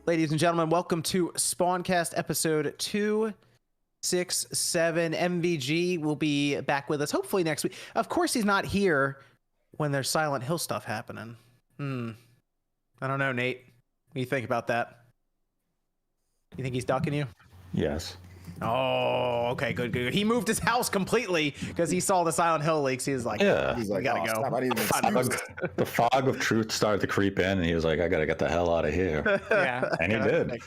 Ladies and gentlemen, welcome to Spawncast episode 267. MVG will be back with us hopefully next week. Of course, he's not here when there's Silent Hill stuff happening. I don't know, Nate. What do you think about that? You think he's ducking you? Yes. Oh, okay, good. He moved his house completely because he saw the Silent Hill leaks. He was like, yeah, we gotta go. The fog of truth started to creep in, and he was like, I gotta get the hell out of here. Yeah, and he did.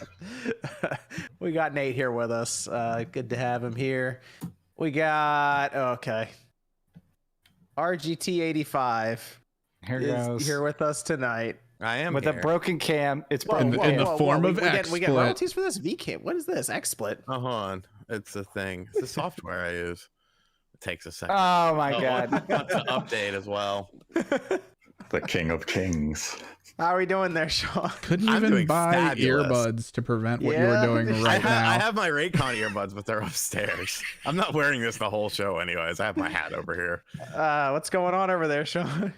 We got Nate here with us. Good to have him here. We got RGT85 is here with us tonight. I am with here. a broken cam. It's in the form of we get royalties for this VCam. What is this? XSplit. Hold on, it's a thing. It's the software I use. It takes a second. Oh my god! To update as well. The King of Kings. How are we doing there, Sean? Couldn't even buy earbuds to prevent what you were doing right now. I have my Raycon earbuds, but they're upstairs. I'm not wearing this the whole show anyways. I have my hat over here. What's going on over there, Sean?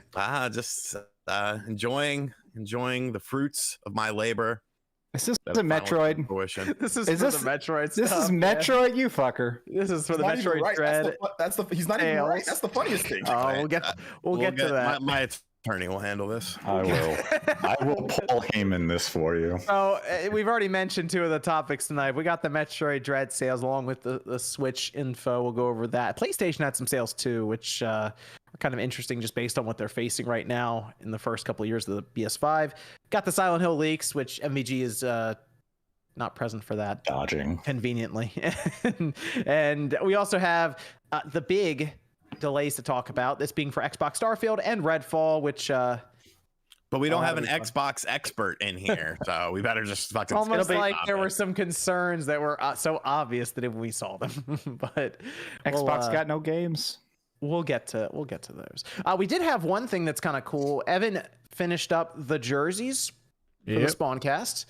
Just enjoying the fruits of my labor. Is this a Metroid? This is the Metroid stuff. This is Metroid, you fucker. This is for the Metroid right. Dread. He's not even right. That's the funniest thing. Oh, we'll get to that. My attorney will handle this. I will Paul Heyman this for you. So we've already mentioned two of the topics tonight. We got the Metroid Dread sales along with the Switch info. We'll go over that. PlayStation had some sales too, which are kind of interesting just based on what they're facing right now in the first couple of years of the PS5. Got the Silent Hill leaks, which MVG is not present for that. Dodging. Conveniently. And we also have the big delays to talk about, this being for Xbox Starfield and Redfall, which but we don't have an Xbox expert in here, so we better just fucking almost like there were some concerns that were so obvious that if we saw them. But Xbox got no games. We'll get to those. We did have one thing that's kind of cool. Evan finished up the jerseys for the Spawncast.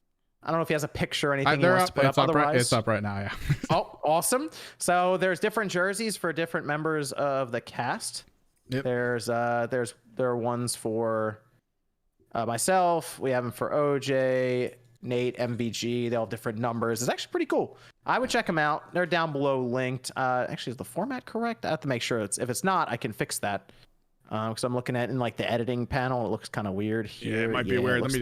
I don't know if he has a picture or anything he wants to put up. Otherwise, it's up right now, yeah. Oh, awesome. So there's different jerseys for different members of the cast. Yep. There are ones for myself. We have them for OJ, Nate, MVG. They all have different numbers. It's actually pretty cool. I would check them out. They're down below linked. Actually, is the format correct? I have to make sure if it's not, I can fix that. Because I'm looking at in like the editing panel, it looks kind of weird here. Yeah, it might be weird. Let me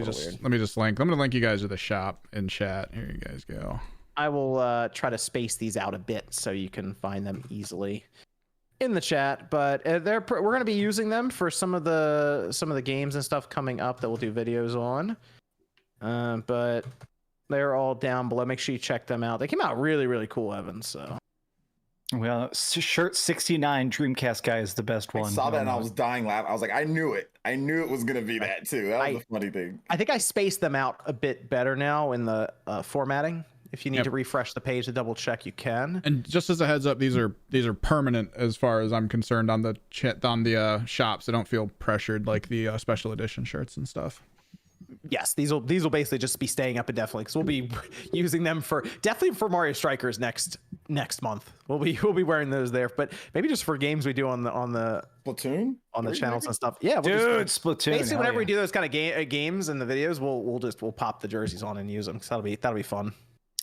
just link. I'm gonna link you guys to the shop in chat. Here you guys go. I will try to space these out a bit so you can find them easily in the chat. But we're gonna be using them for some of the games and stuff coming up that we'll do videos on. But they're all down below. Make sure you check them out. They came out really, really cool, Evan. So. Well, shirt 69 Dreamcast guy is the best one. I saw that and I was dying laughing. I was like, I knew it. I knew it was going to be that too. That was the funny thing. I think I spaced them out a bit better now in the formatting. If you need to refresh the page to double check, you can. And just as a heads up, these are permanent as far as I'm concerned on the shop, so don't feel pressured like the special edition shirts and stuff. Yes, these will basically just be staying up indefinitely because we'll be using them definitely for Mario Strikers next month. We'll be wearing those there, but maybe just for games we do on the Splatoon on the channels and stuff. Yeah, Splatoon. Basically, whenever we do those kind of games and the videos, we'll pop the jerseys on and use them. So that'll be fun.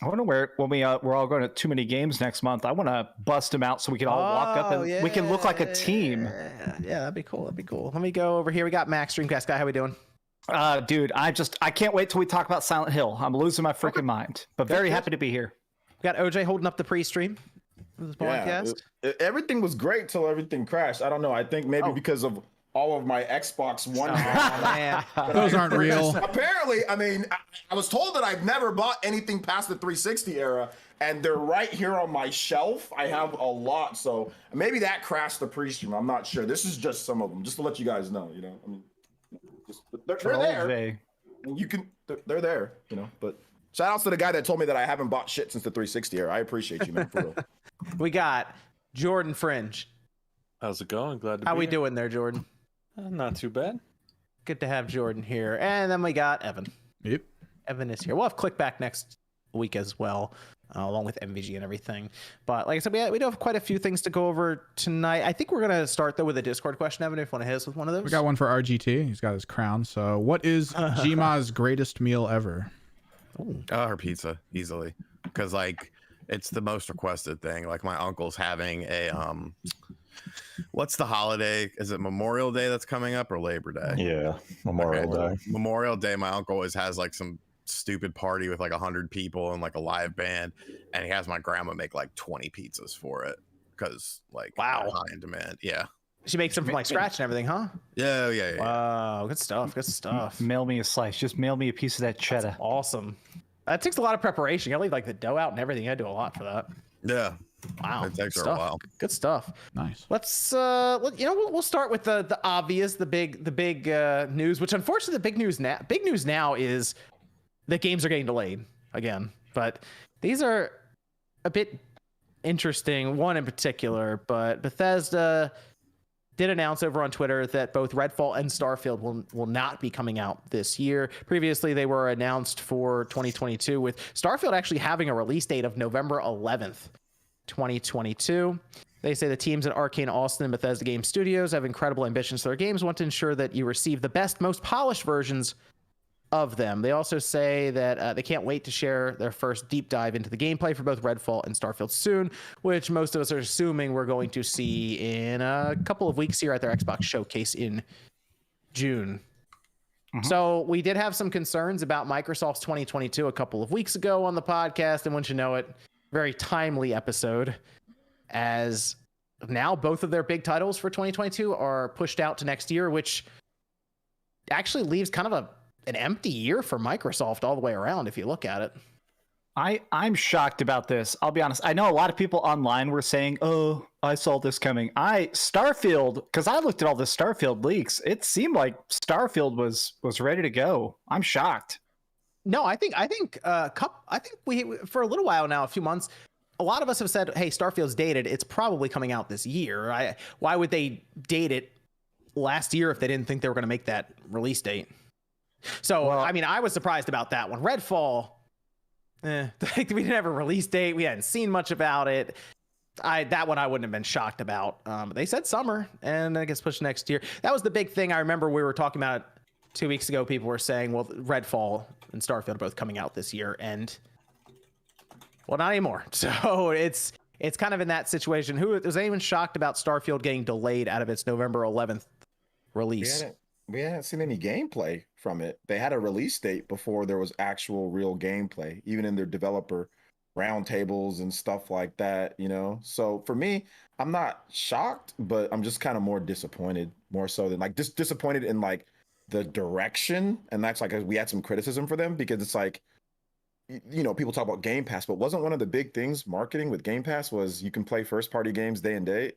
I want to wear it when we're all going to too many games next month. I want to bust them out so we can all walk up and we can look like a team. Yeah, that'd be cool. Let me go over here. We got Max Dreamcast guy. How we doing? Dude, I can't wait till we talk about Silent Hill. I'm losing my freaking mind, but very happy to be here. We got OJ holding up the pre-stream of this podcast. Everything was great till everything crashed. I don't know. I think maybe because of all of my Xbox One. Man. Those aren't real. Apparently, I mean, I was told that I've never bought anything past the 360 era, and they're right here on my shelf. I have a lot, so maybe that crashed the pre-stream. I'm not sure. This is just some of them, just to let you guys know. You know, I mean. They're there. They're there, you know. But shout outs to the guy that told me that I haven't bought shit since the 360 era. I appreciate you, man. For real. We got Jordan Fringe. How's it going? Glad to be How we here. doing there, Jordan? Not too bad. Good to have Jordan here. And then we got Evan. Yep. Evan is here. We'll have Clickback next week as well. Along with MVG and everything. But like I said, we do have quite a few things to go over tonight. I think we're going to start, though, with a Discord question, Evan, if you want to hit us with one of those. We got one for RGT. He's got his crown. So what is Jima's greatest meal ever? Her pizza easily, because like it's the most requested thing. Like my uncle's having a what's the holiday? Is it Memorial Day that's coming up or Labor Day? Yeah, Memorial Day. Memorial Day. My uncle always has like some stupid party with like 100 people and like a live band, and he has my grandma make like 20 pizzas for it because like wow, high in demand. Yeah, she makes them from like scratch and everything, huh? Yeah. Wow, good stuff. Mail me a slice. Just mail me a piece of that cheddar. That's awesome. That takes a lot of preparation. You gotta leave like the dough out and everything. You gotta do a lot for that. Yeah. Wow, it takes her stuff. a while. Good stuff. Nice. Let's we'll start with the obvious, the big news. Which unfortunately, the big news now is that games are getting delayed again. But these are a bit interesting. One in particular, but Bethesda did announce over on Twitter that both Redfall and Starfield will not be coming out this year. Previously, they were announced for 2022, with Starfield actually having a release date of November 11th. 2022. They say the teams at Arcane Austin and Bethesda Game Studios have incredible ambitions for their games, want to ensure that you receive the best, most polished versions of them. They also say that they can't wait to share their first deep dive into the gameplay for both Redfall and Starfield soon, which most of us are assuming we're going to see in a couple of weeks here at their Xbox showcase in June. So we did have some concerns about Microsoft's 2022 a couple of weeks ago on the podcast, and once you know it, very timely episode, as now both of their big titles for 2022 are pushed out to next year, which actually leaves kind of an empty year for Microsoft all the way around if you look at it. I'm shocked about this. I'll be honest. I know a lot of people online were saying, "Oh, I saw this coming." Starfield, because I looked at all the Starfield leaks. It seemed like Starfield was ready to go. I'm shocked. No, I think we for a little while now, a few months, a lot of us have said, "Hey, Starfield's dated. It's probably coming out this year." Why would they date it last year if they didn't think they were going to make that release date? So, well, I mean, I was surprised about that one. Redfall, we didn't have a release date. We hadn't seen much about it. That one I wouldn't have been shocked about. They said summer, and I guess pushed next year. That was the big thing. I remember we were talking about it 2 weeks ago. People were saying, well, Redfall and Starfield are both coming out this year, and well, not anymore. So it's kind of in that situation. Who was anyone shocked about Starfield getting delayed out of its November 11th release? We hadn't seen any gameplay from it. They had a release date before there was actual real gameplay, even in their developer roundtables and stuff like that, you know? So for me, I'm not shocked, but I'm just kind of more disappointed, more so than like disappointed in like the direction. And that's like, we had some criticism for them because it's like, you know, people talk about Game Pass, but wasn't one of the big things marketing with Game Pass was you can play first party games day and date?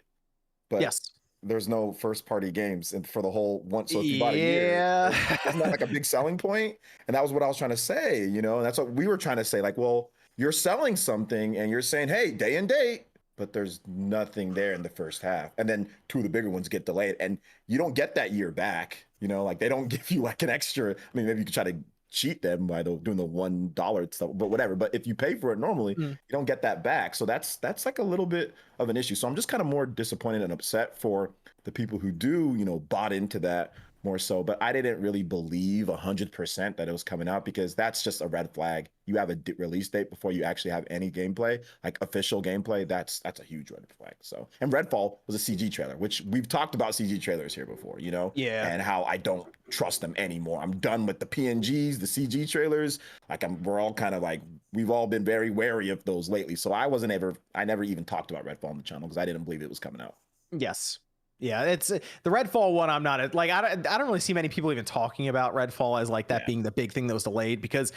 But yes. There's no first party games for the whole one. So if you bought a year, isn't that like a big selling point? And that was what I was trying to say, you know, and that's what we were trying to say. Like, well, you're selling something and you're saying, hey, day and date, but there's nothing there in the first half. And then two of the bigger ones get delayed and you don't get that year back, you know, like they don't give you like an extra. I mean, maybe you could try to cheat them by doing the $1 stuff, but whatever. But if you pay for it normally, you don't get that back. So that's like a little bit of an issue. So I'm just kind of more disappointed and upset for the people who do, you know, bought into that more so. But I didn't really believe 100% that it was coming out because that's just a red flag. You have a release date before you actually have any gameplay, like official gameplay. That's a huge red flag. So, and Redfall was a CG trailer, which we've talked about CG trailers here before, you know? Yeah. And how I don't trust them anymore. I'm done with the PNGs, the CG trailers. Like we're all kind of like, we've all been very wary of those lately. So I never even talked about Redfall on the channel because I didn't believe it was coming out. Yes. Yeah, it's the Redfall one. I'm not like I don't really see many people even talking about Redfall as like that being the big thing that was delayed because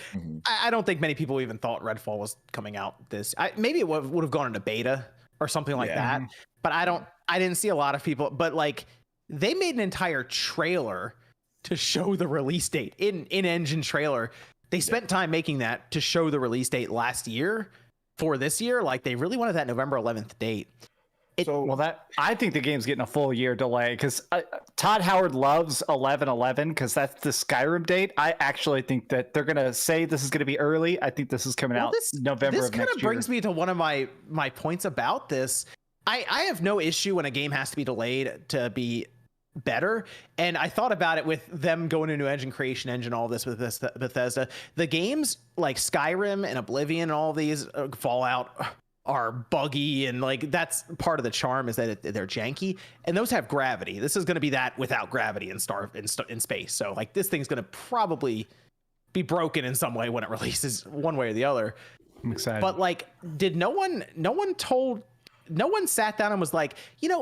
I don't think many people even thought Redfall was coming out this. Maybe it would have gone into beta or something like that. But I didn't see a lot of people. But like they made an entire trailer to show the release date in engine trailer. They spent time making that to show the release date last year for this year. Like they really wanted that November 11th date. I think the game's getting a full year delay because Todd Howard loves 11/11 because that's the Skyrim date. I actually think that they're gonna say this is gonna be early. I think this is coming out November of next year. This kind of brings me to one of my points about this. I have no issue when a game has to be delayed to be better. And I thought about it with them going into engine creation engine, all this with this Bethesda. The games like Skyrim and Oblivion and all these Fallout are buggy, and like that's part of the charm is that they're janky, and those have gravity. This is going to be that without gravity in space. So like this thing's going to probably be broken in some way when it releases, one way or the other. I'm excited. But like, did no one sat down and was like,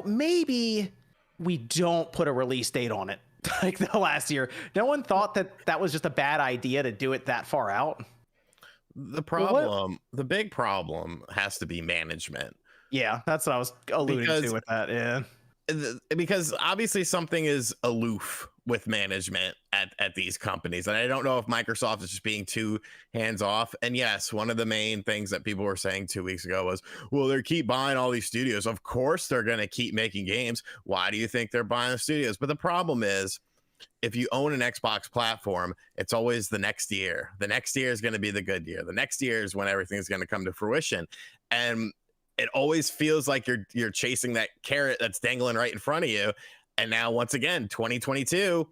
maybe we don't put a release date on it like the last year? No one thought that was just a bad idea to do it that far out. The big problem has to be management. Yeah, that's what I was alluding to with that. Yeah. Because obviously something is aloof with management at these companies, and I don't know if Microsoft is just being too hands off. And yes, one of the main things that people were saying 2 weeks ago was, well, they keep buying all these studios, of course they're going to keep making games. Why do you think they're buying the studios? But the problem is, if you own an Xbox platform, it's always the next year. The next year is going to be the good year. The next year is when everything's going to come to fruition. And it always feels like you're chasing that carrot that's dangling right in front of you. And now, once again, 2022,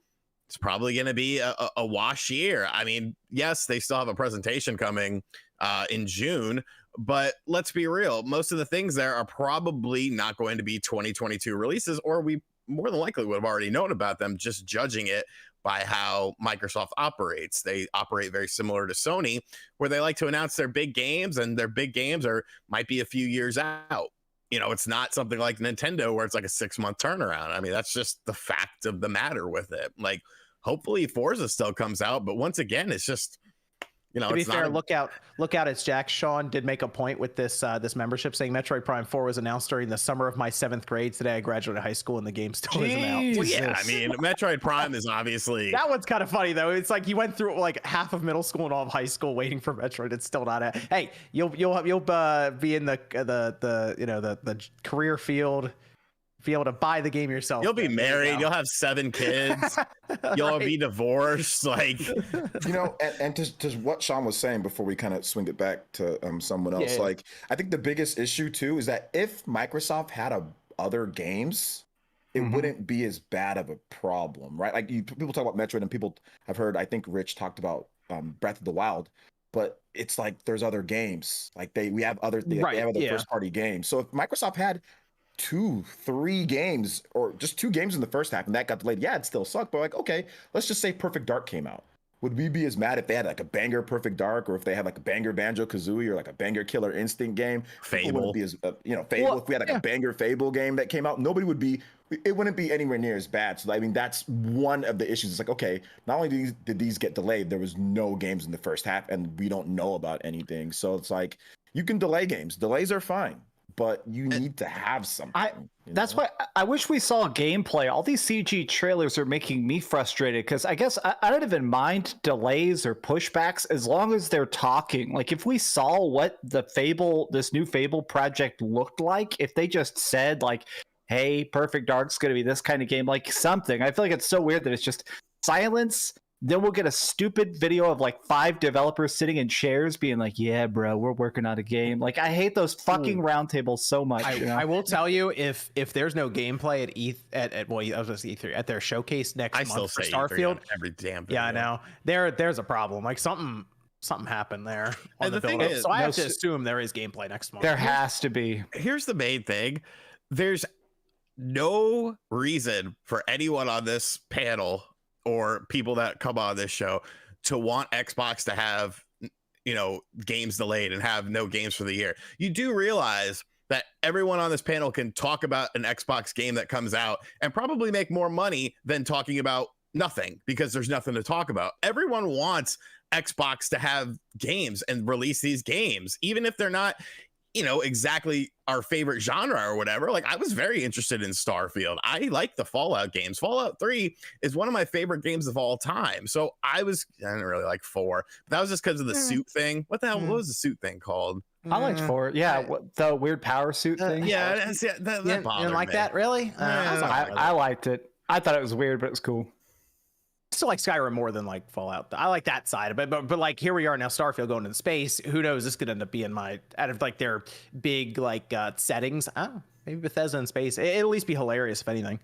it's probably going to be a wash year. I mean, yes, they still have a presentation coming in June, but let's be real. Most of the things there are probably not going to be 2022 releases, or we more than likely would have already known about them, just judging it by how Microsoft operates. They operate very similar to Sony, where they like to announce their big games, and their big games might be a few years out. It's not something like Nintendo where it's like a 6-month turnaround. I mean, that's just the fact of the matter with it. Like, hopefully Forza still comes out, but once again, it's just, to be fair, look out! It's Jack. Sean did make a point with this membership, saying Metroid Prime 4 was announced during the summer of my 7th grade. Today I graduated high school and the game still isn't out. Well, yeah, I mean, Metroid Prime is obviously that one's kind of funny though. It's like you went through like half of middle school and all of high school waiting for Metroid. It's still not out. Hey, you'll be in the career field. Be able to buy the game yourself. You'll be married. You'll have 7 kids. You'll be divorced. Like, and to what Sean was saying before we kind of swing it back to someone else. Yeah. Like, I think the biggest issue too is that if Microsoft had other games, it wouldn't be as bad of a problem, right? Like people talk about Metroid, and people have heard. I think Rich talked about Breath of the Wild, but it's like there's other games. Like they have other first party games. So if Microsoft had 2-3 games, or just 2 games in the first half, and that got delayed, yeah, it still sucked. But like, okay, let's just say Perfect Dark came out. Would we be as mad if they had like a banger Perfect Dark, or if they had like a banger Banjo-Kazooie, or like a banger Killer Instinct game? Fable. Wouldn't be as Fable. If we had like a banger Fable game that came out, nobody would be. It wouldn't be anywhere near as bad. So I mean, that's one of the issues. It's like, okay, not only did these get delayed, there was no games in the first half, and we don't know about anything. So it's like, you can delay games. Delays are fine, but you need to have something. That's why I wish we saw gameplay. All these CG trailers are making me frustrated, because I guess I don't even mind delays or pushbacks as long as they're talking. Like, if we saw what this new Fable project looked like, if they just said like, hey, Perfect Dark's going to be this kind of game, like something. I feel like it's so weird that it's just silence. Then we'll get a stupid video of like 5 developers sitting in chairs being like, yeah, bro, we're working on a game. Like, I hate those fucking roundtables so much. I will tell you, if there's no gameplay at their showcase next month for Starfield, every damn video. Yeah, I know. There's a problem. Like something happened there on And the the thing build-up. is, So I have to assume there is gameplay next month. There has to be. Here's the main thing. There's no reason for anyone on this panel or people that come on this show to want Xbox to have, games delayed and have no games for the year. You do realize that everyone on this panel can talk about an Xbox game that comes out and probably make more money than talking about nothing, because there's nothing to talk about. Everyone wants Xbox to have games and release these games, even if they're not, exactly our favorite genre or whatever. Like, I was very interested in Starfield. I like the Fallout games. Fallout 3 is one of my favorite games of all time. So I didn't really like 4, but that was just because of the suit thing. What the hell? What was the suit thing called? I liked 4. Yeah, the weird power suit thing. Yeah, that You bothered didn't like me. that, really? I liked it. I thought it was weird, but it was cool. Still like Skyrim more than like Fallout. I like that side of it, but like here we are now, Starfield going into space. Who knows? This could end up being out of like their big like settings. Maybe Bethesda in space. It'll at least be hilarious if anything.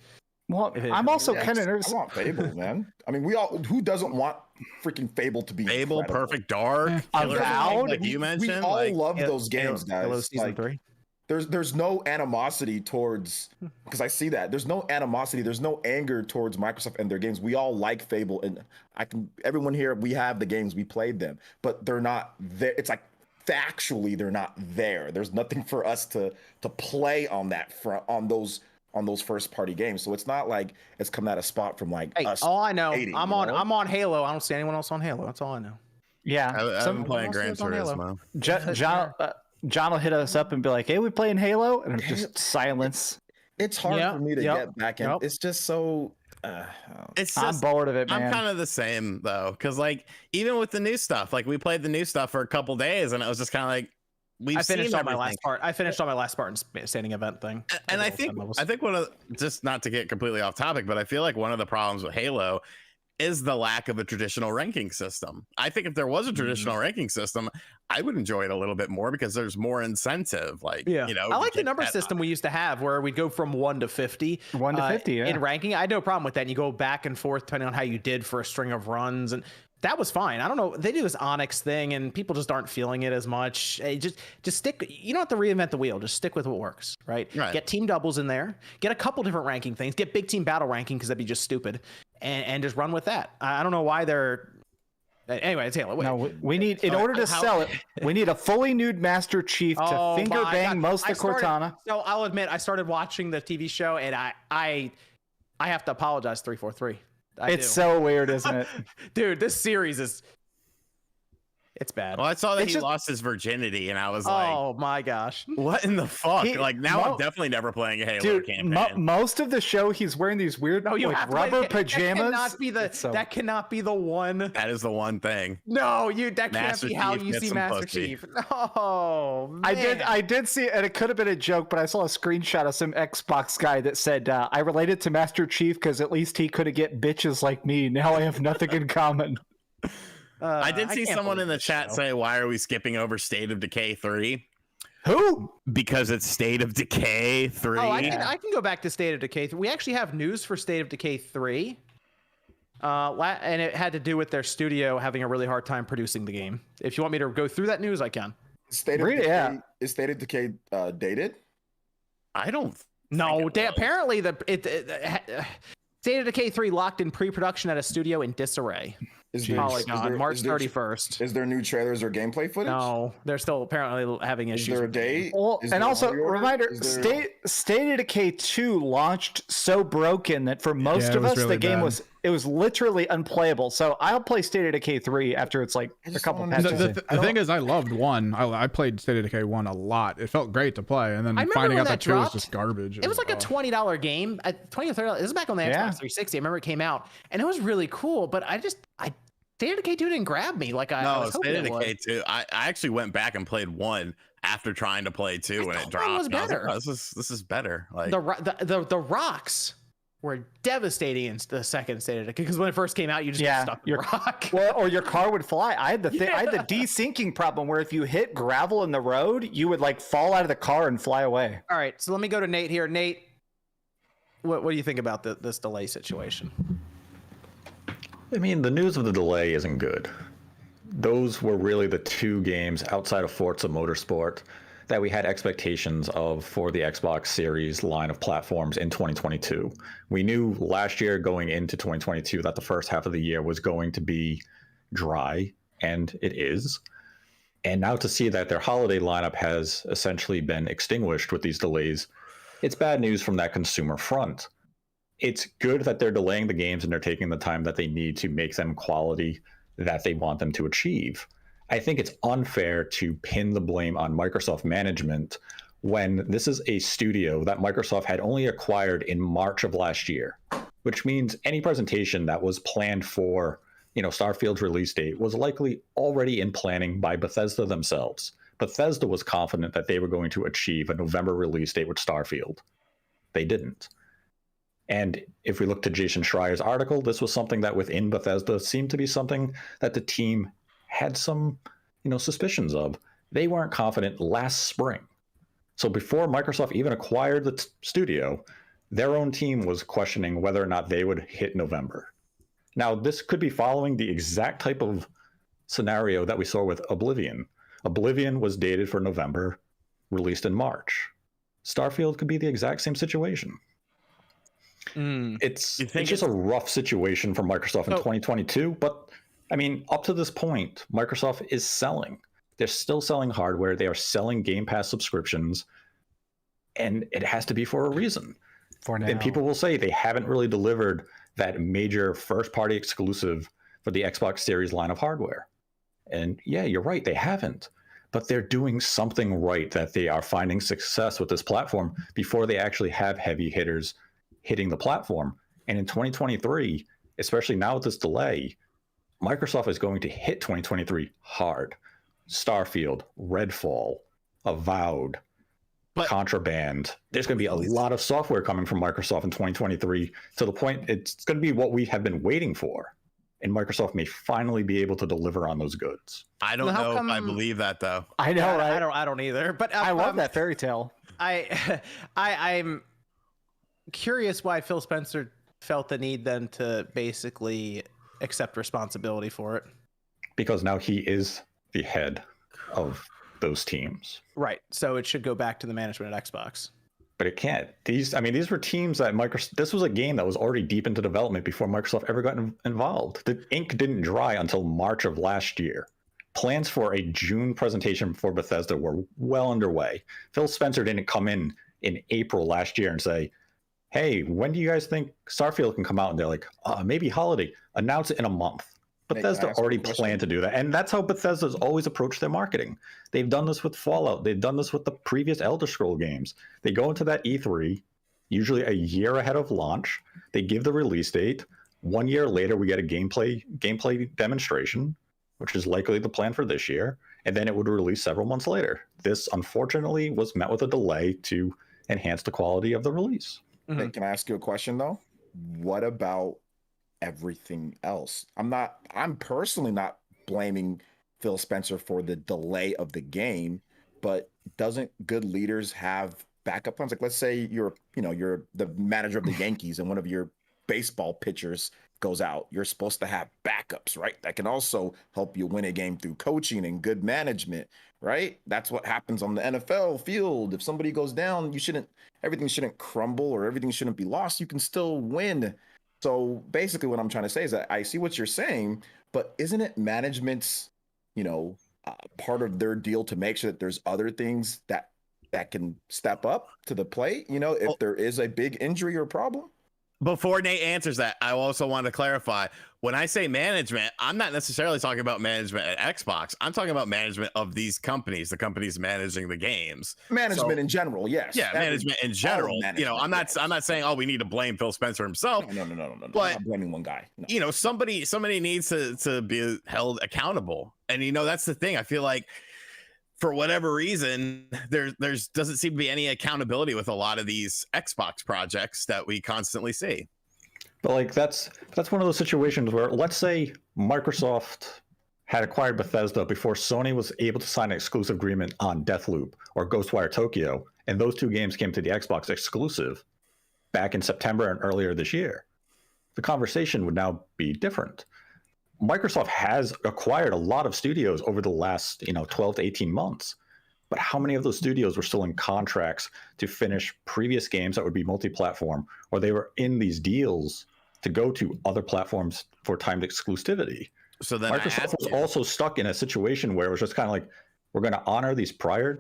Well, If it- I'm also Yes, kind of nervous. I want Fable, man. I mean, who doesn't want freaking Fable to be Fable, incredible? Perfect Dark, Killer Avowed? Instinct, like you We mentioned. all like, love those games, guys. Halo Season Like, 3. there's no animosity towards, because I see that there's no animosity, there's no anger towards Microsoft and their games. We all like Fable, and everyone here, we have the games, we played them, but they're not there. It's like factually they're not there. There's nothing for us to play on that front, on those first party games. So it's not like it's coming out of spot from like Hey, us. all I know, hating, I'm you on know? I'm on Halo. I don't see anyone else on Halo. That's all I know. Yeah, I've some- been playing Someone Gran else on Halo. Turismo. John will hit us up and be like, "Hey, we playing Halo," and it's just silence. It's hard Yeah, for me to yep, get back in. yep. It's just so. It's I'm just, bored of it, man. I'm kind of the same though, because like even with the new stuff, like we played the new stuff for a couple days, and it was just kind of like we've I finished seen on my everything. last part. I finished on my last part in standing event thing. And I All think 10 levels. one of just not to get completely off topic, but I feel like one of the problems with Halo is the lack of a traditional ranking system. I think if there was a traditional ranking system, I would enjoy it a little bit more because there's more incentive. Like, Yeah, you know, I like to the get number that system we used to have where we'd go from 1 to 50. 1 to 50, yeah. In ranking, I had no problem with that. And you go back and forth depending on how you did for a string of runs, and that was fine. I don't know. They do this Onyx thing, and people just aren't feeling it as much. Just stick. You don't have to reinvent the wheel. Just stick with what works, right? Right. Get team doubles in there. Get a couple different ranking things. Get big team battle ranking because that'd be just stupid, and just run with that. I don't know why they're. Anyway, it's Halo. No, we need, in order to sell it, we need a fully nude Master Chief to Oh finger my bang God. most I of started- Cortana. So I'll admit, I started watching the TV show, and I have to apologize. 343. It's so weird, isn't it? Dude, this series it's bad. Well, I saw that It's he just- lost his virginity, and I was like, Oh my gosh. what in the fuck? He- Like, now Mo- I'm definitely never playing a Halo Dude, campaign. most of the show, he's wearing these weird No, you like have to rubber pajamas. That cannot be the one. That is the one thing. No, that can't Master be how Chief you gets see some Master pussy. Chief. No, man. I did see, and it could have been a joke, but I saw a screenshot of some Xbox guy that said, "I related to Master Chief because at least he could have get bitches like me. Now I have nothing in common." I did see can't someone believe in the this chat show. say, why are we skipping over State of Decay 3? Who? Because it's State of Decay 3. Oh, I can go back to State of Decay. We actually have news for State of Decay 3. And it had to do with their studio having a really hard time producing the game. If you want me to go through that news, I can. State of Read it, Decay, yeah. Is State of Decay dated? I don't. No, think it was. apparently State of Decay 3 locked in pre-production at a studio in disarray. Is Polygon, March is there- 31st. Is there new trailers or gameplay footage? No, they're still apparently having Is issues. there a with the game. date? Well, Is and there also audio order? reminder: Is there- State of Decay 2 launched so broken that for most it of was us, really the game bad. was literally unplayable. So I'll play State of Decay 3 after it's like I a just couple don't patches. understand. The thing is, I loved 1. I played State of Decay 1 a lot. It felt great to play, and then I remember finding when out that that 2 was dropped, just garbage. It was like a $20 game, at $20 or $30. This is back on the Xbox Yeah. 360. I remember it came out, and it was really cool. But State of Decay 2 didn't grab me like I No, was hoping State of it would. Decay 2. I actually went back and played 1 after trying to play 2 when thought it one dropped. was and I like, better. "Oh, this is better. Like, The rocks were devastating in the second State of Decay because when it first came out, you just Yeah, got stuck in your- rock. Well, or your car would fly. I had the desyncing problem where if you hit gravel in the road, you would like fall out of the car and fly away. All right, so let me go to Nate here. Nate, what do you think about this delay situation? I mean, the news of the delay isn't good. Those were really the 2 games outside of Forza Motorsport that we had expectations of for the Xbox Series line of platforms in 2022. We knew last year going into 2022 that the first half of the year was going to be dry, and it is. And now to see that their holiday lineup has essentially been extinguished with these delays, it's bad news from that consumer front. It's good that they're delaying the games and they're taking the time that they need to make them quality that they want them to achieve. I think it's unfair to pin the blame on Microsoft management when this is a studio that Microsoft had only acquired in March of last year, which means any presentation that was planned for, Starfield's release date was likely already in planning by Bethesda themselves. Bethesda was confident that they were going to achieve a November release date with Starfield. They didn't. And if we look to Jason Schreier's article, this was something that within Bethesda seemed to be something that the team had some, suspicions of. They weren't confident last spring. So before Microsoft even acquired the studio, their own team was questioning whether or not they would hit November. Now, this could be following the exact type of scenario that we saw with Oblivion. Oblivion was dated for November, released in March. Starfield could be the exact same situation. It's just a rough situation for Microsoft in 2022, but I mean, up to this point, Microsoft is selling. They're still selling hardware. They are selling Game Pass subscriptions, and it has to be for a reason. For now. And people will say they haven't really delivered that major first-party exclusive for the Xbox Series line of hardware. And yeah, you're right, they haven't. But they're doing something right, that they are finding success with this platform before they actually have heavy hitters hitting the platform. And in 2023, especially now with this delay, Microsoft is going to hit 2023 hard. Starfield, Redfall, Avowed, Contraband. There's going to be a lot of software coming from Microsoft in 2023 to the point it's going to be what we have been waiting for. And Microsoft may finally be able to deliver on those goods. I don't know if I believe that, though. I know, right? I don't either. But I love that fairy tale. I'm curious why Phil Spencer felt the need then to basically accept responsibility for it. Because now he is the head of those teams. Right. So it should go back to the management at Xbox. But it can't. These were teams that Microsoft. This was a game that was already deep into development before Microsoft ever got involved. The ink didn't dry until March of last year. Plans for a June presentation for Bethesda were well underway. Phil Spencer didn't come in April last year and say, "Hey, when do you guys think Starfield can come out?" And they're like, "Maybe holiday. Announce it in a month." Bethesda already planned to do that. And that's how Bethesda's always approached their marketing. They've done this with Fallout. They've done this with the previous Elder Scroll games. They go into that E3, usually a year ahead of launch. They give the release date. 1 year later, we get a gameplay demonstration, which is likely the plan for this year. And then it would release several months later. This, unfortunately, was met with a delay to enhance the quality of the release. Hey, can I ask you a question, though? What about everything else? I'm personally not blaming Phil Spencer for the delay of the game, but doesn't good leaders have backup plans? Like, let's say you're the manager of the Yankees and one of your baseball pitchers goes out. You're supposed to have backups, right? That can also help you win a game through coaching and good management, right? That's what happens on the NFL field. If somebody goes down, everything shouldn't crumble or everything shouldn't be lost. You can still win. So basically what I'm trying to say is that I see what you're saying, but isn't it management's, part of their deal to make sure that there's other things that can step up to the plate, if there is a big injury or problem? Before Nate answers that, I also want to clarify. When I say management, I'm not necessarily talking about management at Xbox. I'm talking about management of these companies, the companies managing the games. Management in general, yes. Yeah, management in general. I'm not saying, we need to blame Phil Spencer himself. No. But, I'm not blaming one guy. No. Somebody needs to be held accountable. And that's the thing. I feel like for whatever reason, there's doesn't seem to be any accountability with a lot of these Xbox projects that we constantly see. But that's one of those situations where, let's say Microsoft had acquired Bethesda before Sony was able to sign an exclusive agreement on Deathloop or Ghostwire Tokyo, and those two games came to the Xbox exclusive back in September and earlier this year. The conversation would now be different. Microsoft has acquired a lot of studios over the last 12 to 18 months. But how many of those studios were still in contracts to finish previous games that would be multi-platform, or they were in these deals to go to other platforms for timed exclusivity? So then Microsoft was also stuck in a situation where it was just kind of like, we're going to honor these prior,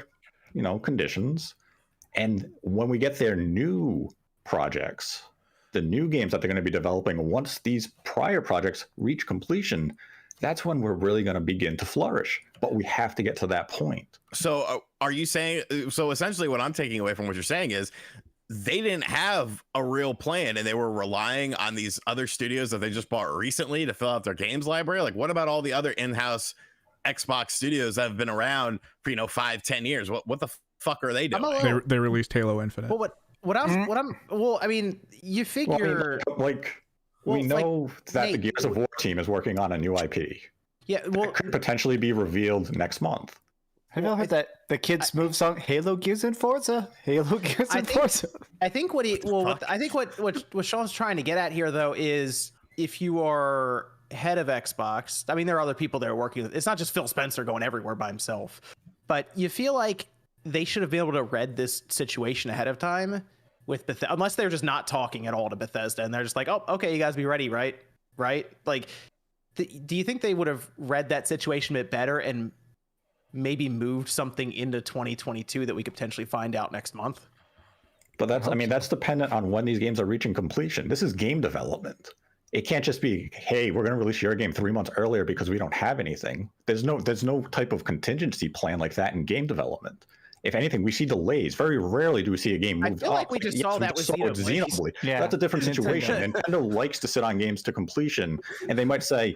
conditions. And when we get their new projects, the new games that they're going to be developing, once these prior projects reach completion, that's when we're really going to begin to flourish. But we have to get to that point. So are you saying, so essentially what I'm taking away from what you're saying is they didn't have a real plan and they were relying on these other studios that they just bought recently to fill out their games library? Like, what about all the other in-house Xbox studios that have been around for 5-10 years? What the fuck are they doing? They released Halo Infinite. Well, you figure we know that the Gears of War team is working on a new IP. Yeah, well, it could potentially be revealed next month. Have you ever heard that the Kids Move song? Halo Gears and Forza. Halo Gears and Forza. I think what Sean's trying to get at here though is if you are head of Xbox, I mean there are other people that are working with. It's not just Phil Spencer going everywhere by himself, but you feel like they should have been able to read this situation ahead of time with Bethesda, unless they're just not talking at all to Bethesda and they're just like, oh, okay, you guys be ready, right? Like, do you think they would have read that situation a bit better and maybe moved something into 2022 that we could potentially find out next month? But that's dependent on when these games are reaching completion. This is game development. It can't just be, hey, we're going to release your game 3 months earlier because we don't have anything. There's no type of contingency plan like that in game development. If anything, we see delays. Very rarely do we see a game moved up. I feel like we just saw that with Xenoblade. Yeah. That's a different situation. Nintendo likes to sit on games to completion, and they might say,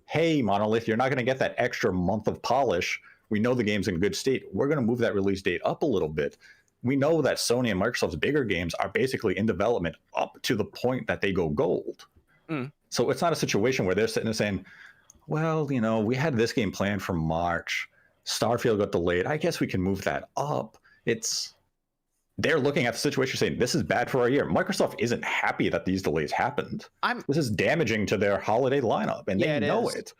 hey, Monolith, you're not going to get that extra month of polish. We know the game's in good state. We're going to move that release date up a little bit. We know that Sony and Microsoft's bigger games are basically in development up to the point that they go gold. So it's not a situation where they're sitting there saying, well, we had this game planned for March. Starfield got delayed. I guess we can move that up. They're looking at the situation saying, this is bad for our year. Microsoft isn't happy that these delays happened. This is damaging to their holiday lineup, and they know it.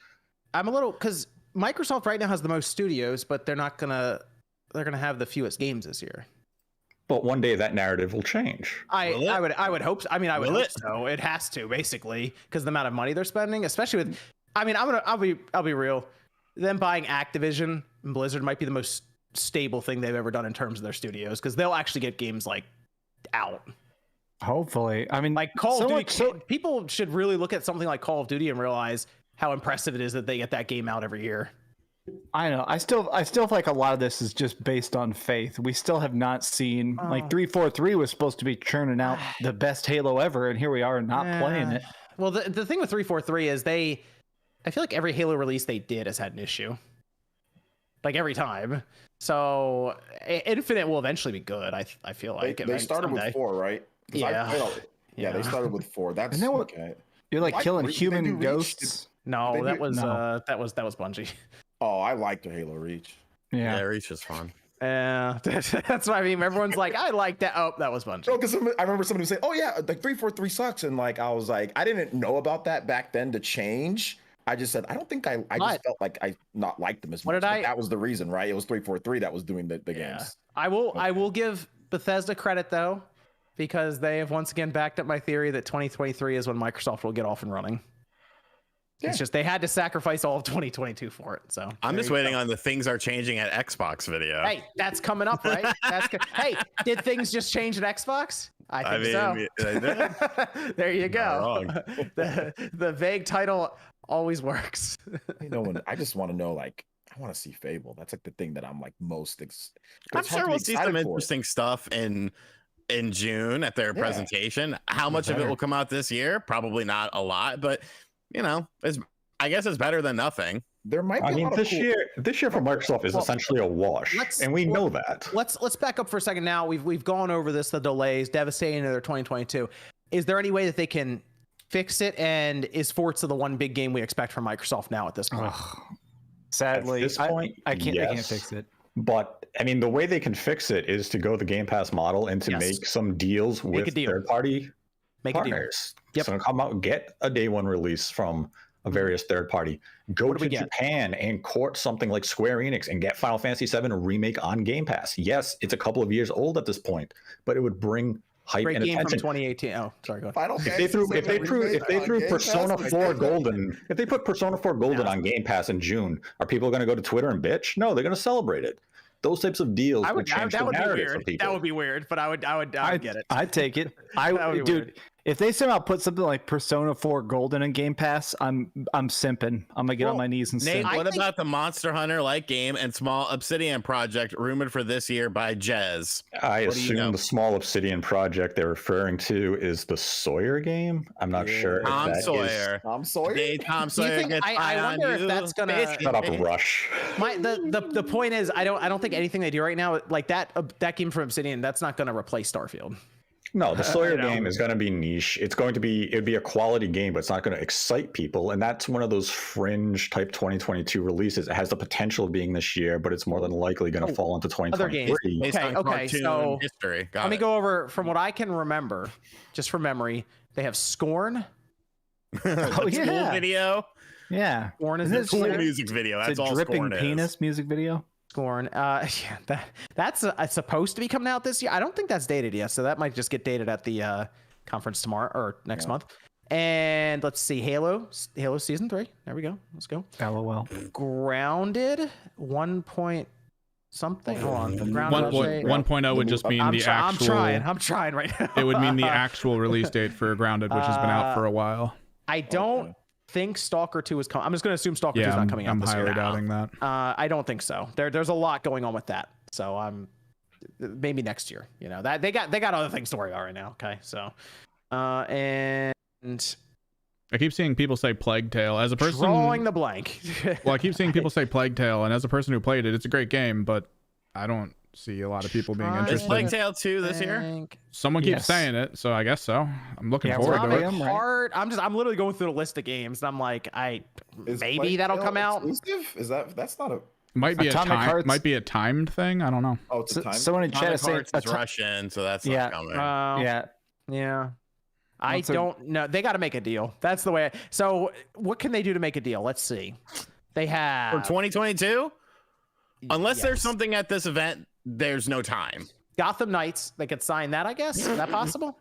I'm a little, because Microsoft right now has the most studios, but they're gonna have the fewest games this year. But one day that narrative will change. I would hope so. I mean, I would hope so. It has to, basically, because the amount of money they're spending, especially with, I mean, I'll be real. Them buying Activision and Blizzard might be the most stable thing they've ever done in terms of their studios, because they'll actually get games like out. Hopefully, I mean, like Call of Duty. People should really look at something like Call of Duty and realize how impressive it is that they get that game out every year. I know. I still feel like a lot of this is just based on faith. We still have not seen like 343 was supposed to be churning out the best Halo ever, and here we are not playing it. Well, the thing with 343 is I feel like every Halo release they did has had an issue. Like every time. So Infinite will eventually be good. I feel like they started with 4, right? Yeah. They started with 4. That's okay. You're like killing human ghosts. No, that was Bungie. Oh, I liked the Halo Reach. Yeah, Reach is fun. Yeah, that's what I mean. Everyone's like, I like that. Oh, that was Bungie. No, because I remember somebody saying, "Oh yeah, like 343 sucks," and like I was like, I didn't know about that back then to change. I just said I don't think I just felt like I not liked them as much. That was the reason, right? It was 343 that was doing the games. I will give Bethesda credit though, because they have once again backed up my theory that 2023 is when Microsoft will get off and running. Yeah. It's just they had to sacrifice all of 2022 for it. So I'm just waiting on the things are changing at Xbox video. Hey, that's coming up, right? Hey, did things just change at Xbox? I think so. There you go. The vague title always works. I just want to know, like, I want to see Fable. That's like the thing that I'm like most. I'm sure we'll see some interesting stuff in June at their presentation. How much of it will come out this year? Probably not a lot, but. I guess it's better than nothing. There might be. This year for Microsoft is essentially a wash, and we know that. Let's back up for a second. Now we've gone over the delays, devastating to their 2022. Is there any way that they can fix it? And is Forza the one big game we expect from Microsoft now at this point? Sadly, at this point, I can't. Yes. They can't fix it. But I mean, the way they can fix it is to go the Game Pass model and to make some deals with third-party partners. Yep. So come out, get a day one release from a various third party. Go to Japan and court something like Square Enix and get Final Fantasy VII Remake on Game Pass. Yes, it's a couple of years old at this point, but it would bring hype and attention. From 2018. Oh, sorry, go ahead. If they threw Persona 4 Golden, if they put Persona 4 Golden on Game Pass in June, are people going to go to Twitter and bitch? No, they're going to celebrate it. Those types of deals would change the narrative for people. That would be weird, but I would get it. I'd take it. Dude, if they somehow put something like Persona 4 Golden in Game Pass, I'm simping. I'm gonna get on my knees and Nate, simp. what about the Monster Hunter like game and small Obsidian project rumored for this year by Jez? I assume the small Obsidian project they're referring to is the Sawyer game. I'm not sure. Tom Sawyer. Tom Sawyer. Tom Sawyer. I wonder if that's gonna shut up, Rush. The point is, I don't think anything they do right now like that game from Obsidian, that's not gonna replace Starfield. No, the Sawyer You know? game is going to be niche. It'd be a quality game, but it's not going to excite people. And that's one of those fringe type 2022 releases. It has the potential of being this year, but it's more than likely going to fall into Other games. 2023. Based on Okay, cartoon so history. Got let me it. go over from what I can remember, just from memory. They have Scorn. The Oh, Tool yeah. video. Yeah. Scorn is Isn't in it Cool there. music video. It's That's a all dripping Scorn is. penis music video. Scorn. Yeah, that's supposed to be coming out this year. I don't think that's dated yet, so that might just get dated at the conference tomorrow or next month. And let's see, Halo Season 3. There we go. Let's go. LOL. Grounded 1 point something. Hold on. Grounded. 1.0 would just mean the actual. I'm trying right now. It would mean the actual release date for Grounded, which has been out for a while. I don't think Stalker 2 is coming. I'm just going to assume Stalker 2 is Yeah, not coming out I'm this year. highly doubting that. I don't think so. There's a lot going on with that. So I'm maybe next year. You know, that they got other things to worry about right now. Okay. So and I keep seeing people say Plague Tale as a person. drawing the blank. Well, I keep seeing people say Plague Tale, and as a person who played it, it's a great game, but I don't see a lot of people being Trying Is interested. Plague Tale 2 this year? Someone keeps Yes. saying it, so I guess so. I'm looking Yeah, forward Rob to it. Am, right? Hard. I'm literally going through the list of games, and I'm like, Is maybe Plague that'll Tale come out. exclusive? Is that's not a Might be Atomic Hearts. might be a timed thing. I don't know. it's a time. Someone in chat Atomic is saying Hearts is Russian, so that's Yeah. not coming. yeah. Yeah. I What's a- don't know. They got to make a deal. That's the way. So, what can they do to make a deal? Let's see. They have For 2022? Unless there's Yes. something at this event, there's no time. Gotham Knights. They could sign that, I guess. Is that possible?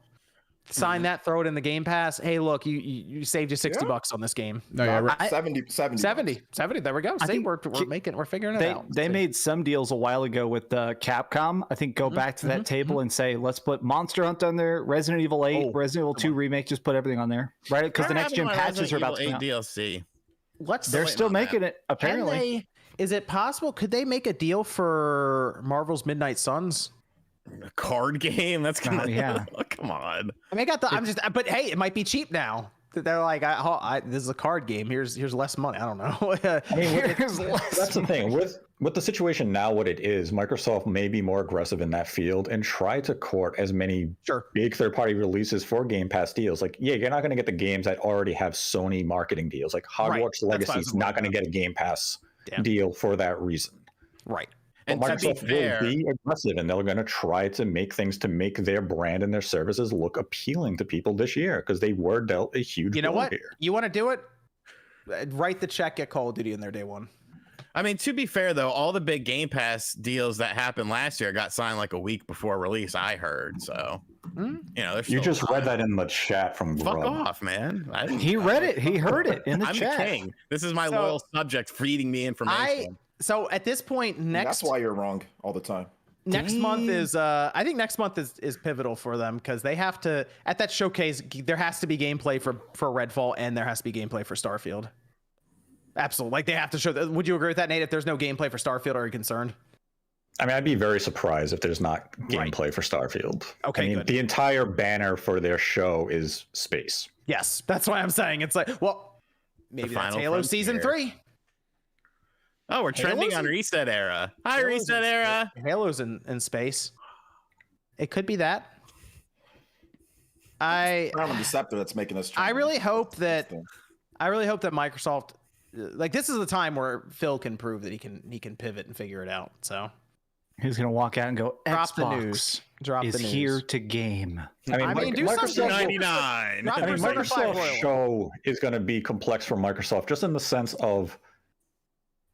Sign that, throw it in the Game Pass. Hey, look, you saved you $60 on this game. No, yeah, Not 70. 70. There we go. See, think we're figuring it out. They made some deals a while ago with Capcom. I think go back to that table and say, let's put Monster Hunter on there, Resident Evil 8, Oh, Resident Evil 2 remake, just put everything on there, right? Because the next gen patches are about to come out. DLC. They're still making it, apparently. Is it possible? Could they make a deal for Marvel's Midnight Suns? A card game? That's gonna yeah. Come on. I mean, but hey, it might be cheap now. They're like, this is a card game. Here's less money. I don't know. I mean, that's the thing with the situation now. What it is, Microsoft may be more aggressive in that field and try to court as many big third-party releases for Game Pass deals. Like, yeah, you're not going to get the games that already have Sony marketing deals. Like Hogwarts Legacy is not going to get a Game Pass deal for that reason. Right. And But to be Microsoft fair, will be aggressive, and they're going to try to make things to make their brand and their services look appealing to people this year because they were dealt a huge You know blow what? here. You want to do it? Write the check, get Call of Duty in there day one. I mean, to be fair though, all the big Game Pass deals that happened last year got signed like a week before release. I heard so. You know, You just read that in the chat from Fuck Grub. off, man. He read it. He heard it in the I'm chat. the king. This is my loyal subject feeding me information. So at this point, That's why you're wrong all the time. next month is I think next month is pivotal for them because they have to at that showcase there has to be gameplay for Redfall and there has to be gameplay for Starfield. Absolutely, like they have to show that. Would you agree with that, Nate? If there's no gameplay for Starfield, are you concerned? I mean, I'd be very surprised if there's not gameplay for Starfield. Okay, I mean, good. the entire banner for their show is space. Yes, that's why I'm saying it's like, well, maybe that's Final Halo Season Frontier. 3. Oh, we're trending on Halo's- Reset Era. Hi, Reset Era. Halo's in space. It could be that. Crown and Deceptor that's making us. I really hope that Microsoft, like, this is the time where Phil can prove that he can pivot and figure it out. So He's gonna walk out and go, drop the Xbox news. Drop is the news. here to game. I mean, do something. Microsoft, 99. Drop I mean, Persona 5 Microsoft's Royal. show is going to be complex for Microsoft, just in the sense of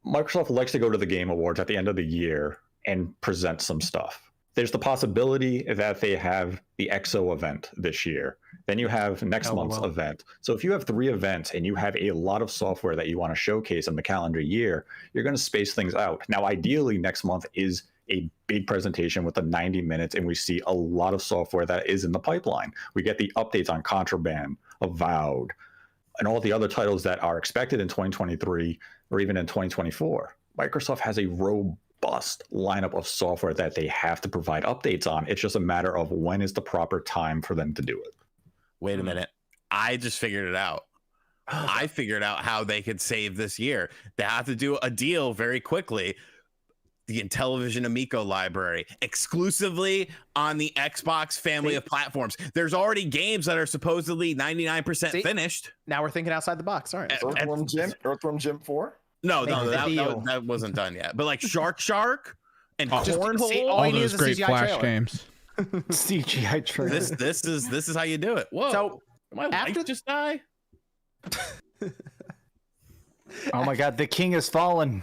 Microsoft likes to go to the Game Awards at the end of the year and present some stuff. There's the possibility that they have the EXO event this year. Then you have next month's event. So if you have 3 events and you have a lot of software that you want to showcase in the calendar year, you're going to space things out. Now, ideally, next month is a big presentation with the 90 minutes, and we see a lot of software that is in the pipeline. We get the updates on Contraband, Avowed, and all the other titles that are expected in 2023 or even in 2024. Microsoft has a robust lineup of software that they have to provide updates on. It's just a matter of when is the proper time for them to do it. Wait a minute. I just figured it out. I figured out how they could save this year. They have to do a deal very quickly. the Intellivision Amico library exclusively on the Xbox family of platforms. There's already games that are supposedly 99% finished. Now we're thinking outside the box. All right. Earthworm Jim 4? No, deal. that wasn't done yet. But like Shark and Just Cornhole. see, All you need those is a great CGI Flash trailer. games. CGI trailer. This is how you do it. Whoa. So Am I after just die? Oh my god, the king has fallen.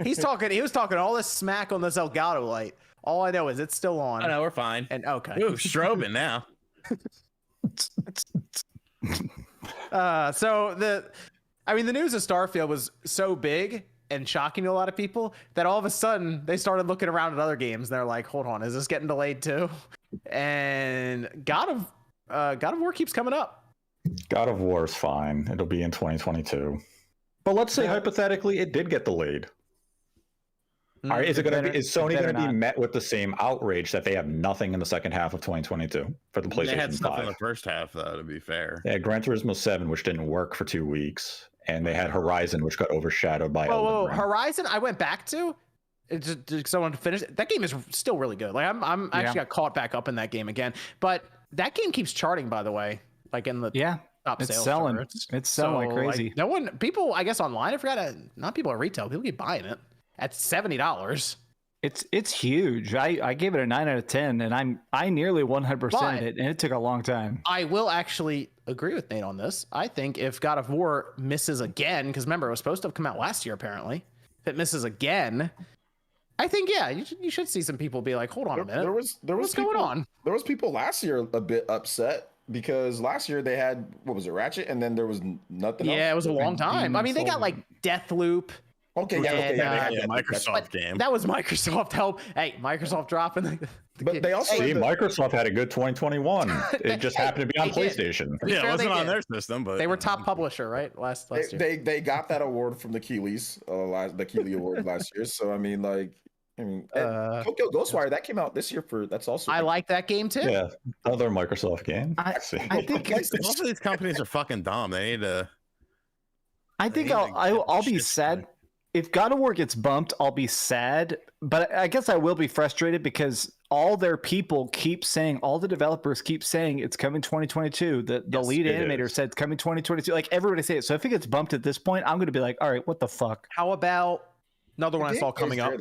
he was talking all this smack on this Elgato light. All I know is it's still on. Oh no, we're fine. And okay. Ooh, strobing now. So the news of Starfield was so big and shocking to a lot of people that all of a sudden they started looking around at other games. They're like, hold on, is this getting delayed too? And God of War keeps coming up. God of War is fine. It'll be in 2022. But let's say hypothetically it did get delayed. All right, is Sony going to be met with the same outrage that they have nothing in the second half of 2022 for the PlayStation 5? They had stuff in the first half, though, to be fair. They had Gran Turismo 7, which didn't work for 2 weeks, and they had Horizon, which got overshadowed by Elden Ring. Horizon, I went back to. Did someone finish it? That game is still really good. Like I'm actually got caught back up in that game again. But that game keeps charting, by the way. Like in the top it's sales selling. charts. It's selling like crazy. Like, people, I guess online, I forgot. Not people at retail. People keep buying it at $70. It's huge. I gave it a 9 out of 10, and I nearly 100%ed it, and it took a long time. I will actually agree with Nate on this. I think if God of War misses again, because remember it was supposed to have come out last year apparently. If it misses again, I think you should see some people be like, hold on a minute. What's going on? There was people last year a bit upset because last year they had Ratchet, and then there was nothing else. Yeah, it was a long time. I mean, they got like Deathloop. Okay, Microsoft game. That was Microsoft help. Hey, Microsoft dropping the but they also Microsoft had a good 2021. It just happened to be on PlayStation. Yeah, it wasn't on their system, but they were top publisher, right? Last year. They got that award from the Keighley's, the Keighley Award last year. So I mean, Tokyo Ghostwire that came out this year that's also. I like that game too. Yeah, another Microsoft game. I think most of these companies are fucking dumb. They need to. I think I'll be sad. If God of War gets bumped, I'll be sad, but I guess I will be frustrated because all their people keep saying, all the developers keep saying it's coming 2022. The lead animator said it's coming 2022. Like everybody say it. So if it gets bumped at this point, I'm going to be like, all right, what the fuck? How about another one I saw coming up?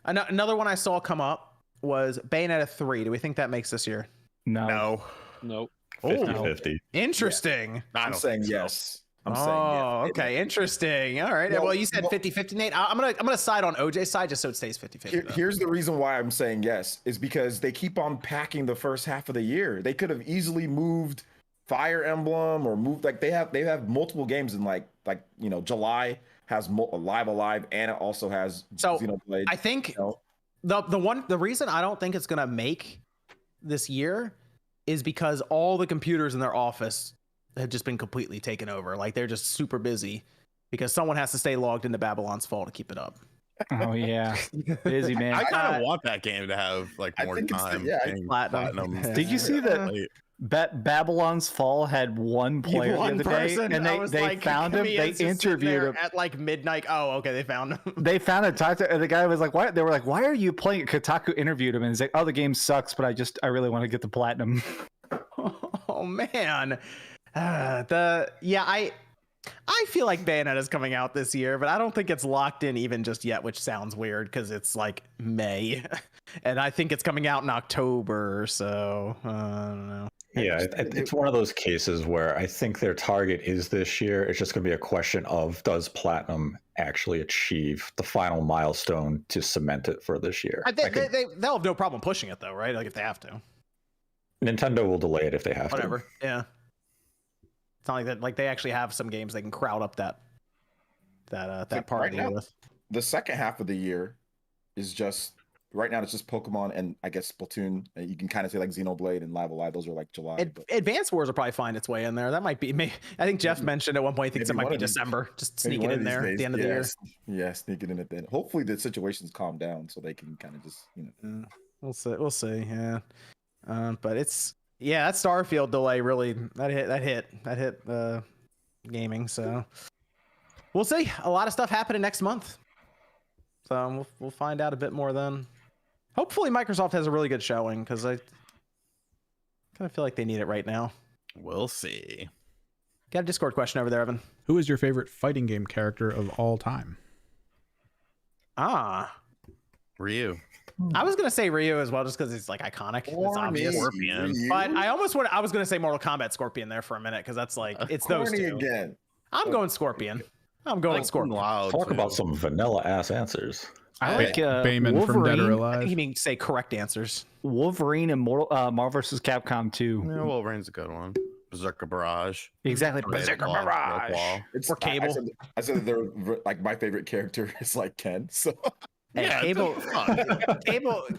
Another one I saw come up was Bayonetta 3. Do we think that makes this year? No. Nope. 50-50. Interesting. I'm saying yes. Okay, interesting. All right. Well, you said 50-50, Nate. I'm gonna side on OJ's side just so it stays 50-50. Here's the reason why I'm saying yes is because they keep on packing the first half of the year. They could have easily moved Fire Emblem or moved they have multiple games in July has Live Alive and it also has Xenoblade. I think the reason I don't think it's gonna make this year is because all the computers in their office have just been completely taken over. Like they're just super busy because someone has to stay logged into Babylon's Fall to keep it up. Oh yeah, busy man. I kind of want that game to have more time. Platinum. Did you see that? Babylon's Fall had one player the other day, and they found him. They interviewed him at midnight. Oh, okay, they found him. They found him. And the guy was like, "Why?" They were like, "Why are you playing?" Kotaku interviewed him, and he's like, "Oh, the game sucks, but I really want to get the platinum." Oh man. I feel like Bayonetta's coming out this year, but I don't think it's locked in even just yet, which sounds weird because it's like May, and I think it's coming out in October. So I don't know. Yeah, it's one of those cases where I think their target is this year. It's just going to be a question of does Platinum actually achieve the final milestone to cement it for this year? They'll have no problem pushing it though, right? Like if they have to. Nintendo will delay it if they have Whatever. to. Yeah. It's not like that. Like they actually have some games they can crowd up that part right now, with. The second half of the year is just right now. It's just Pokemon and I guess Splatoon. You can kind of say like Xenoblade and Live Alive. Those are like July. Advance Wars will probably find its way in there. That might be. I think Jeff mentioned at one point. He thinks it might be December. Just sneak it in there at the end of the year. Yeah, sneak it in at the end. Hopefully the situation's calmed down so they can kind of just We'll see. We'll see. Yeah. But it's. Yeah, that Starfield delay really that hit gaming. So we'll see. A lot of stuff happening next month. So we'll find out a bit more then. Hopefully Microsoft has a really good showing, because I kind of feel like they need it right now. We'll see. Got a Discord question over there, Evan. Who is your favorite fighting game character of all time? Ryu. I was gonna say Ryu as well, just because it's like iconic. It's obvious. Scorpion. But I was gonna say Mortal Kombat Scorpion there for a minute, because that's like it's those two. Again. I'm going Scorpion. I'm going Scorpion. Loud, Talk too. about some vanilla ass answers. I like Bayman from Dead or Wolverine. I think you Alive. mean say correct answers. Wolverine and Marvel vs. Capcom 2. Yeah, Wolverine's a good one. Berserker Barrage. Exactly. Berserker Berserker Barrage. It's Or Cable. I said they're like my favorite character is like Ken. So Hey, Yeah,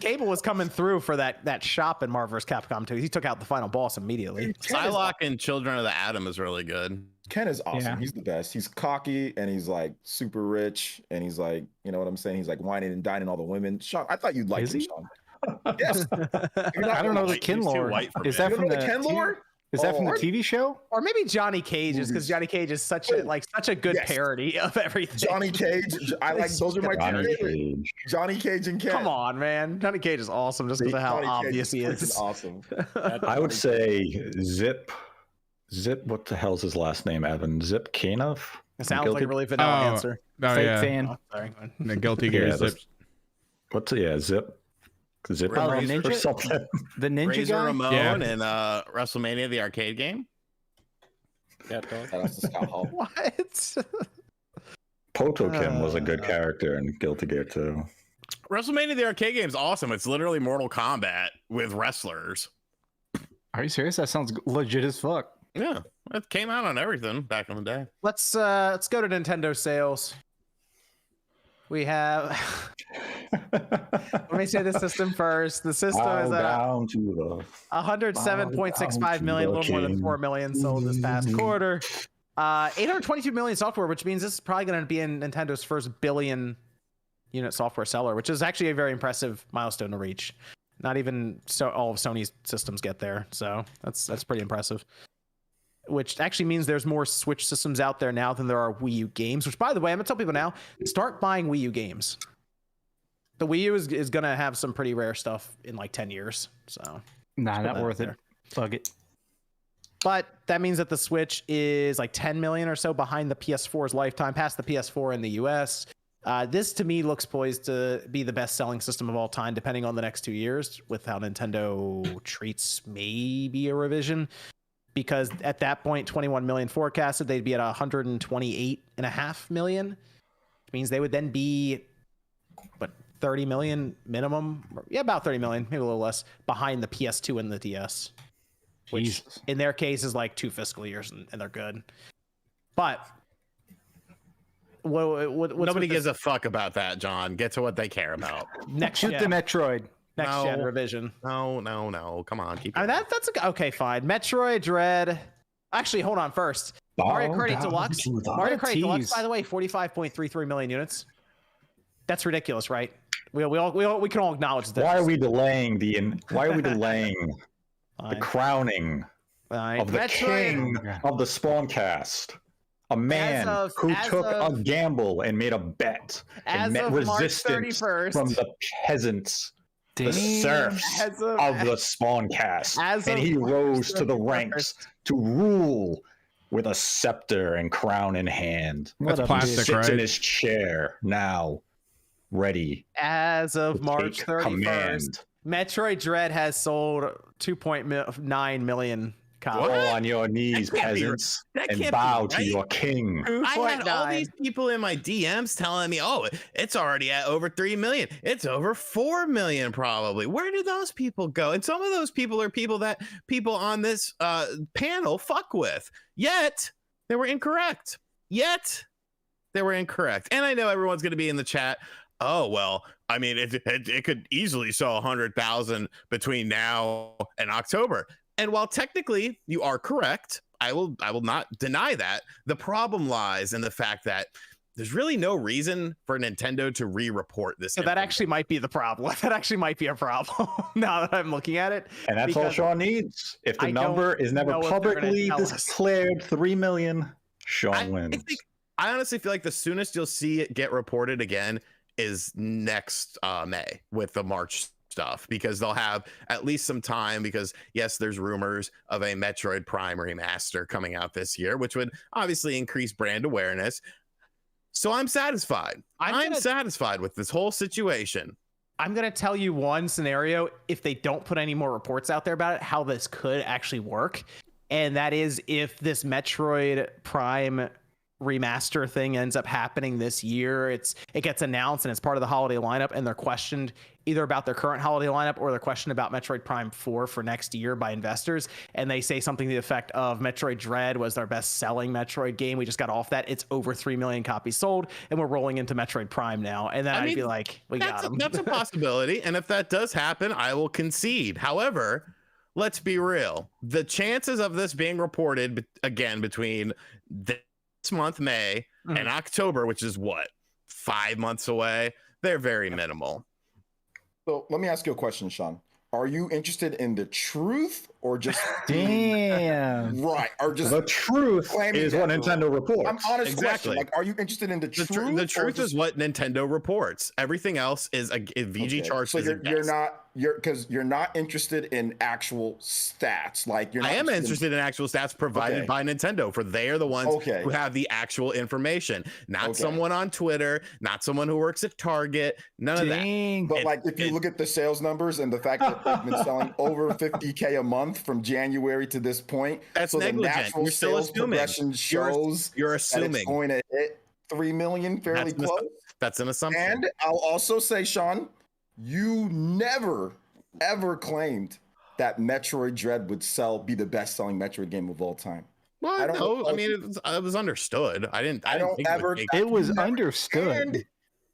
Cable was coming through for that shop in Marvel vs. Capcom 2. He took out the final boss immediately. Psylocke and Children of the Atom is really good. Ken is awesome. Yeah. He's the best. He's cocky and he's like super rich and he's like, you know what I'm saying? He's like whining and dining all the women. Sean, I thought you'd like Is him, he? Sean. Yes. I don't know the He's Ken too lore. white for Is me. that You from don't the know the Ken lore? Is that from the Oh, TV show? Or maybe Johnny Cage's, because Johnny Cage is such a good Yes. parody of everything. Johnny Cage. I like those are my two Johnny favorites. Cage. Johnny Cage and Ken. Come on, man. Johnny Cage is awesome just because of how Johnny Cage obvious he freaking is. Awesome. I would say Zip. What the hell's his last name, Evan? Zip Kanov? It sounds like a really vanilla answer. Oh, Fake yeah. fan. Oh, sorry. The Guilty Gear Yeah, Zip. Zip. Zip Oh, the or ninja? something. The ninja Razor guy? Ramon Yeah. and WrestleMania, the arcade game. Cat dog. Shout out to Scott Hall. What? Potokim was a good character in Guilty Gear too. WrestleMania, the arcade game is awesome. It's literally Mortal Kombat with wrestlers. Are you serious? That sounds legit as fuck. Yeah, it came out on everything back in the day. Let's go to Nintendo sales. We have. Let me say the system first. The system Bow is down to 107.65 million, a little more than 4 million sold this past quarter. 822 million software, which means this is probably going to be in Nintendo's first billion unit software seller, which is actually a very impressive milestone to reach. Not even all of Sony's systems get there, so that's pretty impressive. Which actually means there's more Switch systems out there now than there are Wii U games. Which, by the way, I'm gonna tell people now: start buying Wii U games. The Wii U is gonna have some pretty rare stuff in like 10 years. So, Nah, put not that worth out it. there. Fuck it. But that means that the Switch is like 10 million or so behind the PS4's lifetime, past the PS4 in the US. This to me looks poised to be the best selling system of all time, depending on the next 2 years, with how Nintendo treats maybe a revision. Because at that point, 21 million forecasted, they'd be at 128.5 million, which means they would then be, 30 million minimum? Yeah, about 30 million, maybe a little less, behind the PS2 and the DS. Which Jesus. in their case is like 2 fiscal years, and they're good. But what's Nobody with gives a fuck about that, John. Get to what they care about. next Shoot gen, the Metroid. next gen No. revision. No. Come on, keep. I mean, that's okay, fine. Metroid Dread. Actually, hold on. First, Mario Kart 8 Deluxe. Mario Kart 8 Deluxe, tease. by the way, 45.33 million units. That's ridiculous, right? We can all acknowledge that. Why are we delaying the Fine. crowning Fine. of the king of the Spawncast? A man of- who as took of- a gamble and made a bet As and met of March resistance 31st. from the peasants, the Damn. serfs As of the Spawncast. as And of he March rose to the 31st. ranks to rule with a scepter and crown in hand. What That's a plastic, Sits right? in his chair now, ready As of to March take 31st, command. Metroid Dread has sold 2.9 million copies. Fall on your knees, That can't be- peasants, that and can't be bow to right. your king. I had all 2.9. these people in my DMs telling me, "Oh, it's already at over 3 million. It's over 4 million, probably." Where did those people go? And some of those people are people that people on this panel fuck with. Yet they were incorrect. And I know everyone's going to be in the chat. Oh well, I mean, it could easily sell 100,000 between now and October. And while technically you are correct, I will not deny that. The problem lies in the fact that there's really no reason for Nintendo to re-report this. So that actually might be the problem. That actually might be a problem now that I'm looking at it. And that's all Because Sean needs. If the I number don't is never know if they're gonna publicly tell us. declared 3 million, Sean I wins. honestly feel like the soonest you'll see it get reported again is next May with the March stuff, because they'll have at least some time, because yes, there's rumors of a Metroid Prime remaster coming out this year, which would obviously increase brand awareness. So I'm satisfied. I'm satisfied with this whole situation. I'm going to tell you one scenario, if they don't put any more reports out there about it, how this could actually work. And that is if this Metroid Prime remaster thing ends up happening this year, it gets announced and it's part of the holiday lineup, and they're questioned either about their current holiday lineup or they're questioned about Metroid Prime 4 for next year by investors, and they say something to the effect of Metroid Dread was their best selling Metroid game, we just got off that, it's over 3 million copies sold, and we're rolling into Metroid Prime now, and then I'd be like, we got them. That's a possibility, and if that does happen, I will concede. However, let's be real, the chances of this being reported again between this month, May, and October, which is what, 5 months away, they're very minimal. So let me ask you a question, Sean. Are you interested in the truth or just damn right? Or just the truth is what Nintendo reports. I'm honest Exactly. question. Like, are you interested in the truth? The truth is what Nintendo reports. Everything else is a VG chart. So you're not interested in actual stats. Like you're. Not I am interested in actual stats provided by Nintendo, for they are the ones who have the actual information, not someone on Twitter, not someone who works at Target. None of that. But like, if you look at the sales numbers and the fact that they've been selling over 50K a month from January to this point, that's so negligent. The natural You're still sales assuming. progression shows you're that assuming it's going to hit 3 million fairly close. That's an assumption. And I'll also say, Sean, you never ever claimed that Metroid Dread would be the best-selling Metroid game of all time. Well, I don't know. I mean, it was understood. I didn't think it was understood. And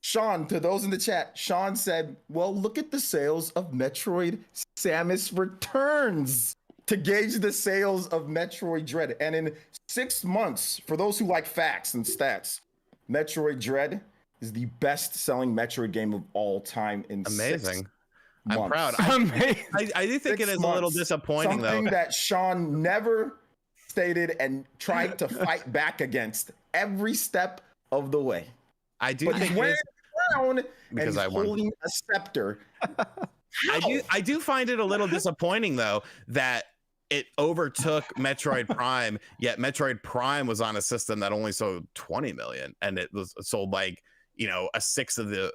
Sean, to those in the chat, Sean said, well, look at the sales of Metroid Samus Returns to gauge the sales of Metroid Dread. And in 6 months, for those who like facts and stats, Metroid Dread is the best-selling Metroid game of all time in 6 months. I'm proud. I do think it is a little disappointing, something though. that Sean never stated and tried to fight back against every step of the way. I do think he's wearing a crown because and he's holding a scepter. I do find it a little disappointing, though, that it overtook Metroid Prime, yet Metroid Prime was on a system that only sold 20 million, and it was sold like, a sixth of the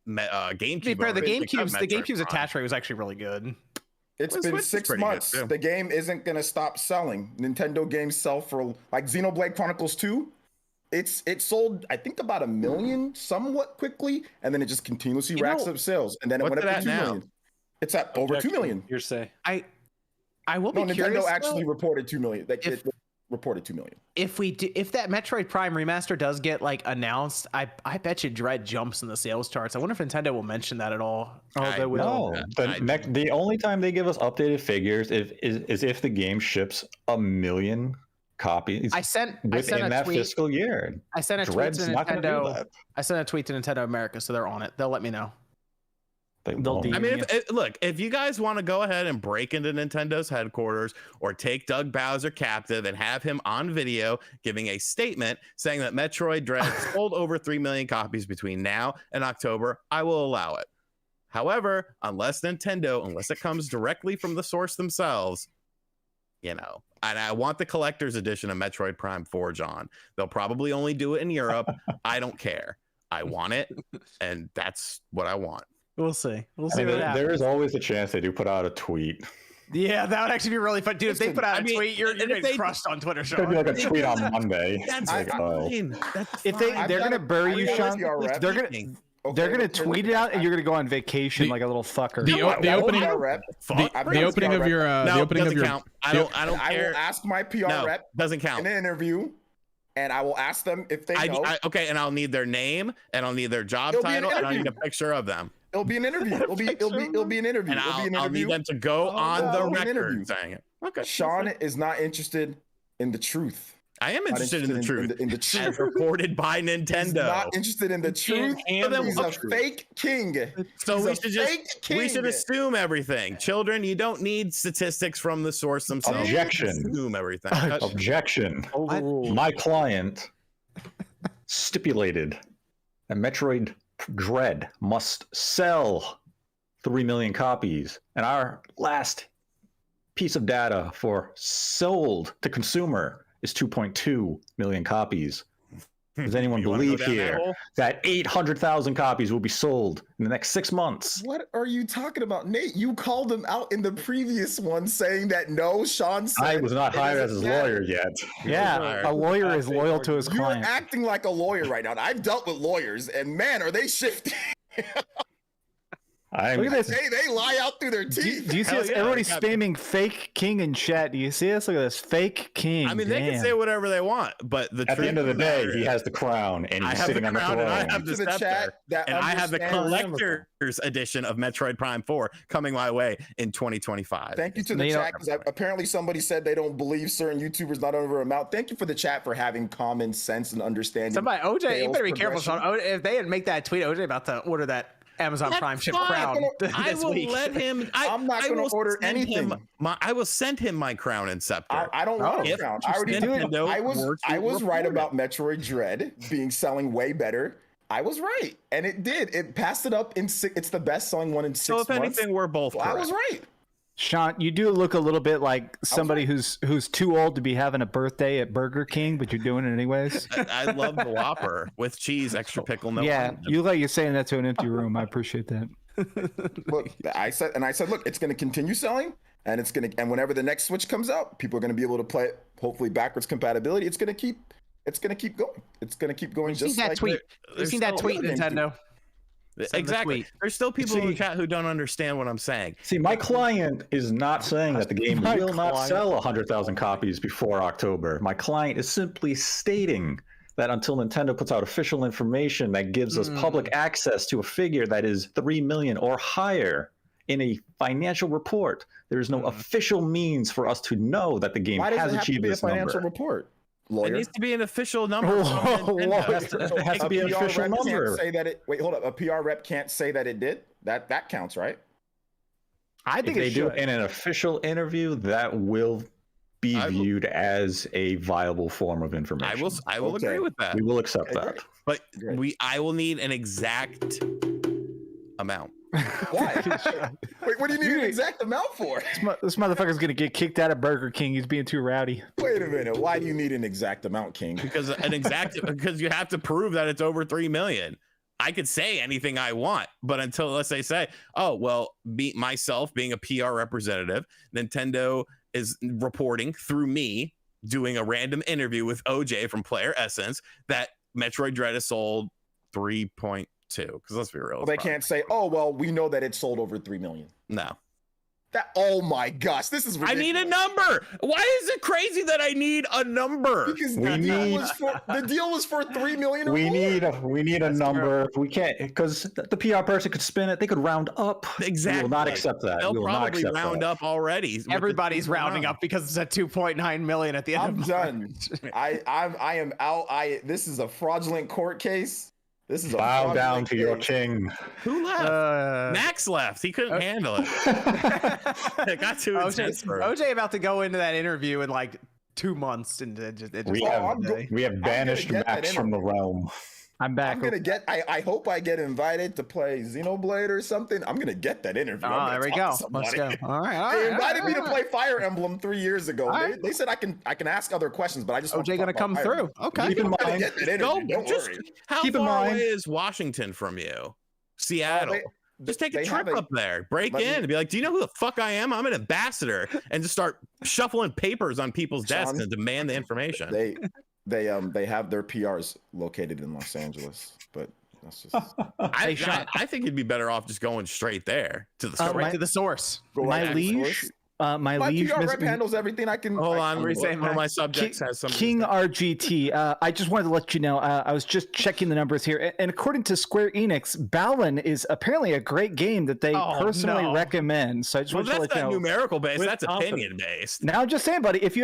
GameCube. The GameCube's attach rate was actually really good. It's been 6 months. The game isn't going to stop selling. Nintendo games sell for, like Xenoblade Chronicles 2. It sold, I think, about 1 million somewhat quickly, and then it just continuously racks up sales. And then it went up to 2 million. It's at over 2 million. You're saying. I will be curious. Nintendo actually reported 2 million. It reported 2 million. If that Metroid Prime remaster does get announced, I bet you Dread jumps in the sales charts. I wonder if Nintendo will mention that at all. Oh, they will. No, the only time they give us updated figures is if the game ships 1 million copies. I sent a that tweet. Fiscal year. I sent a tweet to Nintendo. I sent a tweet to Nintendo America, so they're on it. They'll let me know. If you guys want to go ahead and break into Nintendo's headquarters or take Doug Bowser captive and have him on video giving a statement saying that Metroid Dread sold over 3 million copies between now and October, I will allow it. However, unless it comes directly from the source themselves, and I want the collector's edition of Metroid Prime 4, John. They'll probably only do it in Europe. I don't care. I want it, and that's what I want. We'll see. What happens. There is always a chance they do put out a tweet. Yeah, that would actually be really fun. Dude, if they put out a tweet, you're getting crushed on Twitter, Sean. Could be like a tweet on Monday. That's fine. If they're going to bury you, Sean, they're gonna tweet it out, and you're gonna go on vacation like a little fucker. The opening of your count. I don't care. I will ask my PR rep. Doesn't count. In an interview, and I will ask them if they know. And I'll need their name, and I'll need their job title, and I'll need a picture of them. It'll be an interview. It'll be an interview. And I'll need them to go on the record saying it. Okay. Sean is not interested in the truth. I am interested in the truth. In the truth. As reported by Nintendo. He's not interested in the truth. He's a fake king. So we should assume everything. Children, you don't need statistics from the source themselves. Objection. Assume everything. Objection. My client stipulated that Metroid Dread must sell 3 million copies. And our last piece of data for sold to consumer is 2.2 million copies. Does anyone believe here that 800,000 copies will be sold in the next 6 months? What are you talking about, Nate? You called him out in the previous one saying that no, Sean said I was not hired as his lawyer yet. Yeah, a lawyer is loyal to his You're client. acting like a lawyer right now. I've dealt with lawyers, and man, are they shifty. I'm, Look at this. Hey, they lie out through their teeth. Do you see Hell this? yeah, Everybody's they got- spamming fake king in chat. Do you see this? Look at this fake king. I mean, they can say whatever they want, but the at the truth end of the day, matter he is, has the crown and I he's have sitting the on the crown throne. and I have the To the chat scepter, that and I have the understand- collector's edition of Metroid Prime 4 coming my way in 2025. Thank you to the You know- chat, because apparently somebody said they don't believe certain YouTubers not over amount. Thank you for the chat for having common sense and understanding. Somebody, OJ, you sales better be careful, Sean. progression. If they didn't make that tweet, OJ about to order that Amazon That's Prime ship fine. crown I this will week. let him. I'm not I gonna will order send him anything. I will send him my crown and scepter. I don't want a If crown. I already Nintendo did. I were was to right report about Metroid Dread selling way better. I was right, and it did. It passed it up in six. It's the best selling one in 6 So if months. anything, we're both Well, I correct. was right. Sean, you do look a little bit like somebody who's too old to be having a birthday at Burger King, but you're doing it anyways. I love the Whopper with cheese, extra pickle, no Yeah, onion. you look like you're saying that to an empty room. I appreciate that. Look, I said, look, it's going to continue selling, and and whenever the next Switch comes out, people are going to be able to play it. Hopefully, backwards compatibility. It's going to keep going. It's going to keep going. You've seen Just that like tweet. You've seen that tweet, Nintendo. Send the Exactly. tweet. There's still people in the See- chat who don't understand what I'm saying. See, my client is not saying that the game My will not client. sell 100,000 copies before October. My client is simply stating that until Nintendo puts out official information that gives us public access to a figure that is 3 million or higher in a financial report, there is no official means for us to know that the game Why does has it have to achieved be a this financial number. report? It Lawyer. needs to be an official number. from Nintendo. It has to A be an PR official rep number. Can't say that it. Wait, hold up. A PR rep can't say that it did. That counts, right? I If think they it do should. it in an official interview, that will be I will- viewed as a viable form of information. I will Okay. agree with that. We will accept Okay, that. great. But Great. I will need an exact amount. Why? Wait, what do you need an exact amount for? This motherfucker's gonna get kicked out of Burger King. He's being too rowdy. Wait a minute. Why do you need an exact amount, King? Because because you have to prove that it's over 3 million. I could say anything I want, but until let's say, oh well, myself being a PR representative, Nintendo is reporting through me doing a random interview with OJ from Player Essence that Metroid Dread has sold 3.2. Because let's be real, Well, they can't say, "Oh, well, we know that it sold over 3 million." No. Oh my gosh, this is ridiculous. I need a number. Why is it crazy that I need a number? Because We need- the deal was for 3 million. Or We more. need a number. We can't, because the PR person could spin it. They could round up. Exactly. We will not accept that. They'll we will not probably accept round that. up already. with the Everybody's 2 rounding round. up because it's at 2.9 million at the end. I'm of done. March. I am out. This is a fraudulent court case. This is a Bow fraudulent down to your case. king. Who left? Max left. He couldn't handle it. It got too intense for him. OJ about to go into that interview in like 2 months, and it just We Oh, have I'm go- we have banished get that Max from the realm. I'm back. I'm gonna get. I hope I get invited to play Xenoblade or something. I'm gonna get that interview. I'm Oh, gonna there we talk go. to Let's somebody. go. All right. All They right, invited all me to right. play Fire Emblem 3 years ago. All They, right. they said I can ask other questions, but I just want OJ to gonna talk come about Fire through. Emblem. Okay. Keep in I'm gonna mind, get that interview. Don't worry. How Keep in far mind- away is Washington from you? Seattle. Just take a they trip have a- up there, break let me- in, and be like, "Do you know who the fuck I am? I'm an ambassador," and just start shuffling papers on people's desks Sean, and demand the information. They have their PRs located in Los Angeles, but that's just I think you'd be better off just going straight there to the Straight source. to the source. go My right to the liege, source. my My liege, PR Miss- rep handles everything. I can Hold I on, can- one of my subjects has something. King RGT. I just wanted to let you know. I was just checking the numbers here, and according to Square Enix, Balan is apparently a great game that they Oh, personally no. recommend. So I just Well, wanted to that's let not you know. numerical based. With That's confidence. opinion based. Now I'm just saying, buddy. If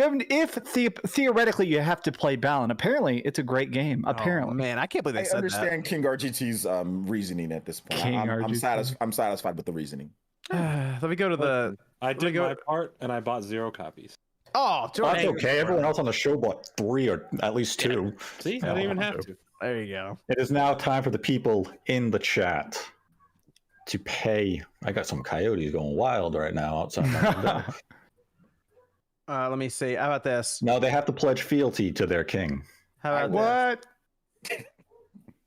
theoretically you have to play Balan, apparently it's a great game. Apparently, Oh, man, I can't believe they I said understand King RGT's reasoning at this point. King I'm RGT. I'm satisfied with the reasoning. that. Let me go to the. I did go- my part and I bought 0 copies. Oh, That's Jordan. okay. Everyone else on the show bought 3 or at least 2. See, I didn't even have to. There you go. It is now time for the people in the chat to pay. I got some coyotes going wild right now outside my window. Let me see. How about this? Now they have to pledge fealty to their king. How about this?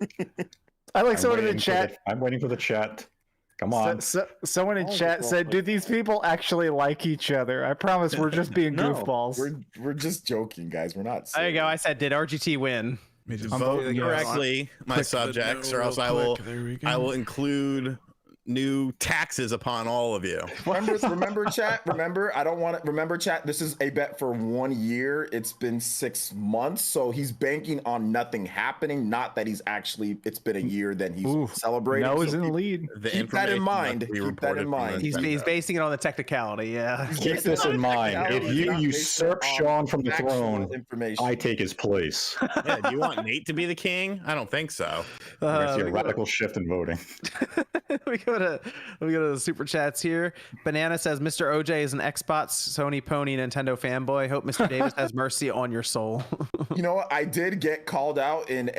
What? I like someone in the chat. I'm waiting for the chat. Come on. Someone in chat said, "Do these people actually like each other?" I promise we're just being goofballs. We're just joking, guys. We're not. There you go. I said, did RGT win? Vote correctly, my subjects, or else I will include new taxes upon all of you. Remember, chat. Remember, I don't want it. Remember, chat. This is a bet for 1 year. It's been 6 months, so he's banking on nothing happening. Not that he's actually. It's been a year. Then he's celebrating. Noah's in the lead. Keep that in mind. Keep that in mind. He's basing it on the technicality. Yeah. Keep this in mind. If you usurp Sean from the throne, I take his place. Yeah, do you want Nate to be the king? I don't think so. We're gonna see a radical shift in voting. we go to the super chats here. Banana says, Mr. OJ is an Xbox, Sony pony, Nintendo fanboy. Hope Mr. Davis has mercy on your soul. You know what? I did get called out in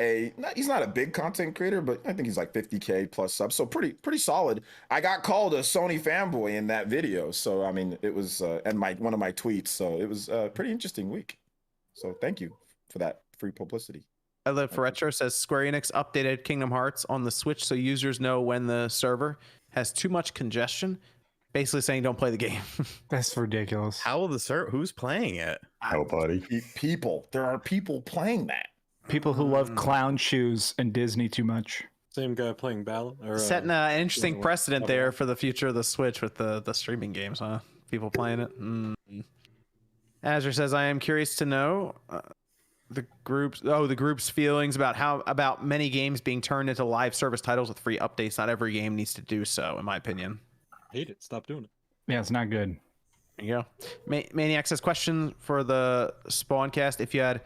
he's not a big content creator, but I think he's like 50K plus subs, so pretty solid. I got called a Sony fanboy in that video, so I mean it was and one of my tweets, so it was a pretty interesting week. So thank you for that free publicity. I Live for Retro says Square Enix updated Kingdom Hearts on the Switch so users know when the server has too much congestion. Basically saying don't play the game. That's ridiculous. How will the server? Who's playing it? Nobody. People. There are people playing that. People who love clown shoes and Disney too much. Same guy playing Battle. Or, setting an interesting precedent there for the future of the Switch with the streaming games, huh? People playing it. Azure says, I am curious to know the group's feelings about many games being turned into live service titles with free updates. Not every game needs to do so, in my opinion. I hate it. Stop doing it. Yeah, it's not good. There you go. Maniac says, question for the Spawncast: if you had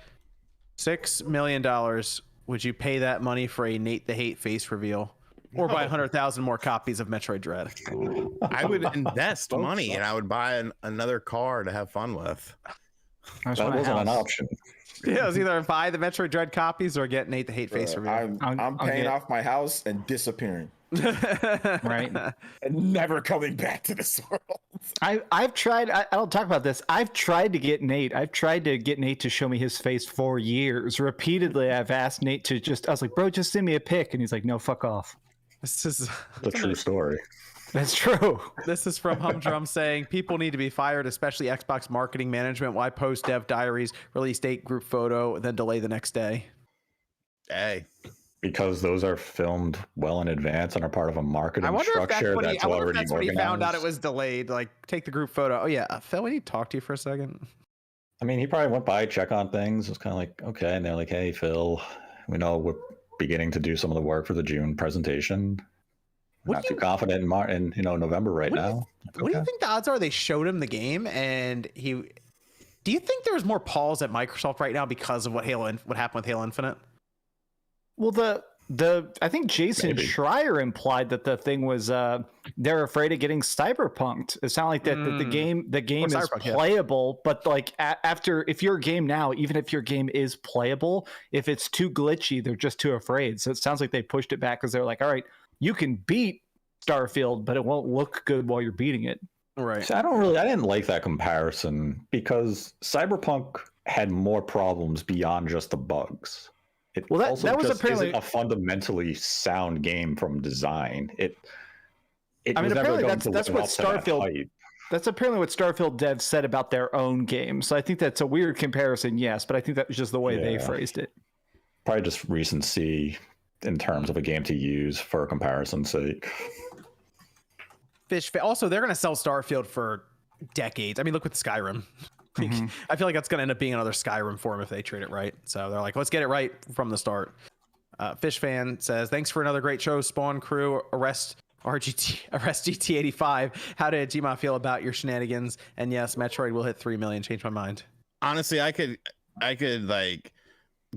$6 million, would you pay that money for a Nate the Hate face reveal, or buy 100,000 more copies of Metroid Dread? I would invest money and I would buy another car to have fun with. That wasn't an option. Yeah, it was either buy the Metroid Dread copies or get Nate the Hate face reveal. I'm paying off my house and disappearing. Right. And never coming back to this world. I've tried. I don't talk about this. I've tried to get Nate. I've tried to get Nate to show me his face for years. Repeatedly, I've asked Nate to I was like, bro, just send me a pic. And he's like, no, fuck off. This is The true story. That's true. This is from Humdrum saying people need to be fired, especially Xbox marketing management. Why post dev diaries, release date, group photo, then delay the next day? Hey. Because those are filmed well in advance and are part of a marketing structure that's already when he found out it was delayed. Like, take the group photo. Oh yeah, Phil, we need to talk to you for a second. I mean, he probably went by, check on things. It was kind of like, okay, and they're like, hey, Phil, we know we're beginning to do some of the work for the June presentation. Not too confident in November right now. What do you think the odds are they showed him the game and he? Do you think there's more pause at Microsoft right now because of what happened with Halo Infinite? Well, I think Jason Schreier implied that the thing was they're afraid of getting cyberpunked. It sounded like that the game is playable, but like if your game now, even if your game is playable, if it's too glitchy, they're just too afraid. So it sounds like they pushed it back because they're like, all right, you can beat Starfield, but it won't look good while you're beating it. Right. So I didn't like that comparison because Cyberpunk had more problems beyond just the bugs. It that was apparently isn't a fundamentally sound game from design. Apparently that's what Starfield. That's apparently what Starfield devs said about their own game. So I think that's a weird comparison, yes, but I think that was just the way they phrased it. Probably just recency in terms of a game to use for comparison's sake. Also, they're going to sell Starfield for decades. I mean, look with Skyrim. I feel like that's going to end up being another Skyrim for them if they treat it right. So they're like, let's get it right from the start. Fish Fan says, thanks for another great show, Spawn Crew. Arrest GT85. How did Gma feel about your shenanigans? And yes, Metroid will hit 3 million. Change my mind. Honestly, I could like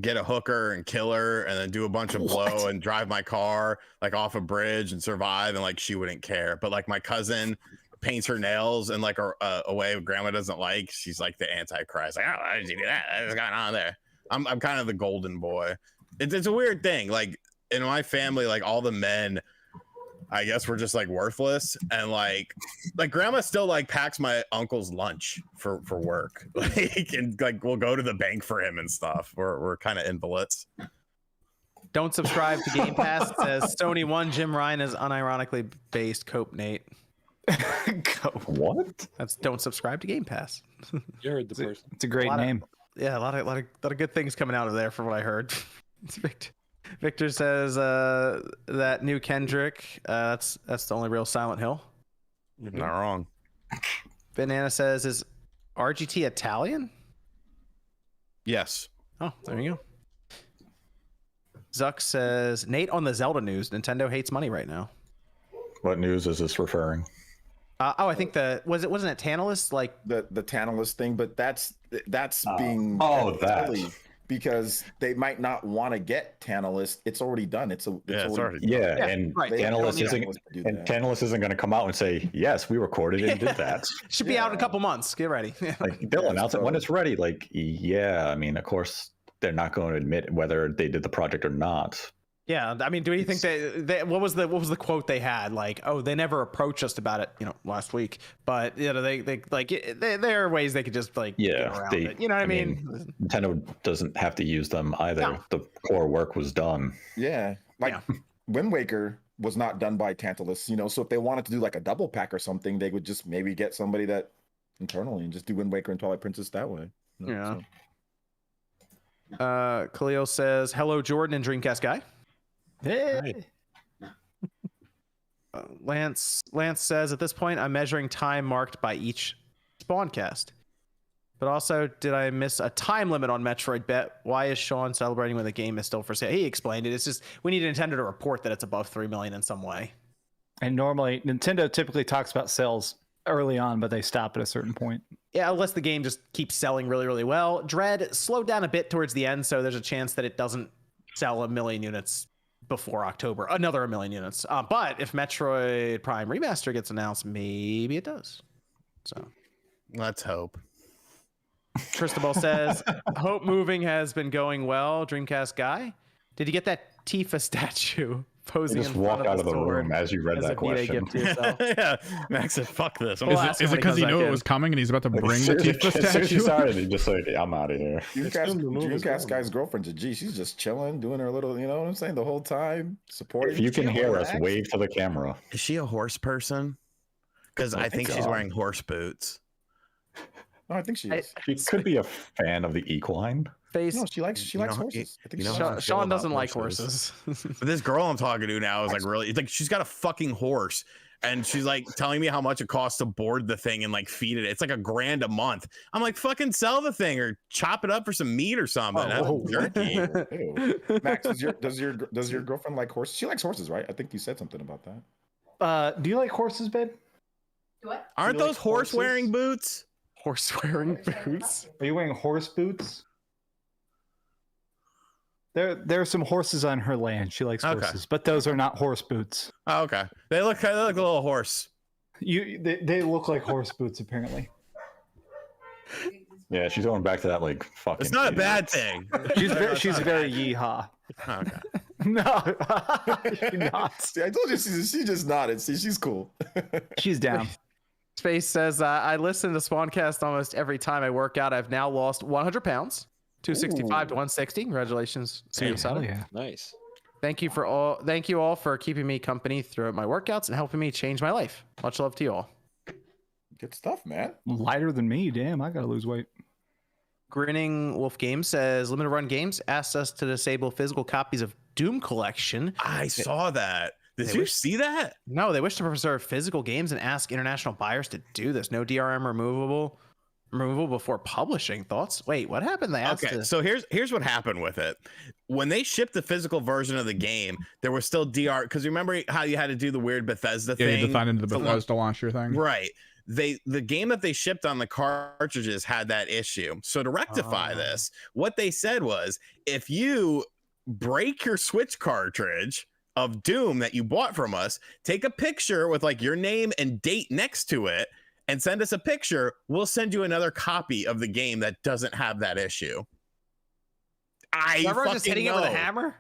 get a hooker and kill her and then do a bunch of blow and drive my car like off a bridge and survive, and like she wouldn't care. But like my cousin paints her nails in like a way grandma doesn't like. She's like the antichrist. Like, oh, why did you do that? What's going on there? I'm kind of the golden boy. It's a weird thing. Like in my family, like all the men, I guess, were just like worthless, and like grandma still like packs my uncle's lunch for work, like, and like we'll go to the bank for him and stuff. We're kind of invalids. Don't subscribe to Game Pass. It says Sony 1, Jim Ryan is unironically based. Cope Nate. What? That's don't subscribe to Game Pass. You heard the person. It's a great name. Yeah, a lot of good things coming out of there from what I heard. Victor says that new Kendrick, that's the only real Silent Hill. Not wrong. Banana says, is RGT Italian? Yes. Oh, there you go. Zuck says, Nate, on the Zelda news, Nintendo hates money right now. What news is this referring? I think wasn't it Tantalus? Like The Tantalus thing, but that's being that. silly because they might not want to get Tantalus. It's already done. It's already done. Yeah, and right. Tantalus isn't going to come out and say, yes, we recorded it and did that. Should be out in a couple months. Get ready. Like they'll announce it when it's ready. Like, yeah, I mean, of course they're not going to admit whether they did the project or not. Yeah, I mean, do you think they what was the quote they had? Like, oh, they never approached us about it, last week. But there are ways they could just like get around it. You know what I mean? Nintendo doesn't have to use them either. No. The core work was done. Yeah, Wind Waker was not done by Tantalus. So if they wanted to do like a double pack or something, they would just maybe get somebody that internally and just do Wind Waker and Twilight Princess that way. Yeah. So. Khalil says, "Hello, Jordan and Dreamcast guy." Hey. Lance says, at this point, I'm measuring time marked by each Spawncast. But also, did I miss a time limit on Metroid Bet? Why is Sean celebrating when the game is still for sale? He explained it. It's just we need Nintendo to report that it's above 3 million in some way. And normally, Nintendo typically talks about sales early on, but they stop at a certain point. Yeah, unless the game just keeps selling really, really well. Dread slowed down a bit towards the end, so there's a chance that it doesn't sell 1 million units before October, another 1 million units. But if Metroid Prime Remaster gets announced, maybe it does. So let's hope. Tristobal says, hope moving has been going well. Dreamcast guy, did you get that Tifa statue posing just in front walk out of the sword room as you read that question? Yeah, Max said, "Fuck this." Is it because he knew it was coming and he's about to bring the Tifa statue? She started, he just like, I'm out of here. Dreamcast guy's girlfriend's a G. She's just chilling, doing her little, you know what I'm saying, the whole time, supporting. If you can hear us, wave to the camera. Is she a horse person? Because I think she's wearing horse boots. No, I think she is. She could be a fan of the equine. Face. No, she likes horses. I think Sean doesn't like horses. But this girl I'm talking to now is like really, it's like she's got a fucking horse and she's like telling me how much it costs to board the thing and like feed it. It's like $1,000 a month. I'm like, fucking sell the thing or chop it up for some meat or something. Jerky. Max, does your girlfriend like horses? She likes horses, right? I think you said something about that. Do you like horses, babe? What? Aren't those like horse wearing horses? boots? Horse wearing boots. Are you wearing horse boots? There are some horses on her land. She likes horses, but those are not horse boots. Oh, okay. They look like a little horse. They look like horse boots, apparently. Yeah, she's going back to that like fucking. It's not a bad thing. She's very yeehaw. Okay. No, she's not. See, I told you she just nodded. See, she's cool. She's down. Space says, I listen to Spawncast almost every time I work out. I've now lost 100 pounds, 265 to 160. Congratulations, Hell yeah. Nice. Thank you all for keeping me company throughout my workouts and helping me change my life. Much love to you all. Good stuff, man. Lighter than me. Damn, I gotta lose weight. Grinning Wolf Games says, Limited Run Games asked us to disable physical copies of Doom Collection. I saw that. Did you see that? No, they wish to preserve physical games and ask international buyers to do this. No DRM removable before publishing. Thoughts? Wait, what happened? They asked so here's what happened with it. When they shipped the physical version of the game, there was still DR, because remember how you had to do the weird Bethesda thing? Yeah, you had to sign into the Bethesda launcher thing. Right. The game that they shipped on the cartridges had that issue. So to rectify this, what they said was, if you break your Switch cartridge of Doom that you bought from us, take a picture with like your name and date next to it and send us a picture. We'll send you another copy of the game that doesn't have that issue. I Everyone's fucking just hitting it know. with a hammer.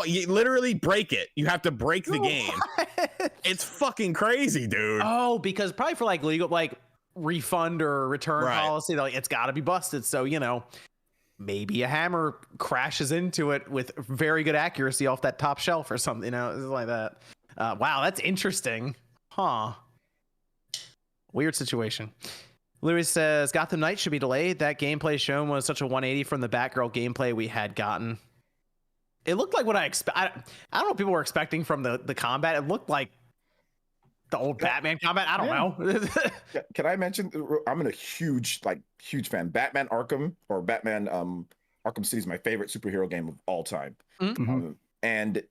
You literally break it. You have to break the game. What? It's fucking crazy, dude. Oh, because probably for like legal, like refund or return Right. policy, like it's got to be busted. So maybe a hammer crashes into it with very good accuracy off that top shelf or something. It's like that. Wow, that's interesting, huh? Weird situation. Louis says Gotham Knights should be delayed. That gameplay shown was such a 180 from the Batgirl gameplay we had gotten. It looked like what I expect. I don't know what people were expecting from the combat. It looked like the old Batman combat. I don't know. Can I mention? I'm a huge fan. Batman Arkham or Batman Arkham City is my favorite superhero game of all time. And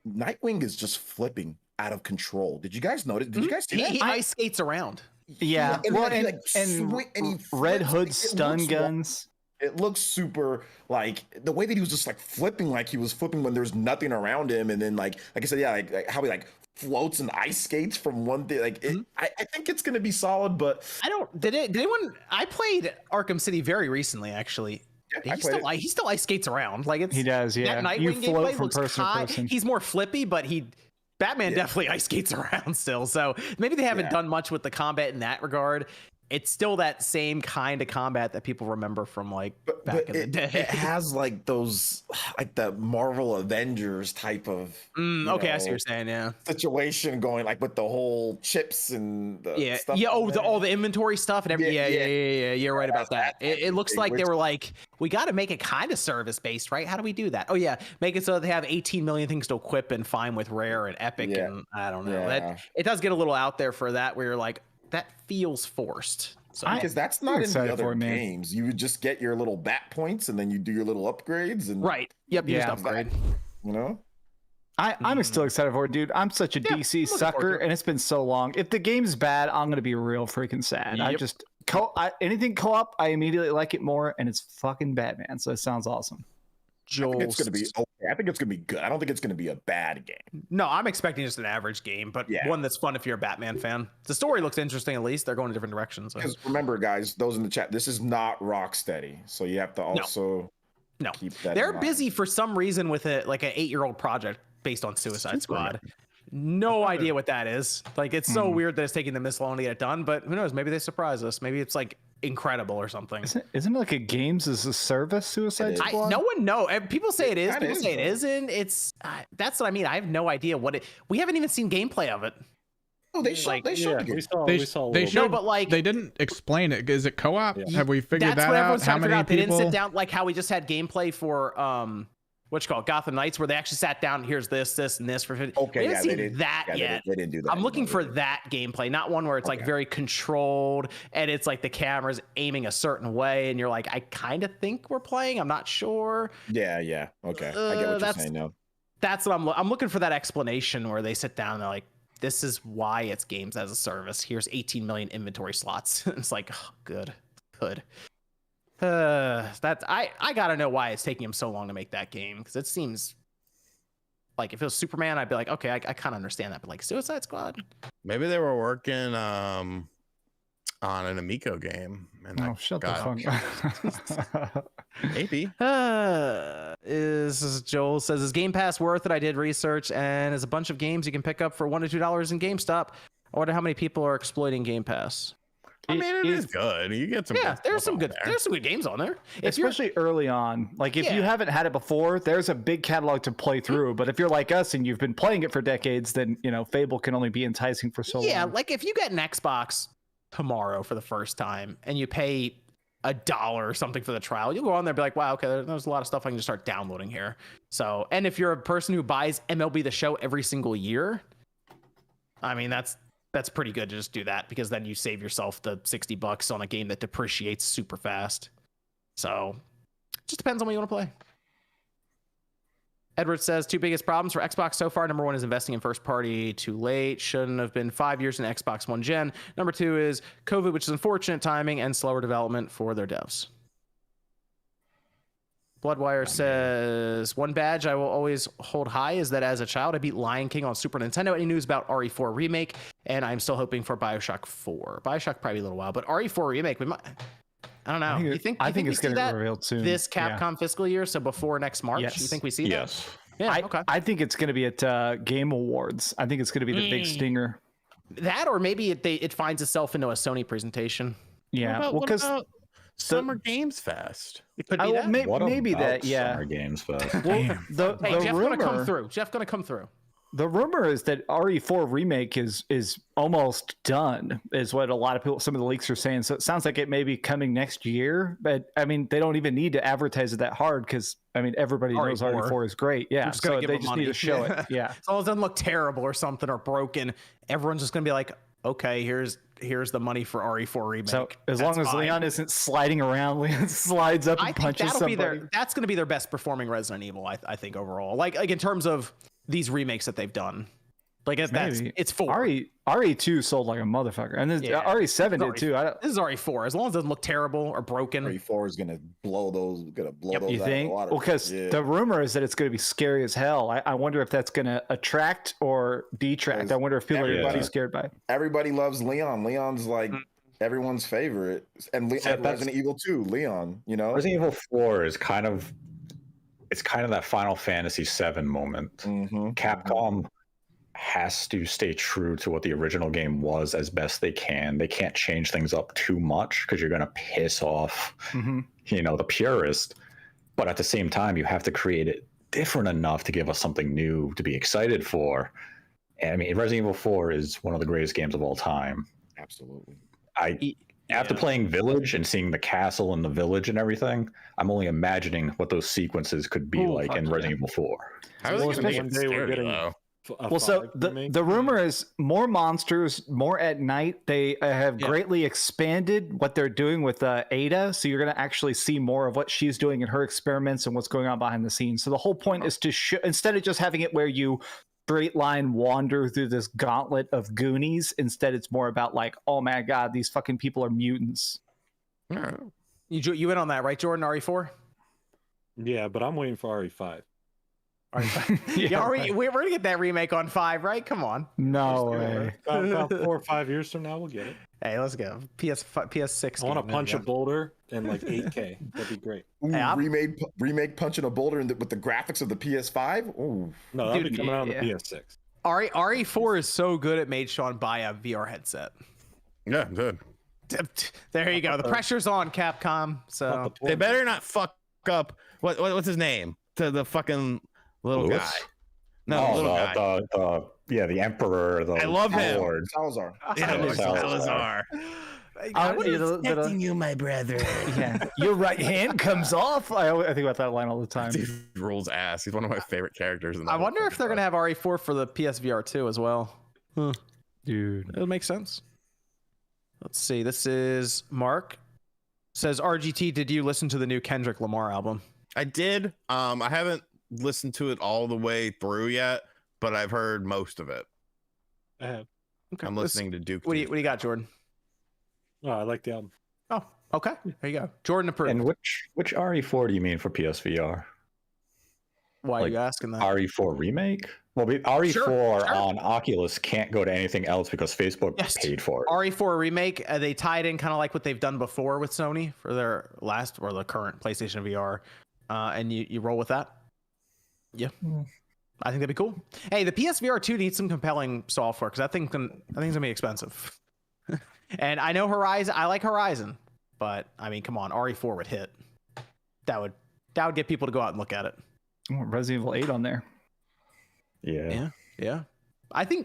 Nightwing is just flipping out of control. Did you guys notice? Did you guys see that? He ice skates around. Yeah, And well, he, and he Red flips, Hood it stun looks guns. It looks super like the way that he was just like flipping, like he was flipping when there's nothing around him, and then like I said, yeah, like how he like floats and ice skates from one thing. Like I think it's gonna be solid, but Did anyone? I played Arkham City very recently, actually. Yeah, He still ice skates around. Like He does, yeah. That You Nightwing float gameplay from looks person to high. person. He's more flippy, but Batman definitely ice skates around still. So maybe they haven't done much with the combat in that regard. It's still that same kind of combat that people remember from like back in the day. It has like those like the Marvel Avengers type of okay, I see what you're saying. Yeah, situation going like with the whole chips and the stuff. Yeah. Oh, all the inventory stuff and everything. Yeah. You're right about that. It looks like they were like, we got to make it kind of service based, right? How do we do that? Oh yeah, make it so that they have 18 million things to equip and fine with Rare and Epic and I don't know. That it does get a little out there for that, where you're like, that feels forced. So because that's not in the other games. You would just get your little bat points and then you do your little upgrades and right. Yep. You just upgrade. I'm still excited for it, dude. I'm such a DC sucker, and it's been so long. If the game's bad, I'm gonna be real freaking sad. Yep. I just anything co-op, I immediately like it more, and it's fucking Batman. So it sounds awesome. I think it's gonna be okay. I think it's gonna be good. I don't think it's gonna be a bad game. No, I'm expecting just an average game, but one that's fun if you're a Batman fan. The story looks interesting. At least they're going in different directions. Because remember, guys, those in the chat, this is not Rocksteady, so you have to also keep that. They're busy for some reason with it, like an 8-year-old project based on Suicide Squad. No idea what that is. Like, it's so weird that it's taking them this long to get it done, but who knows? Maybe they surprise us. Maybe it's like incredible or something. Isn't it like a games as a service Suicide Squad? No one knows. People say it is. People say it isn't. It's that's what I mean. I have no idea what it. We haven't even seen gameplay of it. Oh, they showed. They showed. We saw. They showed, but like they didn't explain it. Is it co-op? Yeah. Have we figured that's that what out? everyone's How trying to figure many out. They people? didn't sit down like how we just had gameplay for what you call it, Gotham Knights, where they actually sat down. Here's this, and this for 50. Okay, we haven't seen they didn't, that yet. They didn't do that. I'm looking for that gameplay, not one where it's like very controlled and it's like the camera's aiming a certain way, and you're like, I kind of think we're playing. I'm not sure. Yeah. Okay, I get what you're saying now. That's what I'm looking for. That explanation where they sit down and they're like, this is why it's games as a service. Here's 18 million inventory slots. It's like, oh, good. That I gotta know why it's taking him so long to make that game, because it seems like if it was Superman, I'd be like, okay, I kind of understand that, but like Suicide Squad, maybe they were working on an Amico game. And shut the fuck up. Maybe. Is Joel says, is Game Pass worth it? I did research, and there's a bunch of games you can pick up for $1 to $2 in GameStop. I wonder how many people are exploiting Game Pass. I mean, it is good. You get some. Yeah, there's some good games on there. Especially early on. Like if you haven't had it before, there's a big catalog to play through. But if you're like us and you've been playing it for decades, then Fable can only be enticing for so long. Yeah, like if you get an Xbox tomorrow for the first time and you pay $1 or something for the trial, you'll go on there and be like, wow, okay, there's a lot of stuff I can just start downloading here. So, and if you're a person who buys MLB The Show every single year, I mean, that's pretty good to just do that, because then you save yourself the $60 on a game that depreciates super fast. So it just depends on what you want to play. Edward says, two biggest problems for Xbox so far. Number one is investing in first party too late. Shouldn't have been 5 years in Xbox One gen. Number two is COVID, which is unfortunate timing and slower development for their devs. Bloodwire says, one badge I will always hold high is that as a child, I beat Lion King on Super Nintendo. Any news about Re4 Remake? And I'm still hoping for Bioshock 4. Bioshock probably a little while, but Re4 Remake, I don't know. I think it's we see going to that be revealed soon. this Capcom fiscal year, so before next March? Yes. You think we see that? Yes. Yeah, okay. I think it's going to be at Game Awards. I think it's going to be the big stinger. That, or maybe it finds itself into a Sony presentation. Yeah, What about Summer Games Fest? It could be that. Maybe about that. Yeah. Summer Games Fest? Well, Hey, Jeff's rumor, gonna come through. Jeff gonna come through. The rumor is that RE4 remake is almost done, is what a lot of people, some of the leaks are saying. So it sounds like it may be coming next year. But I mean, they don't even need to advertise it that hard because I mean everybody knows RE4 is great. Yeah, so they just need to show it. Yeah, as long as it doesn't look terrible or something or broken, everyone's just gonna be like, okay, here's the money for RE4 remake. So as long as Leon isn't sliding around, Leon slides up and punches somebody. That's going to be their best performing Resident Evil, I think, overall. Like in terms of these remakes that they've done. Like it's 4. RE2 sold like a motherfucker, and this, RE7 did too. This is RE4. As long as it doesn't look terrible or broken. RE4 is gonna blow those. Those. You out think? Of the water. Well, because the rumor is that it's going to be scary as hell. I wonder if that's going to attract or detract. I wonder if people are going to be scared by it. Everybody loves Leon. Leon's like everyone's favorite, and Resident Evil 2. Leon, you know, Resident Evil 4 is kind of that Final Fantasy 7 moment. Mm-hmm. Capcom has to stay true to what the original game was as best they can. They can't change things up too much because you're going to piss off, the purist. But at the same time, you have to create it different enough to give us something new to be excited for. And I mean, Resident Evil 4 is one of the greatest games of all time. Absolutely. After playing Village and seeing the castle and the village and everything, I'm only imagining what those sequences could be like in Resident Evil 4. How is it going to be scary, Well, so the rumor is more monsters, more at night. They have greatly expanded what they're doing with Ada, so you're going to actually see more of what she's doing in her experiments and what's going on behind the scenes. So the whole point is to show, instead of just having it where you straight line wander through this gauntlet of Goonies, instead it's more about like, oh my god, these fucking people are mutants. You in on that, right, Jordan? RE4? Yeah, but I'm waiting for RE5. We're gonna get that remake on 5, right? Come on. No way. About 4 or 5 years from now, we'll get it. Hey, let's go. PS6. I want to punch a boulder in like 8K. That'd be great. Ooh, remake punching a boulder with the graphics of the PS5. Ooh. No, that'll be coming out on the PS6. RE4 is so good it made Sean buy a VR headset. Yeah, good. There you go. The pressure's on, Capcom. So they better not fuck up. What's his name? To the fucking little Lewis? guy. No, little guy. The Emperor. I love him. Lord. Salazar. Yeah, Salazar. I was expecting you, my brother. Yeah, your right hand comes off. I think about that line all the time. Dude rules ass. He's one of my favorite characters. I wonder if they're gonna have RE4 for the PSVR 2 as well. Dude, it'll make sense. Let's see. This is Mark. Says RGT. Did you listen to the new Kendrick Lamar album? I did. I haven't listened to it all the way through yet, but I've heard most of it. I have. Okay. I'm listening to Duke. What do you got, Jordan? Oh, I like the album. Oh, okay. There you go. Jordan approved. And which RE4 do you mean for PSVR? Why are you asking that? RE4 remake? Well, RE4 Sure. on Oculus can't go to anything else because Facebook paid for it. RE4 remake, they tied in kind of like what they've done before with Sony for their last or the current PlayStation VR, and you roll with that. Yeah, I think that'd be cool. Hey, the PSVR 2 needs some compelling software because I think it's gonna be expensive. And I know Horizon. I like Horizon, but I mean, come on, RE4 would hit. That would get people to go out and look at it. Resident Evil 8 on there. Yeah. I feel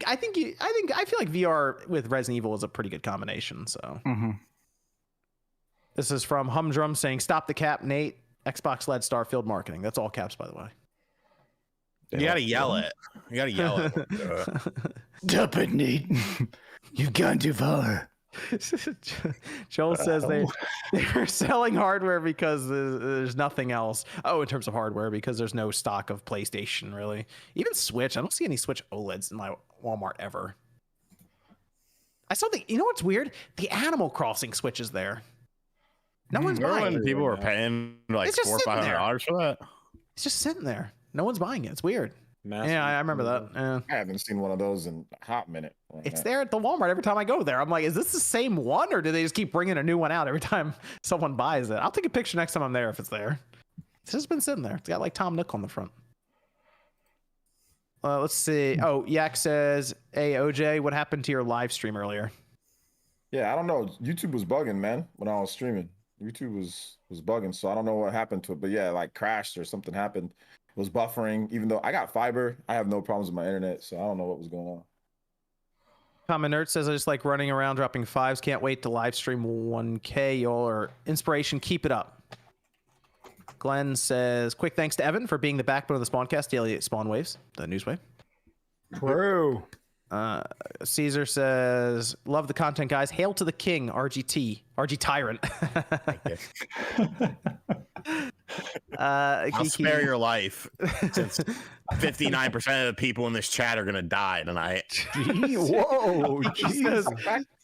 like VR with Resident Evil is a pretty good combination. So This is from Humdrum saying, "Stop the cap, Nate. Xbox led Starfield marketing." That's all caps, by the way. You gotta yell it. You gotta yell it. Stop it, Nate. You've gone too far. Joel says they're selling hardware because there's nothing else. Oh, in terms of hardware, because there's no stock of PlayStation, really. Even Switch. I don't see any Switch OLEDs in my Walmart ever. I saw you know what's weird? The Animal Crossing Switch is there. No one's buying it. People were paying like $400 or $500 for that. It's just sitting there. No one's buying it. It's weird. Yeah, I remember that. Yeah. I haven't seen one of those in a hot minute. It's there at the Walmart every time I go there. I'm like, is this the same one, or do they just keep bringing a new one out every time someone buys it? I'll take a picture next time I'm there if it's there. It's just been sitting there. It's got like Tom Nook on the front. Let's see. Oh, Yak says, "Hey OJ, what happened to your live stream earlier?" Yeah, I don't know. YouTube was bugging, man, when I was streaming. YouTube was bugging, so I don't know what happened to it. But yeah, like crashed or something happened. It was buffering. Even though I got fiber, I have no problems with my internet, so I don't know what was going on. Common Nerd says, "I just like running around dropping fives. Can't wait to live stream 1K. Y'all are inspiration. Keep it up." Glenn says, "Quick thanks to Evan for being the backbone of the Spawncast daily Spawn Waves, the news wave." True. Caesar says, "Love the content, guys. Hail to the king, RG Tyrant." I'll spare your life since 59% of the people in this chat are gonna die tonight. Whoa, Jesus.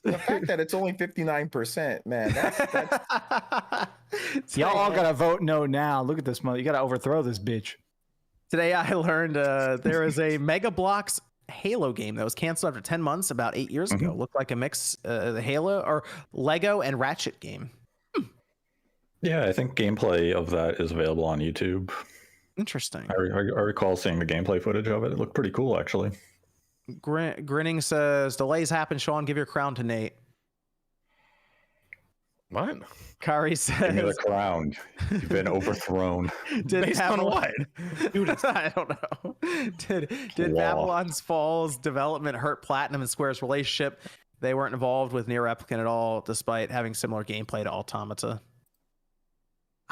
The fact that it's only 59%, man, that's Y'all all gotta vote no now. Look at this mother. You gotta overthrow this bitch. Today I learned there is a Mega Bloks Halo game that was canceled after 10 months about 8 years ago. Looked like a mix the Halo or Lego and Ratchet game. Yeah, I think gameplay of that is available on YouTube. Interesting. I recall seeing the gameplay footage of it. It looked pretty cool, actually. Grinning says, "Delays happen. Sean, give your crown to Nate." What? Kari Give me the says, crown. You've been overthrown. Based on what? I don't know. Did Law. Babylon's Falls development hurt Platinum and Square's relationship? They weren't involved with Nier Replicant at all, despite having similar gameplay to Automata.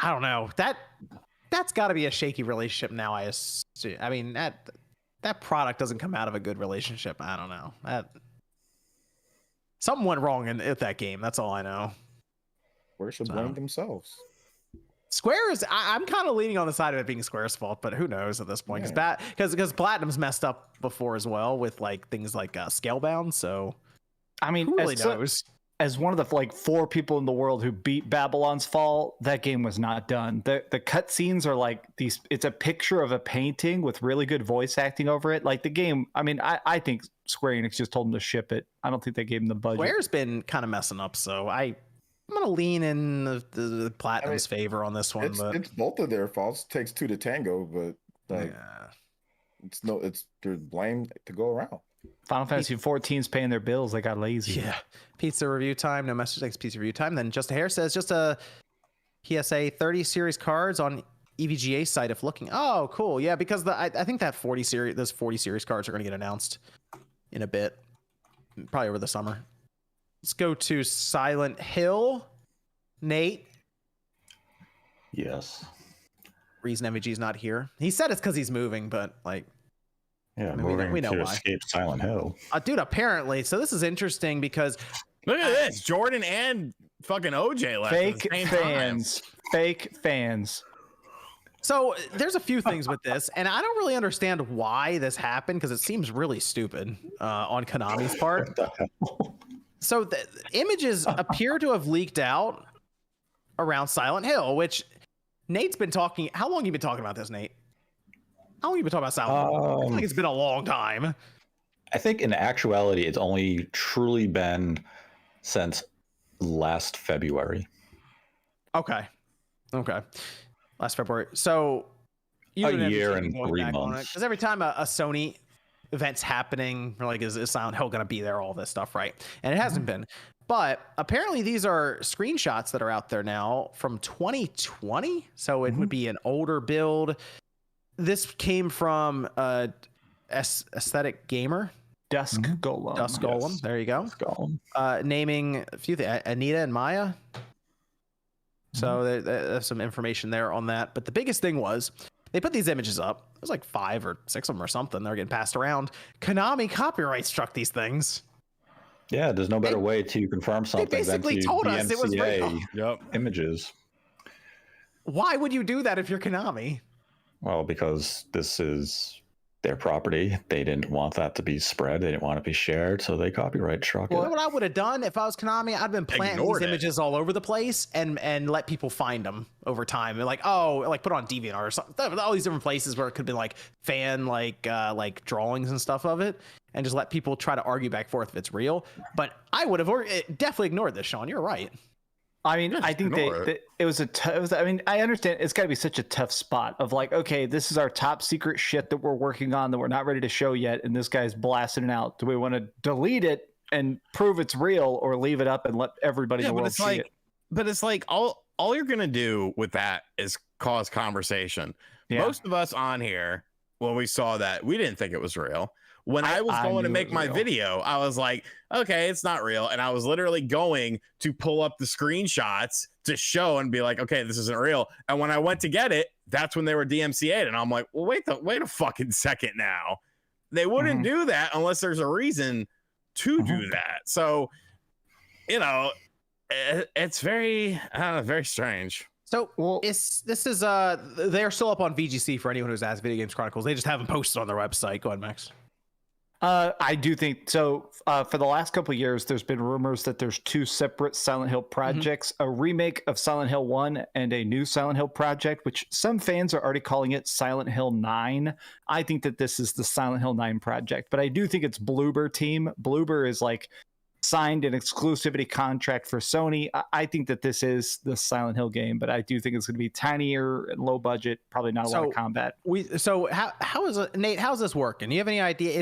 I don't know. That's got to be a shaky relationship now. I assume. I mean, that product doesn't come out of a good relationship. I don't know. Something went wrong at that game. That's all I know. Square should blame themselves. Square is. I'm kind of leaning on the side of it being Square's fault, but who knows at this point? Because Platinum's messed up before as well with like things like Scalebound. So I mean, who really knows? As one of the like 4 people in the world who beat Babylon's Fall, that game was not done. The cutscenes are like these. It's a picture of a painting with really good voice acting over it. Like the game. I mean, I think Square Enix just told them to ship it. I don't think they gave them the budget. Square's been kind of messing up, so I'm gonna lean in the Platinum's favor on this one. It's both of their faults. It takes 2 to tango, but like it's there's blame to go around. Final Fantasy 14's paying their bills. They got lazy. Yeah. Pizza review time. No message. Thanks. Pizza review time. Then Just a Hair says just a PSA 30 series cards on EVGA site if looking. Oh, cool. Yeah, because I think that 40 series, those 40 series cards are going to get announced in a bit, probably over the summer. Let's go to Silent Hill. Nate. Yes. Reason MVG's not here. He said it's because he's moving, but like. Yeah, I mean, we know to why. escape Silent Hill. Dude, apparently. So this is interesting because Look at this. Jordan and fucking OJ left. Fake fans. Fake fans. So there's a few things with this, and I don't really understand why this happened because it seems really stupid on Konami's part. So the images appear to have leaked out around Silent Hill, which Nate's been talking. How long have you been talking about this, Nate? How long have you been talking about Silent Hill? I feel like it's been a long time. I think in actuality, it's only truly been since last February. Okay. Last February. So a year and 3 months. Because every time a Sony event's happening, we're like, is Silent Hill going to be there? All this stuff, right? And it hasn't been. But apparently these are screenshots that are out there now from 2020. So it would be an older build. This came from Aesthetic Gamer. Dusk Golem. Dusk Golem. Yes. There you go. Dusk Golem. Naming a few things. Anita and Maya. So there's some information there on that. But the biggest thing was they put these images up. It was like 5 or 6 of them or something. They're getting passed around. Konami copyright struck these things. Yeah, there's no better way to confirm something than basically to told us it was real. images. Why would you do that if you're Konami? Well, because this is their property. They didn't want that to be spread. They didn't want it to be shared, so they copyright struck Well, it. you know what I would have done if I was Konami? I'd been planting Ignored these it. images all over the place and let people find them over time. And like, oh, like put on DeviantArt or something. All these different places where it could be like fan like drawings and stuff of it, and just let people try to argue back and forth if it's real. But I would have definitely ignored this, Sean. You're right. I mean, Just I think ignore it was I mean, I understand it's got to be such a tough spot of like, okay, this is our top secret shit that we're working on that we're not ready to show yet, and this guy's blasting it out. Do we want to delete it and prove it's real, or leave it up and let everybody in the world see it? But it's like all you're gonna do with that is cause conversation. Yeah. Most of us on here, when we saw that, we didn't think it was real. When I was going to knew make it was my real. video, I was like, okay, it's not real. And I was literally going to pull up the screenshots to show and be like, okay, this isn't real. And when I went to get it, that's when they were DMCA'd. And I'm like, well, wait a fucking second now. They wouldn't do that unless there's a reason to do that. So, you know, it's very, I don't know, very strange. So they're still up on VGC for anyone who's asked Video Games Chronicles. They just haven't posted on their website. Go ahead, Max. I do think so. For the last couple of years, there's been rumors that there's two separate Silent Hill projects, a remake of Silent Hill 1 and a new Silent Hill project, which some fans are already calling it Silent Hill 9. I think that this is the Silent Hill 9 project, but I do think it's Bloober Team. Bloober is like signed an exclusivity contract for Sony. I think that this is the Silent Hill game, but I do think it's going to be tinier and low budget, probably not a lot of combat. How is it, Nate? How's this working? Do you have any idea?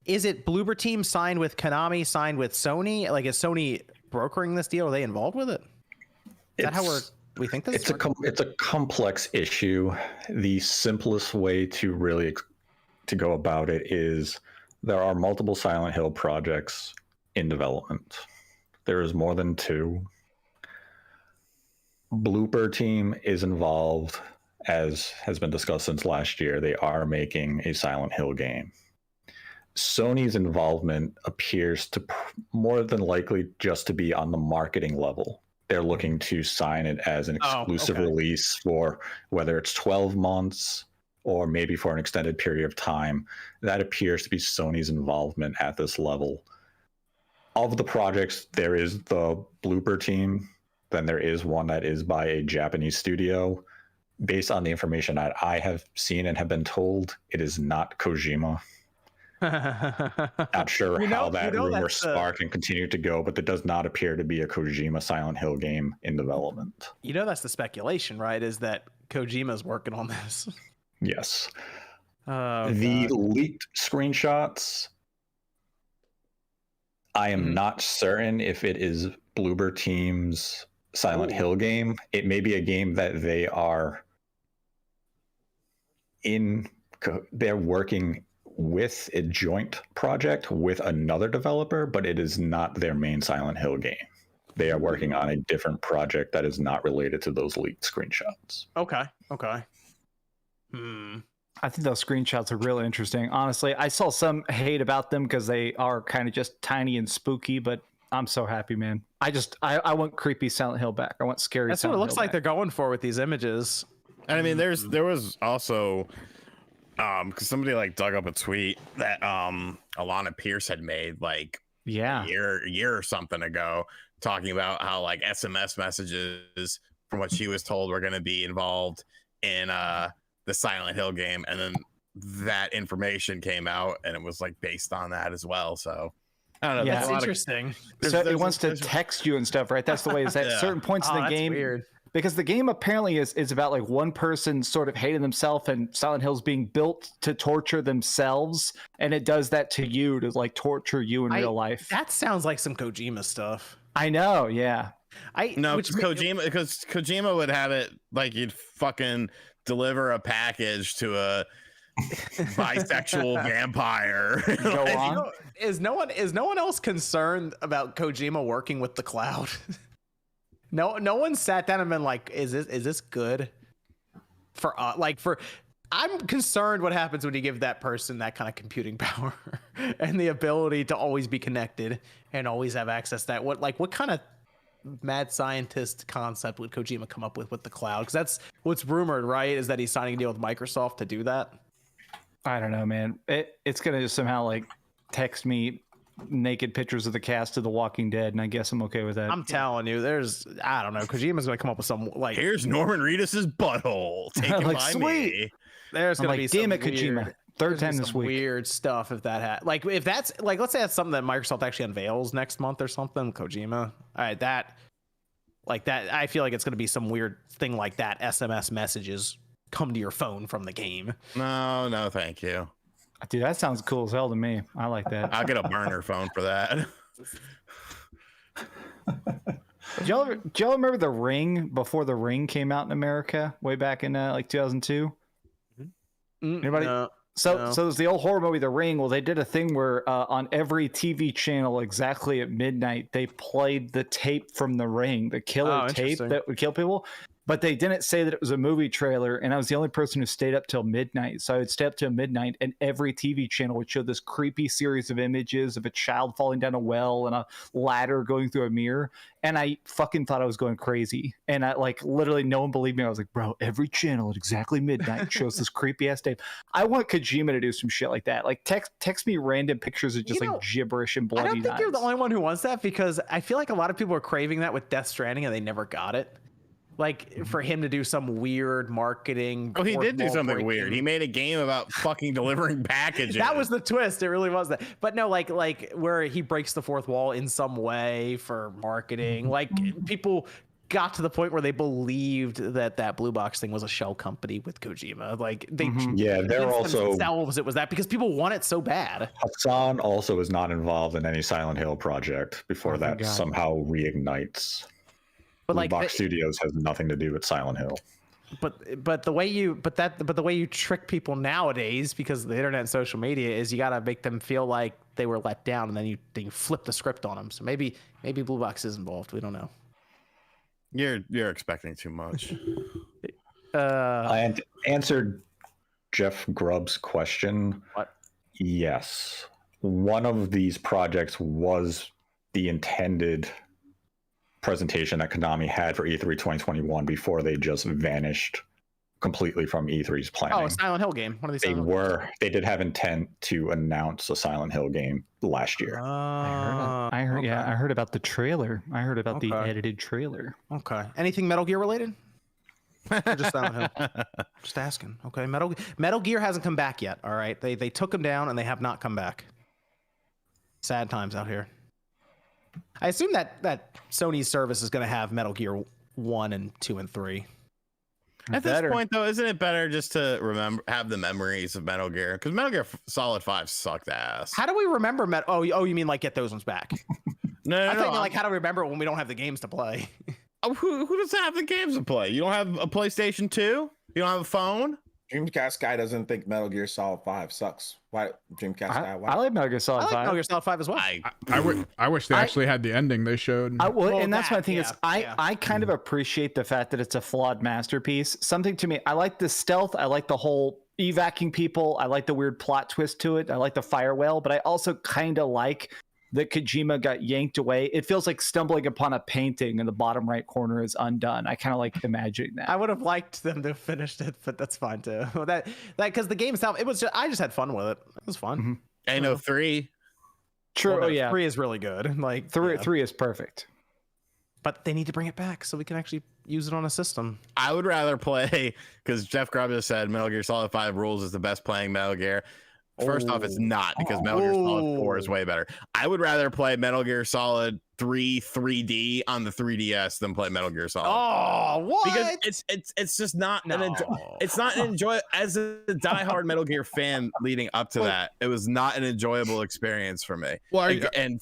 Is it Bloober Team signed with Konami, signed with Sony? Like, is Sony brokering this deal? Are they involved with it? Is that how we think this? It's a complex issue. The simplest way to really to go about it is there are multiple Silent Hill projects in development. There is more than two. Bloober Team is involved, as has been discussed since last year. They are making a Silent Hill game. Sony's involvement appears to more than likely just to be on the marketing level. They're looking to sign it as an exclusive release for whether it's 12 months or maybe for an extended period of time. That appears to be Sony's involvement at this level. Of the projects, there is the Bloober Team. Then there is one that is by a Japanese studio. Based on the information that I have seen and have been told, it is not Kojima. Not sure how that rumor sparked and continued to go, but there does not appear to be a Kojima Silent Hill game in development. You know, that's the speculation, right? Is that Kojima's working on this? Yes. The leaked screenshots, I am not certain if it is Bloober Team's Silent Hill game. It may be a game that they are they're working with a joint project with another developer, but it is not their main Silent Hill game. They are working on a different project that is not related to those leaked screenshots. Okay. I think those screenshots are really interesting. Honestly, I saw some hate about them because they are kind of just tiny and spooky, but I'm so happy, man. I want creepy Silent Hill back. I want scary. That's Silent what it looks Hill like back. they're going for with these images. And I mean, there was also because somebody like dug up a tweet that Alana Pierce had made like a year or something ago, talking about how like SMS messages from what she was told were going to be involved in the Silent Hill game, and then that information came out and it was like based on that as well. So I don't know. Yeah, That's interesting. So it wants to text you and stuff, right? That's the way. Is at certain points in the that's game, weird. because the game apparently is about like one person sort of hating themselves, and Silent Hill's being built to torture themselves, and it does that to you to like torture you in real life. That sounds like some Kojima stuff. I know, yeah. Because Kojima would have it like you'd fucking deliver a package to a bisexual vampire. Go on. You know, is no one else concerned about Kojima working with the cloud? No one sat down and been like, is this good for I'm concerned what happens when you give that person that kind of computing power and the ability to always be connected and always have access to that. What kind of mad scientist concept would Kojima come up with the cloud? Because that's what's rumored, right? Is that he's signing a deal with Microsoft to do that? I don't know, man. It's gonna just somehow like text me naked pictures of the cast of The Walking Dead, and I guess I'm okay with that. I'm telling you, I don't know. Kojima's gonna come up with some like. Here's Norman Reedus's butthole. Take it Like, by sweet. me. There's I'm gonna like, be some damn it, weird, Kojima. Third there's time gonna be this some week. weird stuff if that like if that's like let's say that's something that Microsoft actually unveils next month or something. Kojima. All right, that I feel like it's gonna be some weird thing like that. SMS messages come to your phone from the game. No, thank you. Dude, that sounds cool as hell to me. I like that. I'll get a burner phone for that. Do y'all remember The Ring before The Ring came out in America way back in like 2002? Anybody? No. So there's the old horror movie The Ring. Well, they did a thing where on every TV channel exactly at midnight they played the tape from The Ring, the killer tape that would kill people. But they didn't say that it was a movie trailer, and I was the only person who stayed up till midnight. So I would stay up till midnight, and every TV channel would show this creepy series of images of a child falling down a well and a ladder going through a mirror. And I fucking thought I was going crazy. And I like literally no one believed me. I was like, bro, every channel at exactly midnight shows this creepy ass tape. I want Kojima to do some shit like that. Like text me random pictures of just like gibberish and bloody I don't think knives. you're the only one who wants that because I feel like a lot of people are craving that with Death Stranding and they never got it. Like for him to do some weird marketing. Oh, he did do something breaking. weird. He made a game about fucking delivering packages. That was the twist. It really was that. But no, like where he breaks the fourth wall in some way for marketing. Like people got to the point where they believed that Blue Box thing was a shell company with Kojima. Like they they're also themselves it was that because people want it so bad. Hassan also is not involved in any Silent Hill project before that somehow reignites. But Blue like Box Studios has nothing to do with Silent Hill. But the way you trick people nowadays because of the internet and social media is you gotta make them feel like they were let down and then you flip the script on them. So maybe Blue Box is involved. We don't know. You're expecting too much. I answered Jeff Grubb's question. What? Yes. One of these projects was the intended presentation that Konami had for E3 2021 before they just vanished completely from E3's planning. Oh, a Silent Hill game. One of these. They did have intent to announce a Silent Hill game last year. I heard about the trailer. I heard about the edited trailer. Okay. Anything Metal Gear related? Or just Silent Hill? Just asking. Okay. Metal Gear hasn't come back yet. All right. They took them down and they have not come back. Sad times out here. I assume that Sony's service is going to have Metal Gear 1 and 2 and 3. At this point, though, isn't it better just to have the memories of Metal Gear? Because Metal Gear Solid 5 sucked ass. How do we remember Oh, you mean like get those ones back? No, I think like how do we remember it when we don't have the games to play? Oh, who doesn't have the games to play? You don't have a PlayStation 2? You don't have a phone? Dreamcast guy doesn't think Metal Gear Solid 5 sucks. Why Dreamcast guy? Why? I like Metal Gear Solid 5. Metal Gear Solid 5 as well. I wish they actually had the ending they showed. And that's my thing is I kind of appreciate the fact that it's a flawed masterpiece. Something to me, I like the stealth. I like the whole evacuating people. I like the weird plot twist to it. I like the fire whale, but I also kind of like that Kojima got yanked away. It feels like stumbling upon a painting and the bottom right corner is undone. I kind of like imagining that. I would have liked them to have finished it, but that's fine too. That because the game itself, I just had fun with it. It was fun. Mm-hmm. I know 3. True. Well, no, 3 is really good. Like 3 is perfect. But they need to bring it back so we can actually use it on a system. I would rather play, because Jeff Grubb just said Metal Gear Solid 5 Rules is the best playing Metal Gear. First off, it's not, because Metal Gear Solid 4 is way better. I would rather play Metal Gear Solid 3 3D on the 3DS than play Metal Gear Solid. Oh, what? Because it's just not it's not an enjoy as a diehard Metal Gear fan leading up to that. It was not an enjoyable experience for me. Well, and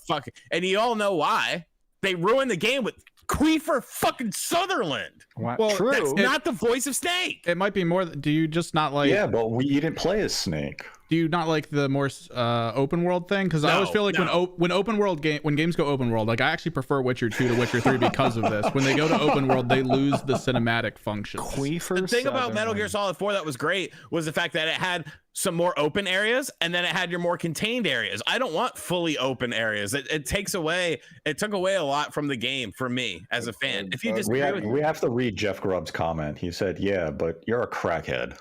you all know why. They ruined the game with Queefer fucking Sutherland. Well, true. That's not the voice of Snake. It might be more. Do you just not like? Yeah, but you didn't play as Snake. Do you not like the more open world thing? Because I always feel like when games go open world, like I actually prefer Witcher 2 to Witcher 3 because of this. When they go to open world, they lose the cinematic functions. The thing about Metal Gear Solid 4 that was great was the fact that it had some more open areas and then it had your more contained areas. I don't want fully open areas. It took away a lot from the game for me as a fan. If you just we have to read Jeff Grubb's comment. He said, "Yeah, but you're a crackhead."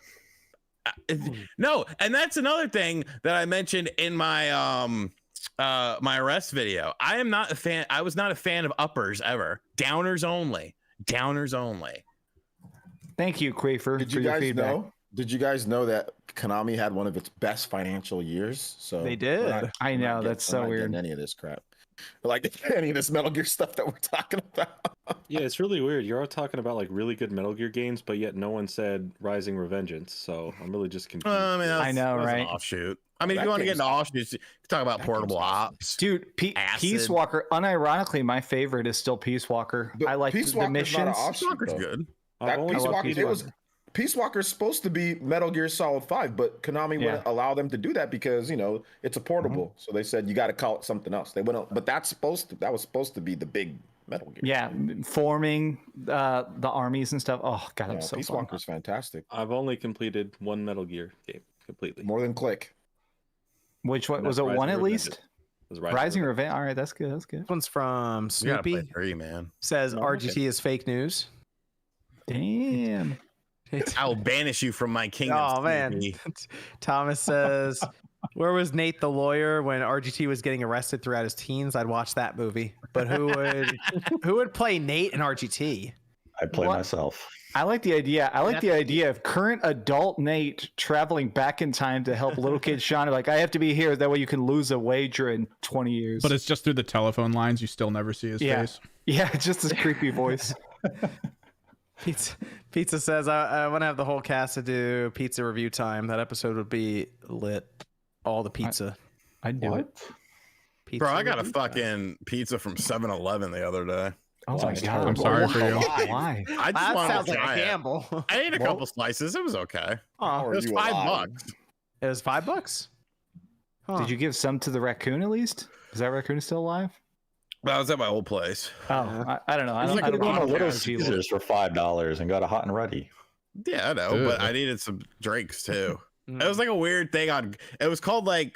No, and that's another thing that I mentioned in my my arrest video. I am not a fan. I was not a fan of uppers ever. Downers only. Downers only. Thank you, Quafer, Did for you your guys feedback. know? Did you guys know that Konami had one of its best financial years? So They did. I we're know, not that's we're so not getting weird. Any of this crap, like any of this Metal Gear stuff that we're talking about. Yeah, it's really weird. You're all talking about like really good Metal Gear games, but yet no one said Rising Revengeance. So I'm really just confused. I mean, I know, that's an right? offshoot. I mean, if That you want to get game's into offshoots, you can talk about that portable game's awesome. ops. Dude, Acid. Peace Walker. Unironically, my favorite is still Peace Walker. But I like Peace the Walker's missions. not an offshoot, Walker's though. good. That only Peace love Walker, Peace it was Walker. Peace Walker's supposed to be Metal Gear Solid 5, but Konami Yeah. wouldn't allow them to do that because it's a portable. So they said you got to call it something else. They wouldn't, but that was supposed to be the big Metal Gear. Yeah, forming the armies and stuff. Oh god, that Yeah, was so Peace fun. Walker's fantastic. I've only completed one Metal Gear game completely. More than Click. Which one And was that's it? One Rising at Revengeance. least. It was Rising Revenge. All right, that's good. That's good. This one's from You gotta play Snoopy. 3, man. Says No, RGT okay. is fake news. Damn. I will banish you from my kingdom. Oh man. Snoopy. Thomas says, where was Nate the lawyer when RGT was getting arrested throughout his teens? I'd watch that movie. But who would play Nate in RGT? I play What? myself. I like the idea. I like the idea of current adult Nate traveling back in time to help little kid Sean. Like, I have to be here. That way you can lose a wager in 20 years. But it's just through the telephone lines. You still never see his Yeah. face. yeah, just this creepy voice. Pizza says, I want to have the whole cast to do pizza review time. That episode would be lit. All the pizza. I'd do it. Pizza Bro, I got a review time. fucking pizza from 7-Eleven the other day. Oh my Sounds god. I'm sorry for you. Why? I just That wanted sounds to like try a it. gamble. I ate a couple slices. It was okay. Oh, It was you $5. alive? it was $5. Huh. Did you give some to the raccoon at least? Is that raccoon still alive? But I was at my old place. Oh, I don't know. I It's don't, like I a don't Went know. to Little podcast. Caesars for $5 and got a hot and ready. Yeah, I know, Ew. but I needed some drinks too. Mm. It was like a weird thing on. It was called like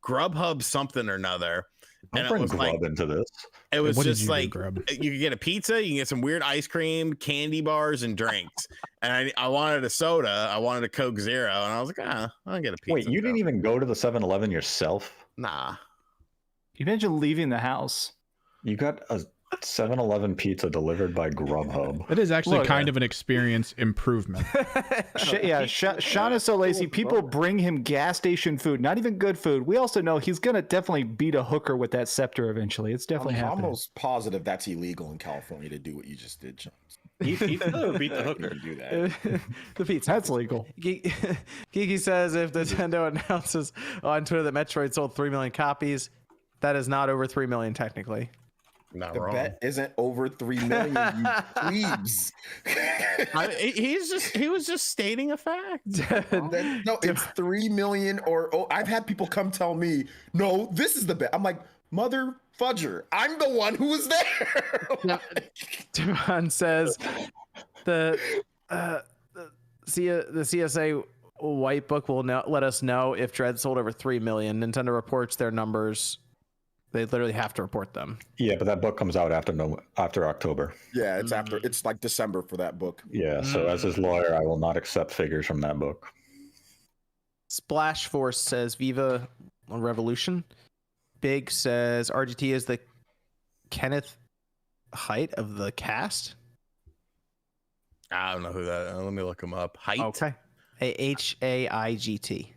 Grubhub something or another, Don't and it bring was like Grub into this. it was What did just you do, like Grub? you could get a pizza, you can get some weird ice cream, candy bars, and drinks. And I wanted a soda, I wanted a Coke Zero, and I was like, I'll get a pizza. Wait, you didn't even go to the 7-Eleven yourself? Nah. You imagine leaving the house. You got a 7-Eleven pizza delivered by Grubhub. It is actually Look, kind of an experience improvement. Sean is so lazy. People bring him gas station food, not even good food. We also know he's gonna definitely beat a hooker with that scepter eventually. It's definitely I'm happening. almost positive that's illegal in California to do what you just did, John. Eat the or beat the hooker. You do that. The pizza. That's legal. Kiki says if Nintendo announces on Twitter that Metroid sold 3 million copies, that is not over 3 million technically. Not The wrong. bet isn't over 3 million, you plebes. He was just stating a fact. No, it's 3 million I've had people come tell me, no, this is the bet. I'm like, mother fudger, I'm the one who was there. Devon says the CSA White Book will let us know if Dread sold over 3 million. Nintendo reports their numbers. They literally have to report them. Yeah, but that book comes out after October. Yeah, it's like December for that book. Yeah, so as his lawyer, I will not accept figures from that book. Splash Force says Viva Revolution. Big says RGT is the Kenneth Height of the cast. I don't know who that. Let me look him up. Height. Okay. HAIGT.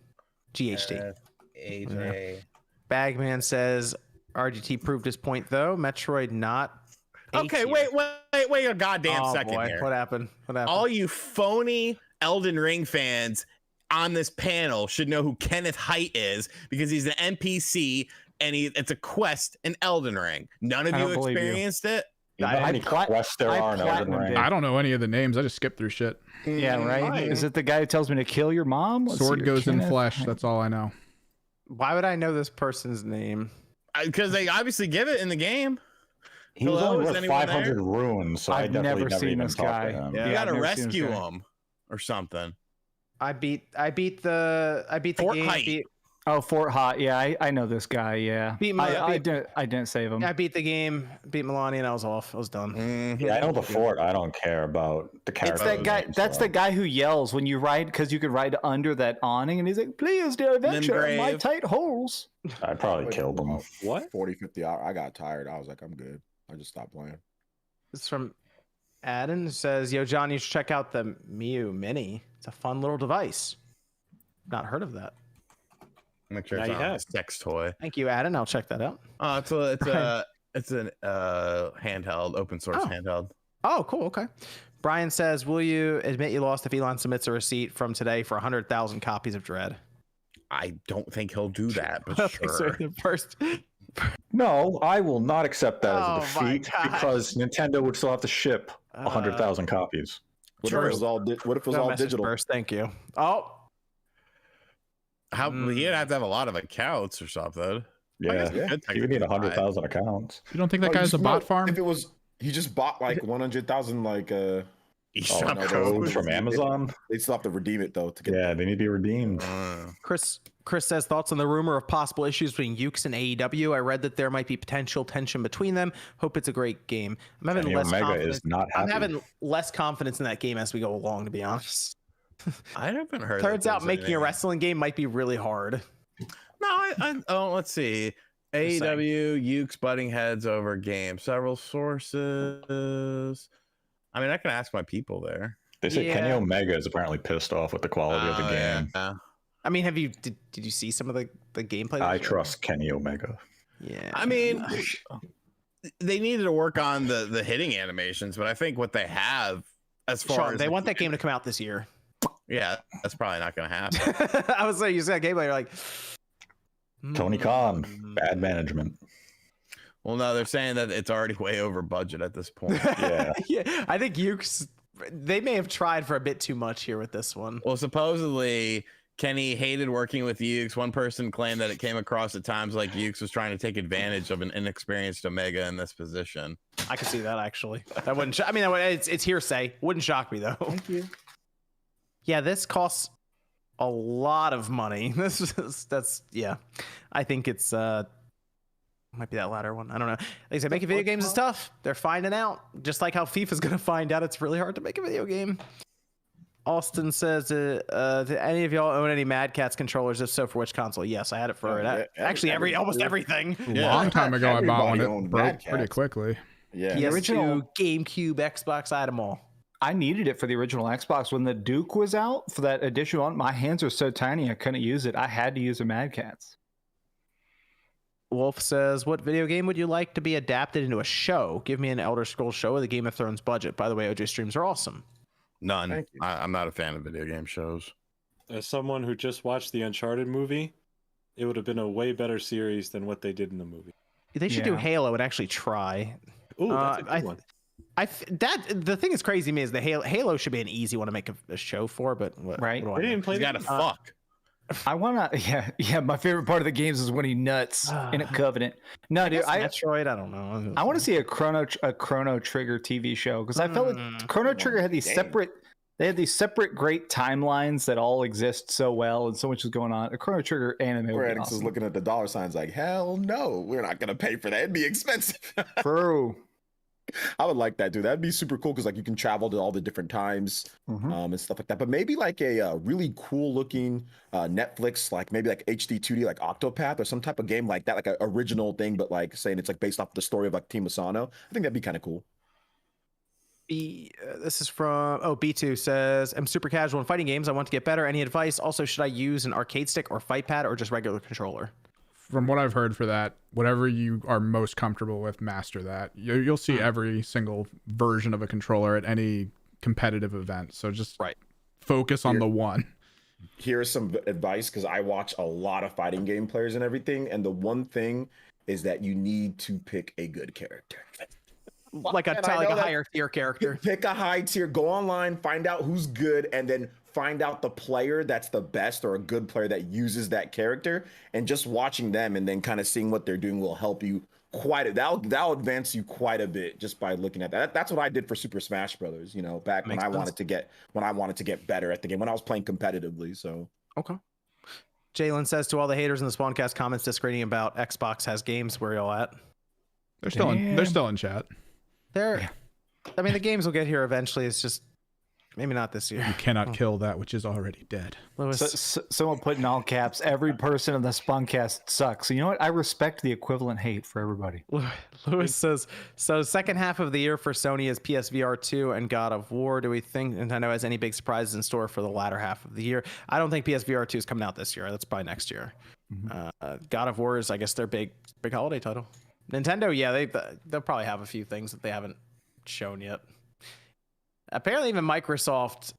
GHT. AJ. Bagman says RGT proved his point though. Metroid not. A Okay, tier. wait a goddamn Oh, second boy. here. What happened? What happened? All you phony Elden Ring fans on this panel should know who Kenneth Height is because he's an NPC and it's a quest in Elden Ring. None of I you don't believe you. experienced it. You know how many quests there are in Elden platinumed Ring? it. I don't know any of the names. I just skip through shit. Yeah, right. Is it the guy who tells me to kill your mom? Let's see Sword your goes in Kenneth. flesh. That's all I know. Why would I know this person's name? Because they obviously give it in the game. He was Hello, only is worth anyone 500 runes, so I I've definitely never never seen even this talked guy. to him. Yeah. You gotta I've never seen this rescue guy. him or something. I beat the Fort game. Height. Oh, Fort Hot. Yeah, I know this guy. Yeah, Beat I didn't save him. I beat the game, beat Melania, and I was off. I was done. Yeah, I know the fort. I don't care about the character. It's that guy. That's the guy who yells when you ride, because you can ride under that awning, and he's like, "Please, dear adventure, my tight holes." I probably killed him. What? 40, 50 hours. I got tired. I was like, I'm good. I just stopped playing. It's from Adam. It says, "Yo, John, you should check out the Miu Mini. It's a fun little device. Not heard of that." Make sure Now it's you not a have. sex toy. Thank you, Adam. I'll check that out. It's an handheld, open source handheld. Oh, cool. Okay. Brian says, "Will you admit you lost if Elon submits a receipt from today for 100,000 copies of Dread?" I don't think he'll do that, but Okay, so sure. the first. No, I will not accept that Oh as a my defeat gosh. because Nintendo would still have to ship 100,000 copies. What if it was all, what if it was No all message digital? First, thank you. Oh, You'd have to have a lot of accounts or something. Yeah, You could you would need technically buy it. 100,000 accounts. You don't think that Oh, guy's a bot farm? If it was, he just bought like 100,000, like eShop no, Codes from Amazon? they still have to redeem it though to get. Yeah, they need to be redeemed. Chris says, thoughts on the rumor of possible issues between Ukes and AEW. I read that there might be potential tension between them. Hope it's a great game. I'm having Kenny less Omega confidence. is not I'm happy. having less confidence in that game as we go along, to be honest. I haven't heard. Turns that out there's making a anything. wrestling game might be really hard. No, let's see. AEW, Ukes butting heads over game. Several sources. I mean, I can ask my people there. They say Kenny Yeah. Omega is apparently pissed off with the quality of the game. Yeah. I mean, did you see some of the gameplay? I trust Kenny Omega. Yeah. I mean, they needed to work on the hitting animations, but I think what they have, as far Sean, as they want that game to come out this year. yeah, that's probably not going to happen. I was like, you see that gameplay, you're like, Tony Khan, bad management. Well, no, they're saying that it's already way over budget at this point. Yeah. Yeah, I think Ukes, they may have tried for a bit too much here with this one. Well, supposedly Kenny hated working with Ukes. One person claimed that it came across at times like Ukes was trying to take advantage of an inexperienced Omega in this position. I could see that actually. That wouldn't. I mean, it's hearsay. Wouldn't shock me though. Thank you. Yeah, this costs a lot of money. That's yeah. I think it's might be that latter one. I don't know. They say making video games is tough. They're finding out. Just like how FIFA's gonna find out it's really hard to make a video game. Austin says, "Do any of y'all own any Mad Catz controllers? If so, for which console?" Yes, I had it for almost everything. A long time ago, I bought one. Everybody It owned broke Mad pretty Catz. quickly. Yeah. PS2, original- GameCube, Xbox, I had them all. I needed it for the original Xbox when the Duke was out for that edition one. My hands are so tiny I couldn't use it. I had to use a Mad Catz. Wolf says, "What video game would you like to be adapted into a show? Give me an Elder Scrolls show with a Game of Thrones budget." By the way, OJ streams are awesome. None. Thank you. I'm not a fan of video game shows. As someone who just watched the Uncharted movie, it would have been a way better series than what they did in the movie. They should do Yeah. Halo and actually try. Ooh, that's a good I- one. The thing is crazy to me is the Halo should be an easy one to make a show for, but what, Right. what do I They know? didn't play You got to the- fuck. I wanna, yeah. My favorite part of the games is when he nuts in a Covenant. No, dude, Guess Metroid, I don't know. I want to see a Chrono Trigger TV show because I felt like Chrono Trigger had these Dang. separate. They had these separate great timelines that all exist so well, and so much is going on. A Chrono Trigger anime would Square be Enix is awesome. looking at the dollar signs like, hell no, we're not gonna pay for that. It'd be expensive. True. I would like that, dude. That'd be super cool because like you can travel to all the different times and stuff like that. But maybe like a really cool looking Netflix, like maybe like HD 2D, like Octopath or some type of game like that, like an original thing, but like saying it's like based off the story of like Team Asano. I think that'd be kind of cool. This is from B2 says, "I'm super casual in fighting games. I want to get better. Any advice? Also, should I use an arcade stick or fight pad or just regular controller?" From what I've heard for that, whatever you are most comfortable with, master that. You'll see every single version of a controller at any competitive event. So just focus on the one. Here's some advice because I watch a lot of fighting game players and everything, and the one thing is that you need to pick a good character. Like a And I know that- higher tier character. Pick a high tier, go online, find out who's good, and then find out the player that's the best or a good player that uses that character. And just watching them and then kind of seeing what they're doing will help you quite a that'll advance you quite a bit just by looking at that. That's what I did for Super Smash Brothers, you know, back when Makes I sense. wanted to get better at the game when I was playing competitively. So Okay. Jalen says to all the haters in the Spawncast comments disagreeing about Xbox has games, where y'all at? They're still in chat. I mean, the games will get here eventually. It's just maybe not this year. You cannot kill that which is already dead. Lewis, Someone put in all caps, every person in the Spawncast sucks. So you know what? I respect the equivalent hate for everybody. Lewis says, so second half of the year for Sony is PSVR 2 and God of War. Do we think Nintendo has any big surprises in store for the latter half of the year? I don't think PSVR 2 is coming out this year. That's probably next year. God of War is, I guess, their big holiday title. Nintendo, yeah, they'll probably have a few things that they haven't shown yet. Apparently, even Microsoft,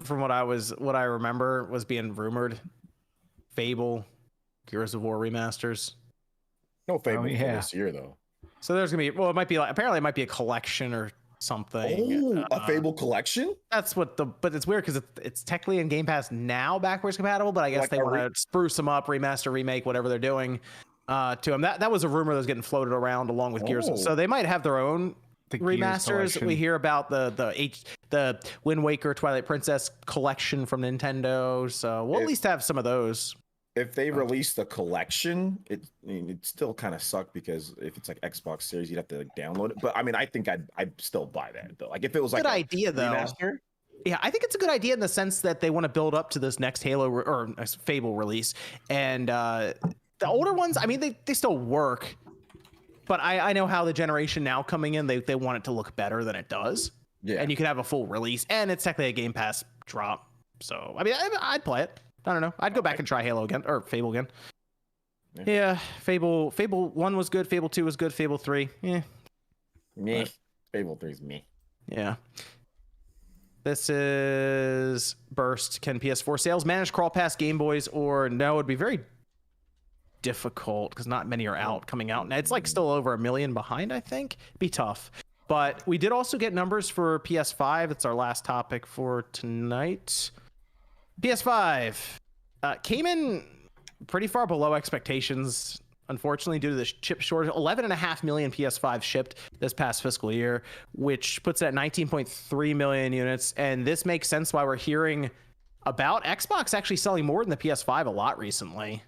from what I remember, was being rumored. Fable, Gears of War remasters. No Fable for this year though. So there's gonna be, well, it might be like, apparently it might be a collection or something. Oh, a Fable collection? That's what but it's weird because it's technically in Game Pass now, backwards compatible. But I guess like they want to spruce them up, remaster, remake, whatever they're doing to them. That was a rumor that was getting floated around along with Gears. So they might have their own remasters. We hear about the Wind Waker, Twilight Princess collection from Nintendo. So we'll at least have some of those. If they release the collection, it still kind of suck because if it's like Xbox Series, you'd have to like download it. But I mean, I think I'd still buy that though. Like if it was like good idea though. Remaster? Yeah, I think it's a good idea in the sense that they want to build up to this next Halo or Fable release, and the older ones. I mean, they still work. But I know how the generation now coming in, they want it to look better than it does. Yeah. And you can have a full release, and it's technically a Game Pass drop. So, I mean, I'd play it. I don't know. I'd go back and try Halo again, or Fable again. Yeah, Fable 1 was good. Fable 2 was good. Fable 3, yeah. Meh. Fable 3 is meh. Yeah. This is Burst. Can PS4 sales manage crawl past Game Boys, or no? It'd be very difficult because not many are coming out, and it's like still over 1 million behind. I think it'd be tough. But we did also get numbers for PS5. It's our last topic for tonight. PS5 came in pretty far below expectations, unfortunately, due to the chip shortage. 11.5 million PS5 shipped this past fiscal year, which puts it at 19.3 million units. And this makes sense why we're hearing about Xbox actually selling more than the PS5 a lot recently.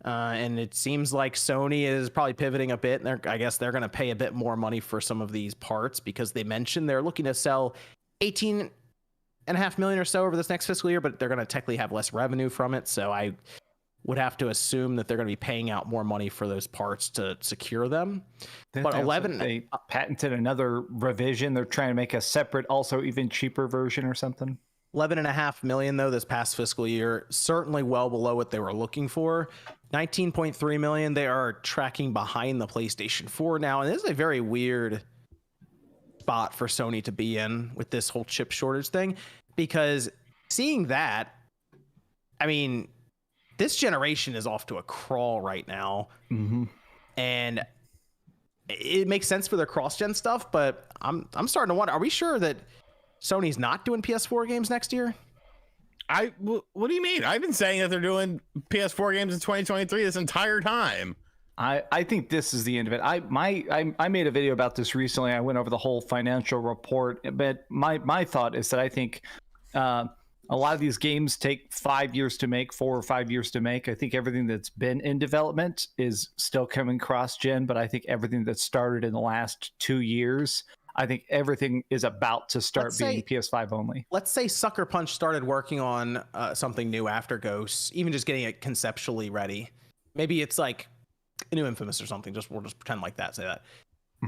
And it seems like Sony is probably pivoting a bit. And I guess they're going to pay a bit more money for some of these parts because they mentioned they're looking to sell 18.5 million or so over this next fiscal year, but they're going to technically have less revenue from it. So I would have to assume that they're going to be paying out more money for those parts to secure them. But they patented another revision. They're trying to make a separate, also even cheaper version or something. 11.5 million though this past fiscal year, certainly well below what they were looking for. 19.3 million. They are tracking behind the PlayStation 4 now, and this is a very weird spot for Sony to be in with this whole chip shortage thing, because seeing that, I mean, this generation is off to a crawl right now, and it makes sense for their cross-gen stuff. But I'm starting to wonder: are we sure that Sony's not doing PS4 games next year? What do you mean? I've been saying that they're doing PS4 games in 2023 this entire time. I think this is the end of it. I made a video about this recently. I went over the whole financial report, but my thought is that I think a lot of these games take 5 years to make, 4 or 5 years to make. I think everything that's been in development is still coming cross-gen, but I think everything that started in the last 2 years, I think everything is about to start being PS5 only. Let's say Sucker Punch started working on something new after Ghosts, even just getting it conceptually ready. Maybe it's like a new Infamous or something. We'll just pretend like that. Say that.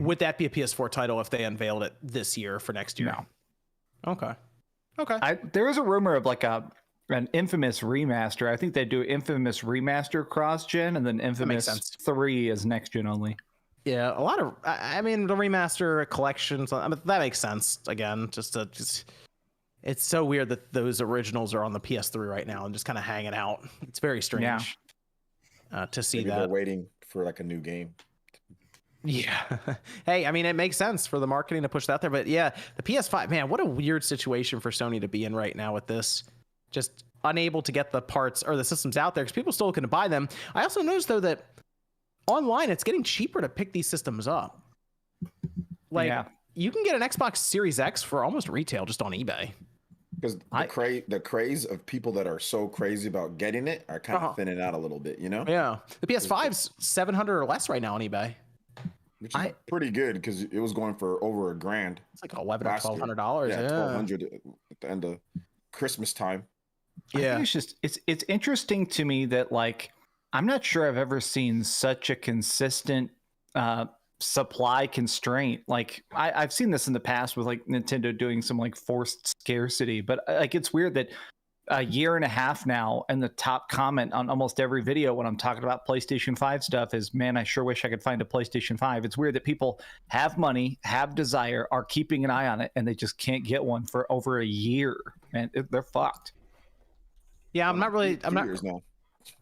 Would that be a PS4 title if they unveiled it this year for next year? No. Okay. There was a rumor of like an Infamous remaster. I think they do Infamous remaster cross-gen, and then Infamous 3 is next-gen only. Yeah, a lot of, I mean, the remaster collections, I mean, that makes sense. Again, it's so weird that those originals are on the PS3 right now and just kind of hanging out. It's very strange to see that. They're waiting for like a new game. Yeah. Hey, I mean, it makes sense for the marketing to push that there. But yeah, the PS5, man, what a weird situation for Sony to be in right now with this. Just unable to get the parts or the systems out there because people still looking to buy them. I also noticed, though, that online, it's getting cheaper to pick these systems up. Like, you can get an Xbox Series X for almost retail just on eBay. Because the craze of people that are so crazy about getting it are kind of thinning out a little bit, you know? Yeah. The PS5's 700 or less right now on eBay. Which is pretty good because it was going for over $1,000. It's like $1,100 or $1,200. Yeah, $1,200 at the end of Christmas time. Yeah. I think it's interesting to me that, like, I'm not sure I've ever seen such a consistent supply constraint. Like I've seen this in the past with like Nintendo doing some like forced scarcity, but like it's weird that a year and a half now, and the top comment on almost every video when I'm talking about PlayStation 5 stuff is, man, I sure wish I could find a PlayStation 5. It's weird that people have money, have desire, are keeping an eye on it, and they just can't get one for over a year. Man, they're fucked. Yeah, I'm not. Years now.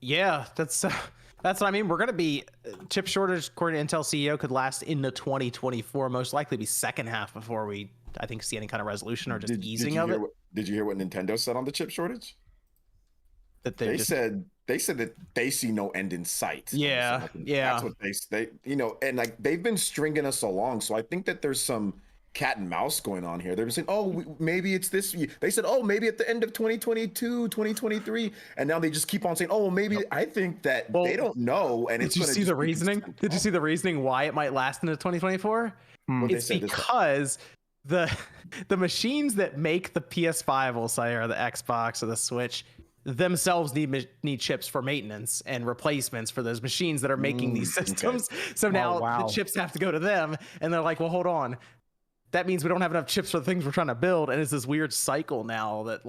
Yeah, that's what I mean. We're gonna be chip shortage, according to Intel CEO, could last into 2024. Most likely be second half before we, I think, see any kind of resolution or just easing of it. Did you hear what Nintendo said on the chip shortage? That they said that they see no end in sight. Yeah, That's what they and like they've been stringing us along. So I think that there's some cat and mouse going on here. They're saying, oh, maybe it's this year. They said, oh, maybe at the end of 2022, 2023. And now they just keep on saying, oh, well, maybe. I think that they don't know. And did you see the reasoning? Did you see the reasoning why it might last into 2024? It's because the machines that make the PS5, we'll say, or the Xbox or the Switch themselves need chips for maintenance and replacements for those machines that are making these systems. Okay. So now the chips have to go to them, and they're like, well, hold on. That means we don't have enough chips for the things we're trying to build, and it's this weird cycle now that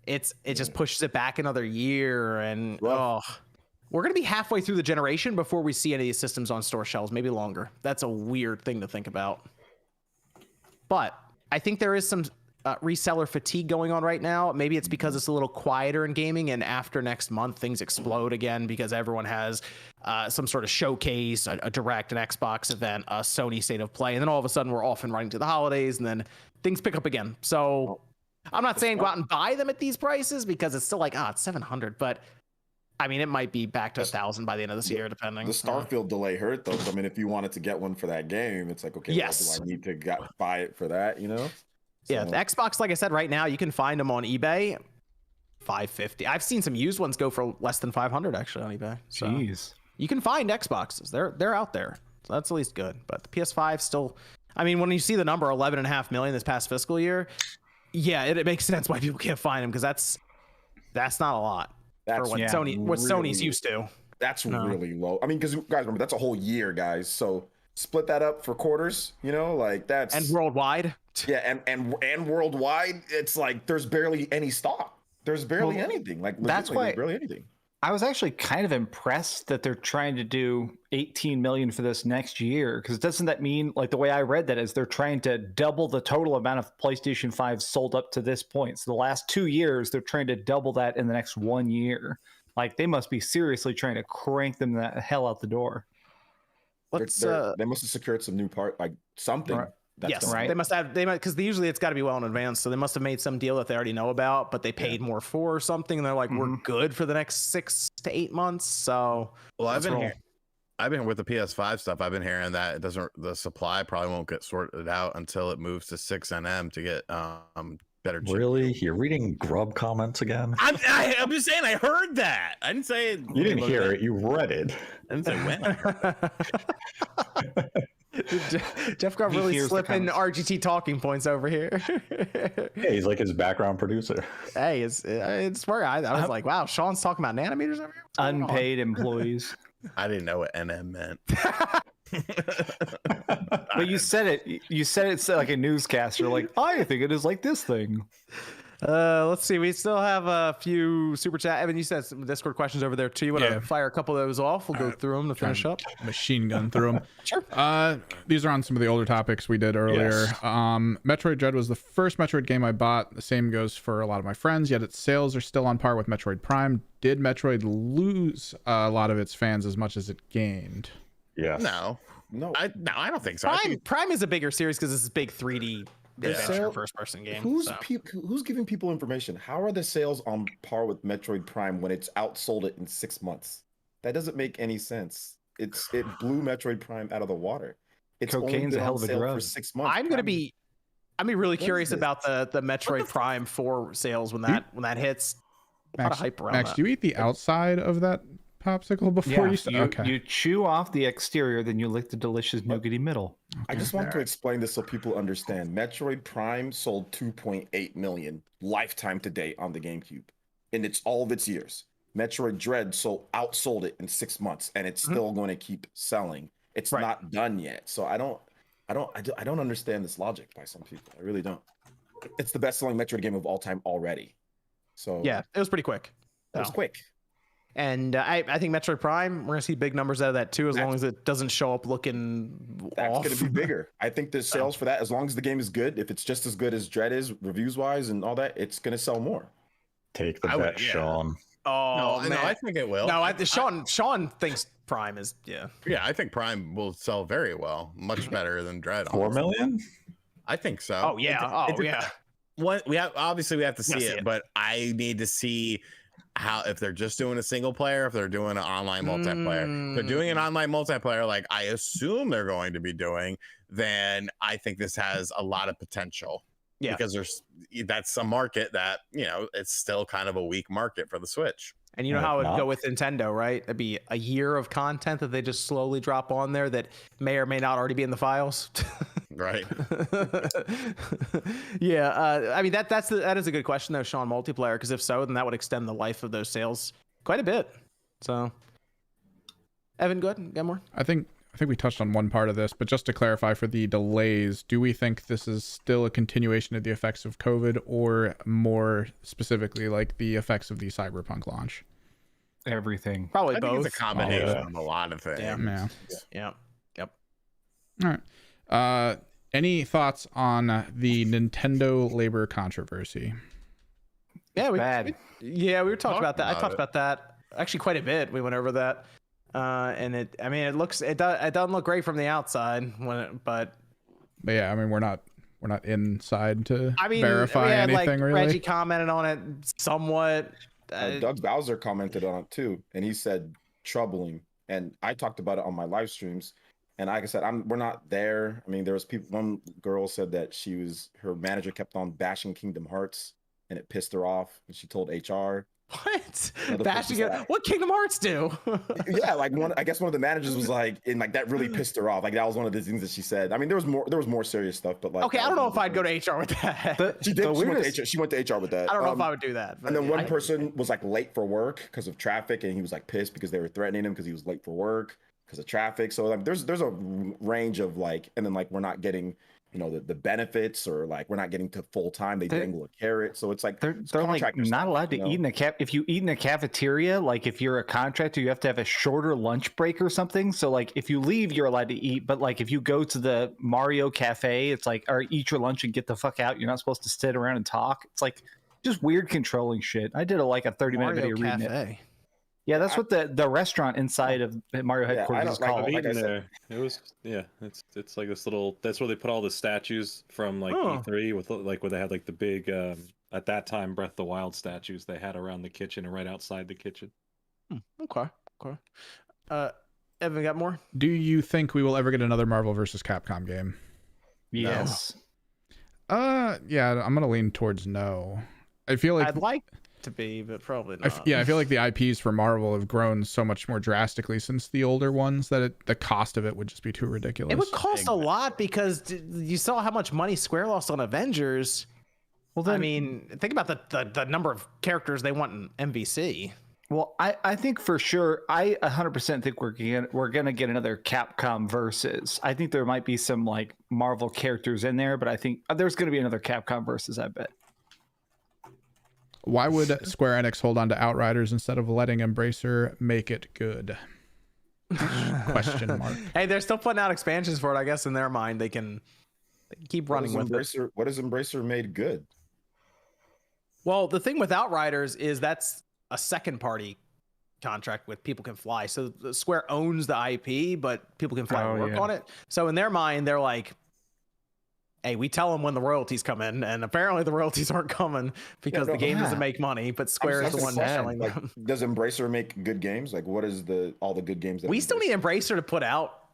it just pushes it back another year, and we're gonna be halfway through the generation before we see any of these systems on store shelves, maybe longer. That's a weird thing to think about, but I think there is some reseller fatigue going on right now. Maybe it's because it's a little quieter in gaming, and after next month things explode again because everyone has some sort of showcase, a direct, an Xbox event, a Sony State of Play, and then all of a sudden we're off and running to the holidays, and then things pick up again. So I'm not saying go out and buy them at these prices because it's still like, it's 700, but I mean, it might be back to 1,000 by the end of this year, depending. The Starfield delay hurt though. I mean, if you wanted to get one for that game, it's like, okay, well, do I need to buy it for that, you know? Yeah, the Xbox, like I said, right now you can find them on eBay, $550. I've seen some used ones go for less than $500 actually on eBay. So jeez, you can find Xboxes. They're out there, so that's at least good. But the PS5 still, I mean, when you see the number 11.5 million this past fiscal year, yeah, it makes sense why people can't find them, because that's not a lot for what Sony's used to. That's really low. I mean, because guys, remember that's a whole year, guys. So split that up for quarters, you know, like that's and worldwide. Yeah, and worldwide, it's like there's barely any stock. There's barely anything. Like that's why barely anything. I was actually kind of impressed that they're trying to do 18 million for this next year, because doesn't that mean, like, the way I read that is they're trying to double the total amount of PlayStation 5 sold up to this point. So the last 2 years, they're trying to double that in the next 1 year. Like, they must be seriously trying to crank them the hell out the door. They must have secured some new like something. Right. Yes, right. They might because usually it's got to be well in advance. So they must have made some deal that they already know about, but they paid more for or something. And they're like, we're good for the next 6 to 8 months. So I've been with the PS5 stuff. I've been hearing that the supply probably won't get sorted out until it moves to 6nm to get better chip. Really? You're reading Grub comments again? I'm just saying I heard that. I didn't say it. You didn't hear it. You read it. I didn't say when. Jeff got really slipping RGT talking points over here. Yeah, he's like his background producer. Hey, it's where I was like, wow, Sean's talking about nanometers over here. Unpaid employees. I didn't know what NM meant. But you said it. You said it's like a newscaster. Like, I think it is like this thing. Let's see. We still have a few super chat. Evan, you said some Discord questions over there too. You want to fire a couple of those off? We'll go through them to finish up. Machine gun through them. Sure. These are on some of the older topics we did earlier. Yes. Metroid Dread was the first Metroid game I bought. The same goes for a lot of my friends, yet its sales are still on par with Metroid Prime. Did Metroid lose a lot of its fans as much as it gained? Yes. No, I don't think so. Prime is a bigger series because it's a big 3D adventure first-person game. Who's giving people information? How are the sales on par with Metroid Prime when it's outsold it in 6 months? That doesn't make any sense. It blew Metroid Prime out of the water. It's Cocaine's a hell of a drug. For 6 months. I'm gonna be I'd be really curious about the Metroid Prime 4 sales when that hits. A lot of hype around Max, that. do you eat the outside of that popsicle before you start? Okay. You chew off the exterior, then you lick the delicious nougaty middle. I just want to explain this so people understand. Metroid Prime sold 2.8 million lifetime to date on the GameCube in all of its years. Metroid Dread outsold it in 6 months, and it's still going to keep selling. It's not done yet, so I don't understand this logic by some people. I really don't. It's the best-selling Metroid game of all time already. So yeah, it was pretty quick. It was quick. And I think Metroid Prime, we're gonna see big numbers out of that too, as long as it doesn't show up looking that's off. Gonna be bigger. I think the sales for that, as long as the game is good, if it's just as good as Dread is, reviews wise and all that, it's gonna sell more. Take the bet, Sean. Oh no, I think it will. No, Sean thinks Prime is Yeah, I think Prime will sell very well, much better than Dread. 4 million? I think so. Oh yeah. Yeah. We have to see it, but I need to see how, if they're just doing a single player, if they're doing an online multiplayer. If they're doing an online multiplayer, like I assume they're going to be doing, then I think this has a lot of potential. Yeah, because that's a market that, it's still kind of a weak market for the Switch. And you know how it would go with Nintendo, right? It'd be a year of content that they just slowly drop on there that may or may not already be in the files. Right. Yeah. I mean, that is a good question though, Sean, multiplayer, because if so, then that would extend the life of those sales quite a bit. So Evan, go ahead and get more. I think we touched on one part of this, but just to clarify for the delays, do we think this is still a continuation of the effects of COVID, or more specifically like the effects of the Cyberpunk launch? Everything. Probably I both. think it's a combination of a lot of things. Yeah. Yep. All right. Any thoughts on the Nintendo labor controversy? Yeah, we were talking about that. I talked it. about that actually quite a bit. We went over that. And it doesn't look great from the outside but yeah, I mean, we're not inside to verify anything, really. Reggie commented on it somewhat. Doug Bowser commented on it too, and he said troubling. And I talked about it on my live streams. And like I said, we're not there. I mean, there was people. One girl said that her manager kept on bashing Kingdom Hearts, and it pissed her off. And she told HR. What? Bashing it? What Kingdom Hearts do? Yeah, like I guess one of the managers was like, and like that really pissed her off. Like that was one of the things that she said. I mean, there was more serious stuff, but like, okay, I don't know if I'd go to HR with that. She did. She went to HR with that. I don't know if I would do that. And then one person was like late for work because of traffic, and he was like pissed because they were threatening him because he was late for work because of traffic. So like, there's a range of like, and then like we're not getting, the benefits, or like we're not getting to full time. They dangle a carrot, so it's like they're like not allowed to eat in the if you eat in the cafeteria, like if you're a contractor, you have to have a shorter lunch break or something. So like if you leave, you're allowed to eat, but like if you go to the Mario Cafe, it's like, or eat your lunch and get the fuck out. You're not supposed to sit around and talk. It's like just weird controlling shit. I did a 30-minute video reading it. Yeah, that's what the restaurant inside of Mario headquarters is called. Like there. It was it's like this little. That's where they put all the statues from like E3 with like where they had like the big at that time Breath of the Wild statues they had around the kitchen and right outside the kitchen. Okay. Evan, got more? Do you think we will ever get another Marvel vs. Capcom game? Yes. Yeah, I'm gonna lean towards no. I feel like I'd like to be, but probably not. I feel like the IPs for Marvel have grown so much more drastically since the older ones that the cost of it would just be too ridiculous. It would cost a lot because you saw how much money Square lost on Avengers. Well, then, I mean, think about the number of characters they want in MVC. Well, I think for sure, I 100% think we're gonna get another Capcom versus. I think there might be some like Marvel characters in there, but I think there's gonna be another Capcom versus. I bet. Why would Square Enix hold on to Outriders instead of letting Embracer make it good? Question mark. Hey, they're still putting out expansions for it. I guess in their mind, they can keep running with it. What has Embracer made good? Well, the thing with Outriders is that's a second party contract with People Can Fly. So Square owns the IP, but People Can Fly work on it. So in their mind, they're like, hey, we tell them when the royalties come in, and apparently the royalties aren't coming because the game doesn't make money, but Square is the one selling them. Does Embracer make good games? Like, what is all the good games that we still need Embracer to put out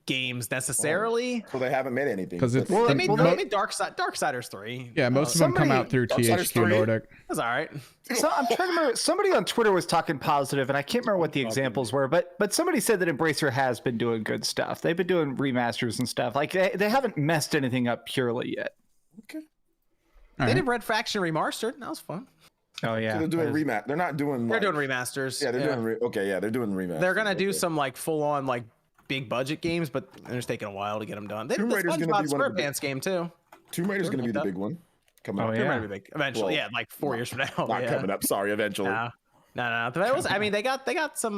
games necessarily. So they haven't made anything. Because it's They made Darksiders 3. yeah, most of them come out through Darksiders THQ 3? Nordic. That's all right. So I'm trying to remember. Somebody on Twitter was talking positive, and I can't remember what the examples were. But somebody said that Embracer has been doing good stuff. They've been doing remasters and stuff. Like they haven't messed anything up purely yet. Okay. They did Red Faction Remastered. That was fun. Oh yeah, So they're doing remat. They're not doing. They're doing remasters. Yeah, they're doing. They're doing remasters. They're gonna do some like full on like big budget games, but they're just taking a while to get them done. They did Tomb the Raider's gonna be SpongeBob one of the SquarePants game too. Tomb Raider's going to be the that. big one coming Oh, up. yeah. Tomb Raider big eventually. Well, Yeah, like 4 years from now. Not yeah. coming up. Sorry, eventually. No. But it was. I mean, they got some.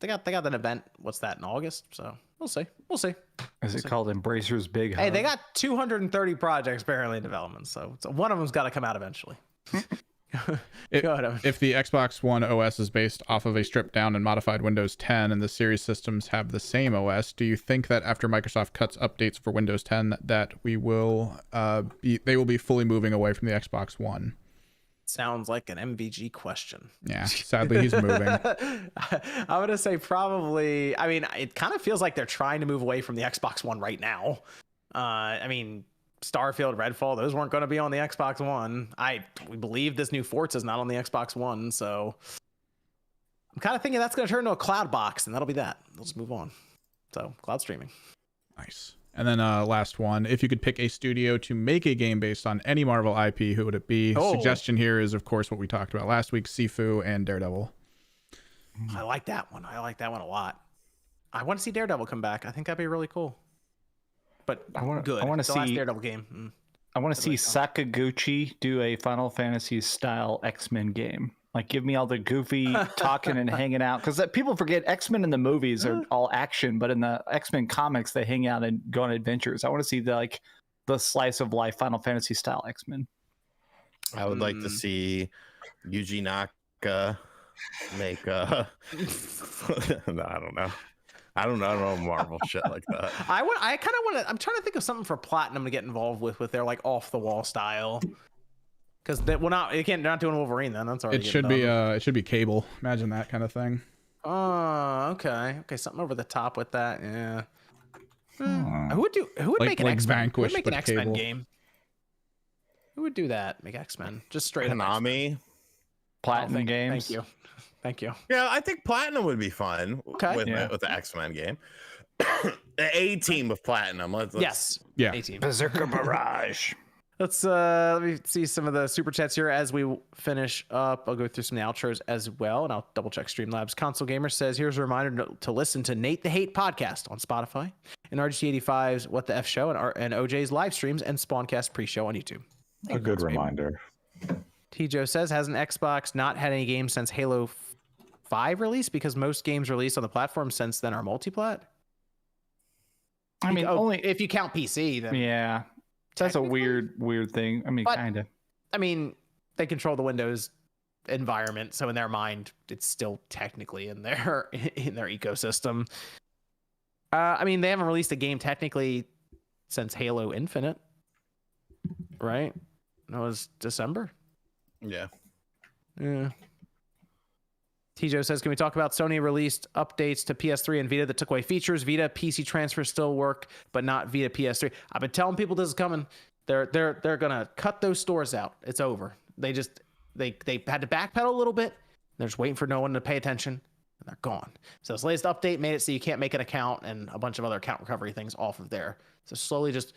They got an event. What's that in August? So we'll see. Is it called Embracer's Big Hub? Hey, they got 230 projects apparently in development, so one of them's got to come out eventually. Go ahead, Evan. If the Xbox One OS is based off of a stripped down and modified Windows 10 and the series systems have the same OS, do you think that after Microsoft cuts updates for Windows 10 that they will be fully moving away from the Xbox One? Sounds like an MVG question. Yeah, sadly he's moving. I'm gonna say probably. I mean, it kind of feels like they're trying to move away from the Xbox One right now. I mean, Starfield, Redfall, those weren't going to be on the Xbox One. We believe this new Forza is not on the Xbox One, so I'm kind of thinking that's going to turn into a cloud box, and that'll be that. We'll just move on. So, cloud streaming. Nice. And then last one, if you could pick a studio to make a game based on any Marvel IP, who would it be? Suggestion here is, of course, what we talked about last week, Sifu and Daredevil. I like that one. I like that one a lot. I want to see Daredevil come back. I think that'd be really cool. But I want good. to The last see Daredevil game. I want to see Sakaguchi do a Final Fantasy style X-Men game. Like, give me all the goofy talking and hanging out, because people forget X-Men in the movies are all action, but in the X-Men comics they hang out and go on adventures. I want to see the slice of life Final Fantasy style X-Men. I would like to see Yuji Naka make no, I don't know Marvel shit like that. I kind of want to. I'm trying to think of something for Platinum to get involved with their like off the wall style. Because they're not doing Wolverine then. That's already. It should be Cable. Imagine that kind of thing. Oh, okay. Something over the top with that. Yeah. Who would make an X-Men? Who would make an X-Men game? Who would do that? Make X-Men just straight up. Konami. Platinum Games. Thank you. Yeah, I think Platinum would be fun with the X-Men game. The A team of Platinum. Yes. Yeah. 18. Berserker Barrage. Let's let me see some of the super chats here as we finish up. I'll go through some outros as well, and I'll double check Streamlabs. Console Gamer says, here's a reminder to listen to Nate the Hate podcast on Spotify, and RGT85's What the F Show, and OJ's live streams and Spawncast pre-show on YouTube. A good reminder. T-Joe says, has an Xbox not had any games since Halo 5 release? Because most games released on the platform since then are multiplat? I mean, only if you count PC, then yeah. That's a weird thing. I mean, kind of. I mean, they control the Windows environment, so in their mind, it's still technically in their ecosystem. I mean, they haven't released a game technically since Halo Infinite, right? That was December. Yeah. T-Joe says, can we talk about Sony released updates to PS3 and Vita that took away features? Vita PC transfer still work, but not Vita PS3. I've been telling people this is coming. They're gonna cut those stores out. It's over. They had to backpedal a little bit. They're just waiting for no one to pay attention, and they're gone. So this latest update made it so you can't make an account and a bunch of other account recovery things off of there. So slowly just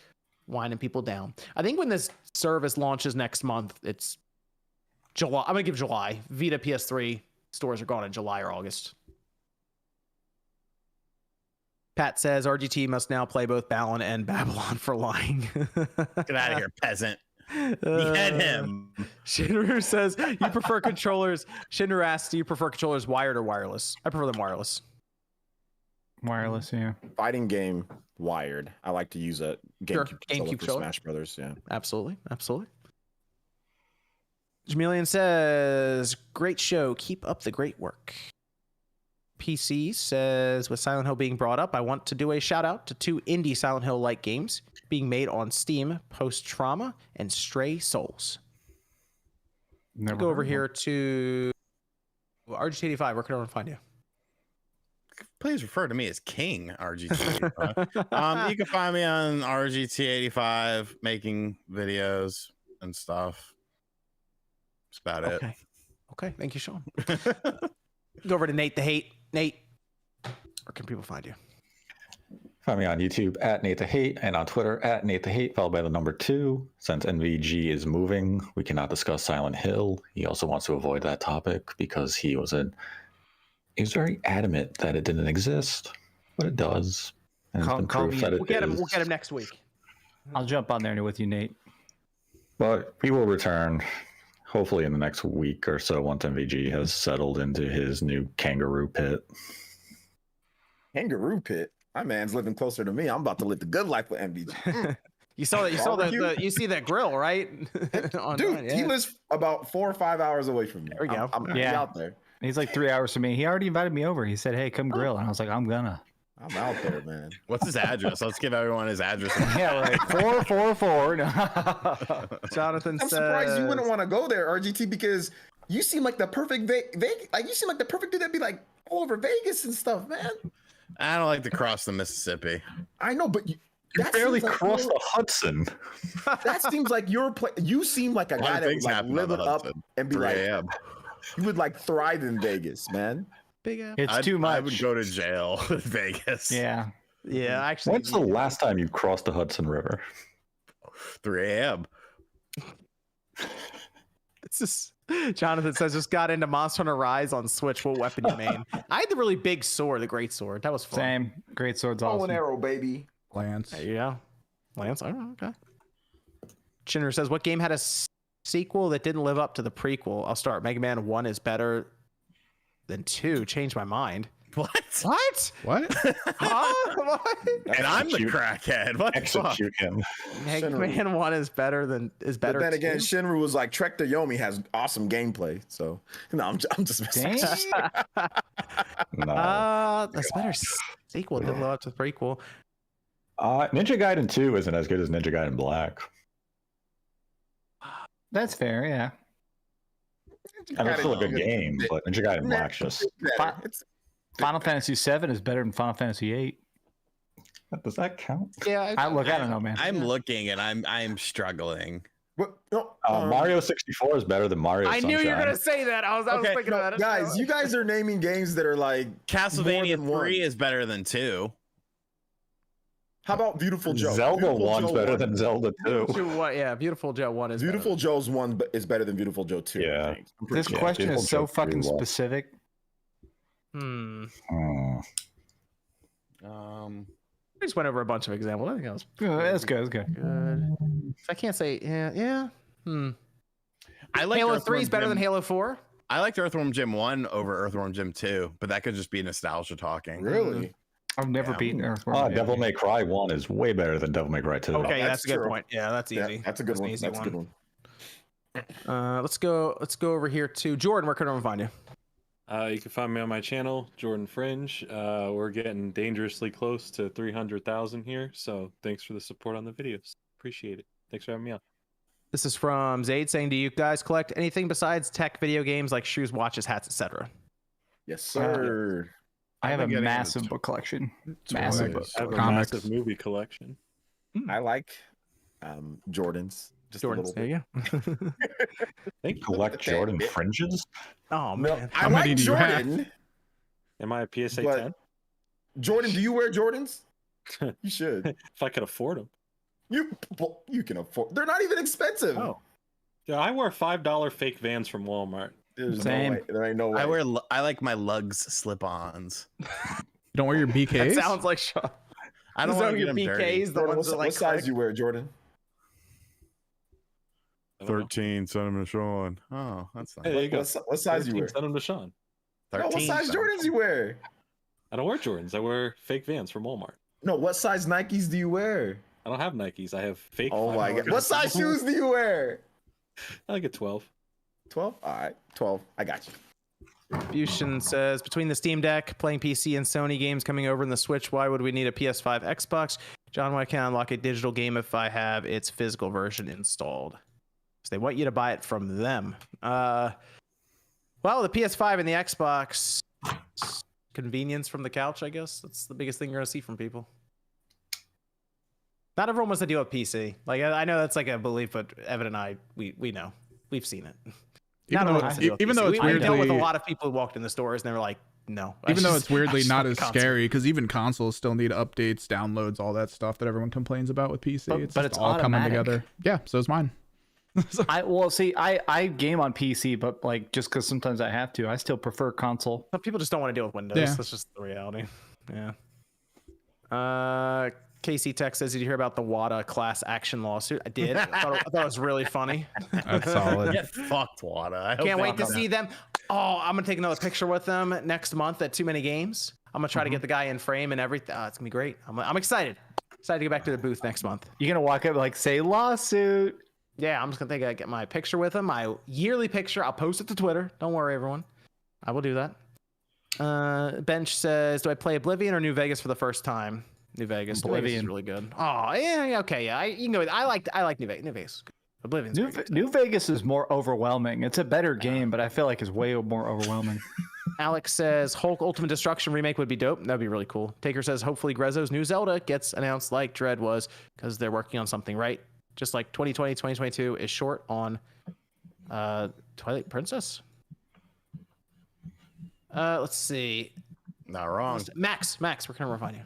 winding people down. I think when this service launches next month, it's July. I'm gonna give July. Vita PS3 stores are gone in July or August. Pat says RGT must now play both Balan and Babylon for lying. Get out of here, peasant. Behead him. Shinru says, you prefer controllers. Shinru asks, do you prefer controllers wired or wireless? I prefer them wireless. Wireless, yeah. Fighting game wired. I like to use a GameCube controller for controller. Smash Brothers. Yeah. Absolutely. Jamilian says, great show. Keep up the great work. PC says, with Silent Hill being brought up, I want to do a shout out to 2 indie Silent Hill-like games being made on Steam, Post Trauma and Stray Souls. Never Go over here to RGT85. Where can everyone find you? Please refer to me as King RGT85. You can find me on RGT85 making videos and stuff. That's about it. Okay. Thank you, Sean. Go over to Nate the Hate. Nate, where can people find you? Find me on YouTube at Nate the Hate and on Twitter at Nate the Hate, followed by the number 2. Since NVG is moving, we cannot discuss Silent Hill. He also wants to avoid that topic because he was very adamant that it didn't exist, but it does. And it's been proof that We'll get him next week. I'll jump on there with you, Nate. But we will return, hopefully in the next week or so, once MVG has settled into his new kangaroo pit. Kangaroo pit? My man's living closer to me. I'm about to live the good life with MVG. You saw that. You see that grill, right? Dude, he lives about 4 or 5 hours away from me. There we go. I'm out there. He's like 3 hours from me. He already invited me over. He said, "Hey, come grill," and I was like, "I'm gonna." I'm out there, man. What's his address? Let's give everyone his address. Yeah, right. 444. Jonathan I'm says, surprised you wouldn't want to go there, RGT, because you seem like the perfect you seem like the perfect dude that'd be like all over Vegas and stuff, man. I don't like to cross the Mississippi. I know, but You barely crossed the Hudson. That seems like you seem like a guy that would like live it up and be like, you would like thrive in Vegas, man. It's too much. I would go to jail in Vegas. Yeah. Yeah, actually. When's the last time you crossed the Hudson River? 3 a.m. It's just Jonathan says just got into Monster Hunter Rise on Switch. What weapon you main? I had the really big sword, the great sword. That was fun. Same. Great sword's Bow awesome. and arrow, baby. Lance. There you go. Lance. Oh, okay. Chinner says, what game had a sequel that didn't live up to the prequel? I'll start. Mega Man 1 is better than 2. Changed my mind. What? What? Huh? What? And I'm the crackhead. What the fuck? Execute him. Mega Man 1 is better. But then again, Shinru was like, Trek to Yomi has awesome gameplay. So, no, I'm just messing. No. That's better sequel. Didn't live up to the prequel. Ninja Gaiden 2 isn't as good as Ninja Gaiden Black. That's fair, yeah. And it's still a good game, but Ninja Gaiden Black's just... Final Fantasy 7 is better than Final Fantasy 8. Does that count? Yeah. I don't know, man. I'm looking and I'm struggling. What? No, Mario 64 is better than Mario I Sunshine. knew you were gonna say that. I was thinking about it. Guys, you guys are naming games that are like Castlevania 3 1. is better than 2. How about Beautiful Joe? Zelda Beautiful 1's Joe better 1. than Zelda 2. Yeah, Beautiful Joe 1 is Beautiful better. Joe's 1 is better than Beautiful Joe 2. Yeah. I think. This question Beautiful is so Joe fucking 3 was. specific. Hmm. We just went over a bunch of examples. I think that was That's good. That's good. good. I can't say yeah. I like Halo 3 is better than Halo 4. I liked Earthworm Jim 1 over Earthworm Jim 2, but that could just be nostalgia talking. Really? I've never beaten Earthworm. Devil May Cry 1 is way better than Devil May Cry 2. Okay, that's that's a good true. point. Yeah, that's easy. Yeah, that's a good one. Easy That's a good one. Let's go over here to Jordan. Where can everyone find you? You can find me on my channel, Jordan Fringe. We're getting dangerously close to 300,000 here, so thanks for the support on the videos. Appreciate it. Thanks for having me on. This is from Zaid saying, do you guys collect anything besides tech video games like shoes, watches, hats, etc.? Yes, sir. I have a getting massive into book collection. Toys, Massive book. I have a comics. massive movie collection. I like Jordans. Just Jordan's. a little There bit. you go. Thank you. Collect Jordan Fringes? Oh No, man. I many like do you have? Jordan. Am I a PSA But- 10? Jordan, do you wear Jordans? You should. If I could afford them. You can afford. They're not even expensive. Oh. Yeah, I wear $5 fake Vans from Walmart. There's Same. no way. There ain't no way. I like my lugs slip-ons. You don't wear your That BKs? sounds like Sean. I don't Those want are to get your them dirty. BKs, the Jordan, ones that what like size you wear, Jordan? I don't know. 13, send them to Sean. Oh, that's nice. Hey, there you go. What size you 13, wear? Send them to Sean. No, what size Jordans you wear? I don't wear Jordans. I wear fake Vans from Walmart. No, what size Nikes do you wear? I don't have Nikes. I have fake. Oh my $5 god. What size shoes do you wear? I like a 12. 12? All right, 12. I got you. Fusion says, between the Steam Deck, playing PC, and Sony games coming over in the Switch, why would we need a PS5 Xbox? John, why can't I unlock a digital game if I have its physical version installed? Because they want you to buy it from them. Well, the PS5 and the Xbox convenience from the couch, I guess. That's the biggest thing you're gonna see from people. Not everyone wants to deal with PC. Like I know that's like a belief, but Evan and I, we know. We've seen it. Even though it's we dealt with a weirdly, lot of people who walked in the stores and they were like, no. even though it's weirdly not as console. scary, because even consoles still need updates, downloads, all that stuff that everyone complains about with PC. But it's it's all coming automatic. together. Yeah, so is mine. I game on PC, but like just because sometimes I have to, I still prefer console. Some people just don't want to deal with Windows. Yeah. That's just the reality. Yeah. Casey Tech says, did you hear about the WADA class action lawsuit? I did. I thought it was really funny. That's solid. Get fucked, Wada. I hope Can't they wait to don't. see them. Oh, I'm going to take another picture with them next month at Too Many Games. I'm going to try to get the guy in frame and everything. It's going to be great. I'm excited. Excited to get back to the booth next month. You're gonna walk up and like say lawsuit. Yeah, I'm just going to get my picture with him, my yearly picture. I'll post it to Twitter. Don't worry, everyone. I will do that. Bench says, do I play Oblivion or New Vegas for the first time? New Vegas. Oblivion. New Vegas is really good. Oh, yeah, okay, yeah. You can go with, I like New Vegas. New Vegas is good. Oblivion's pretty good. New Vegas is more overwhelming. It's a better game, but I feel like it's way more overwhelming. Alex says Hulk Ultimate Destruction remake would be dope. That'd be really cool. Taker says hopefully Grezzo's new Zelda gets announced like Dread was, because they're working on something right. Just like 2020, 2022 is short on Twilight Princess. Let's see. Not wrong. Max, where can I find you?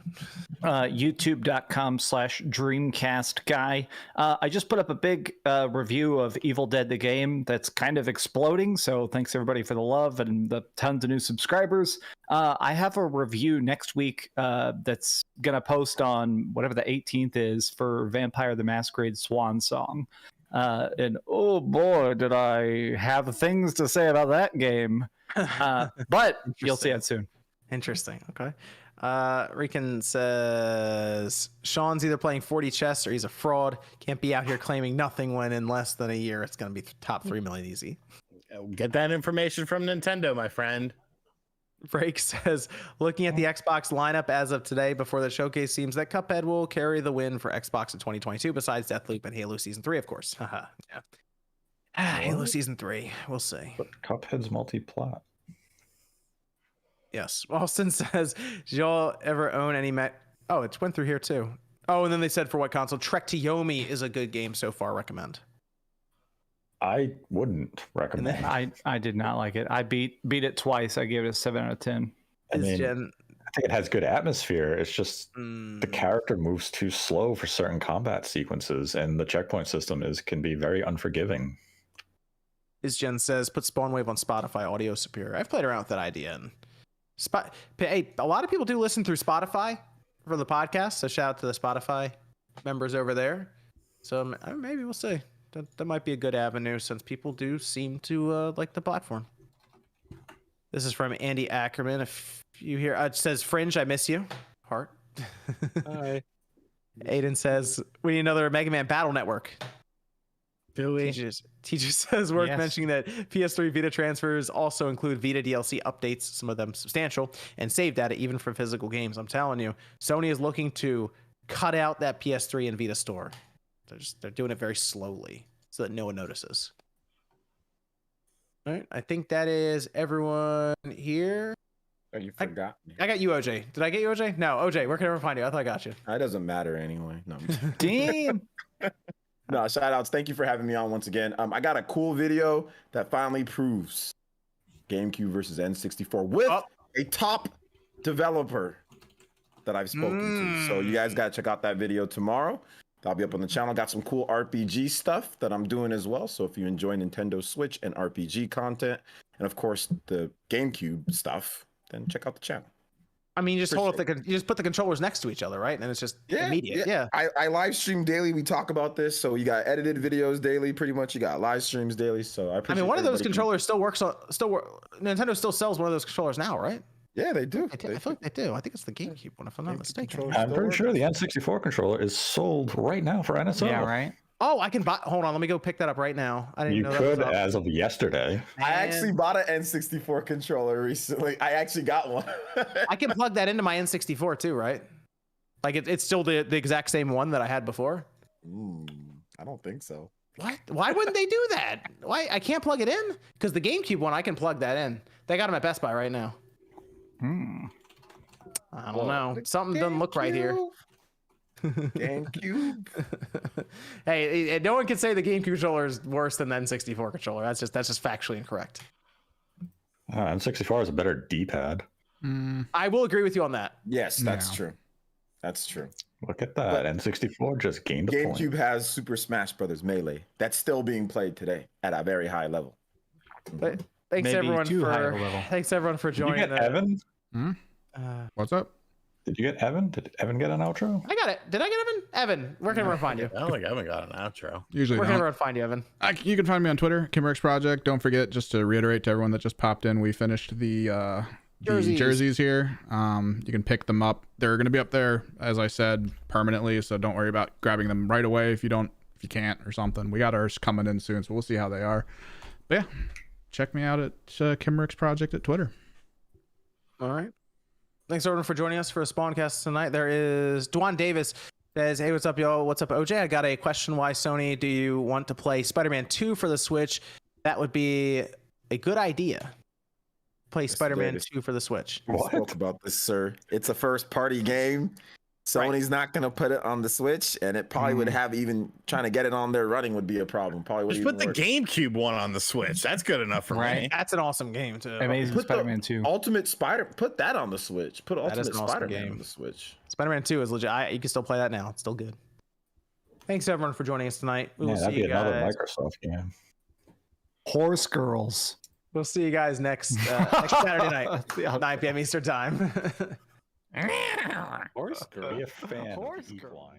YouTube.com/Dreamcast guy. I just put up a big review of Evil Dead the game that's kind of exploding. So thanks everybody for the love and the tons of new subscribers. I have a review next week that's gonna post on whatever the 18th is for Vampire the Masquerade Swan Song. And oh boy, did I have things to say about that game. But you'll see it soon. Interesting. Okay. Rican says Sean's either playing 40 chess or he's a fraud. Can't be out here claiming nothing when in less than a year it's going to be top 3 million easy. Get that information from Nintendo, my friend. Break says looking at the Xbox lineup as of today before the showcase, seems that Cuphead will carry the win for Xbox in 2022 besides Deathloop and Halo Season 3, of course. Yeah. Halo Season 3. We'll see. But Cuphead's multi-plot. Yes. Austin says, did y'all ever own any Oh, it went through here too. Oh, and then they said for what console? Trek to Yomi is a good game so far. Recommend. I wouldn't recommend. I did not like it. I beat it twice. I gave it a 7 out of 10. I think it has good atmosphere. It's just the character moves too slow for certain combat sequences, and the checkpoint system can be very unforgiving. Jen says, put Spawn Wave on Spotify. Audio superior. I've played around with that idea. And hey, a lot of people do listen through Spotify for the podcast. So shout out to the Spotify members over there. So maybe we'll see. That might be a good avenue since people do seem to like the platform. This is from Andy Ackerman. If you hear, it says Fringe, I miss you. Heart. Hi. Aiden says, we need another Mega Man Battle Network. Do we? Teacher says worth Yes. mentioning that PS3 Vita transfers also include Vita DLC updates, some of them substantial, and save data even for physical games. I'm telling you, Sony is looking to cut out that PS3 and Vita store. They're doing it very slowly so that no one notices. All right, I think that is everyone here. Oh, you forgot me. I got you, OJ. Did I get you, OJ? No, OJ, where can I find you? I thought I got you. That doesn't matter anyway. No, Damn. no, shout outs. Thank you for having me on once again. I got a cool video that finally proves GameCube versus N64 with a top developer that I've spoken to. So you guys got to check out that video tomorrow. That'll be up on the channel. Got some cool RPG stuff that I'm doing as well. So if you enjoy Nintendo Switch and RPG content, and of course the GameCube stuff, then check out the channel. I mean, you just you just put the controllers next to each other, right? And it's just immediate. Yeah. I live stream daily. We talk about this. So you got edited videos daily, pretty much. You got live streams daily. So I appreciate. I mean, one of those controllers still works on. Nintendo still sells one of those controllers now, right? Yeah, they do. I feel like they do. I think it's the GameCube one, if I'm not mistaken. I'm pretty sure the N64 controller is sold right now for NSO. Yeah, right. Oh, I can buy. Hold on, let me go pick that up right now. I didn't You know could that was up. as of yesterday. I actually bought an N64 controller recently. I actually got one. I can plug that into my N64 too, right? Like it's still the exact same one that I had before. I don't think so. What? Why wouldn't they do that? Why I can't plug it in? Because the GameCube one, I can plug that in. They got them at Best Buy right now. I don't know. Something doesn't look right here. GameCube. Hey, no one can say the GameCube controller is worse than the N64 controller. That's just factually incorrect. N64 is a better D-pad. I will agree with you on that. Yes, that's true. That's true. Look at that. N64 just gained a point. GameCube has Super Smash Brothers Melee. That's still being played today at a very high level. But thanks Maybe everyone too high of for a level. thanks everyone for Did you joining. get Evan? What's up? Did you get Evan? Did Evan get an outro? I got it. Did I get Evan? Evan, where can everyone find you? I don't think I haven't got an outro. Usually Where can don't. everyone find you, Evan? You can find me on Twitter, Kimmerix Project. Don't forget, just to reiterate to everyone that just popped in, we finished the jerseys here. You can pick them up. They're going to be up there, as I said, permanently. So don't worry about grabbing them right away if you can't or something. We got ours coming in soon, so we'll see how they are. But yeah, check me out at Kimmerix Project at Twitter. All right. Thanks everyone for joining us for a Spawncast tonight. There is Dwan Davis says, "Hey, what's up, y'all? What's up, OJ? I got a question. Why, Sony, do you want to play Spider-Man 2 for the Switch? That would be a good idea. Play Spider-Man Davis. 2 for the Switch." We spoke about this, sir. It's a first-party game. Sony's not going to put it on the Switch, and it probably would have even trying to get it on there running would be a problem. Probably would Just put the GameCube one on the Switch. That's good enough for me. That's an awesome game too. Amazing Spider-Man 2. Ultimate Spider. Put that on the Switch. Put That is Ultimate an awesome Spider-Man game. on the Switch. Spider-Man 2 is legit. You can still play that now. It's still good. Thanks everyone for joining us tonight. We will that'd see be you another guys. Microsoft game. Horse girls. We'll see you guys next Saturday night, 9 p.m. Eastern time. Horse girl. Be a fan Horse of girl. equine.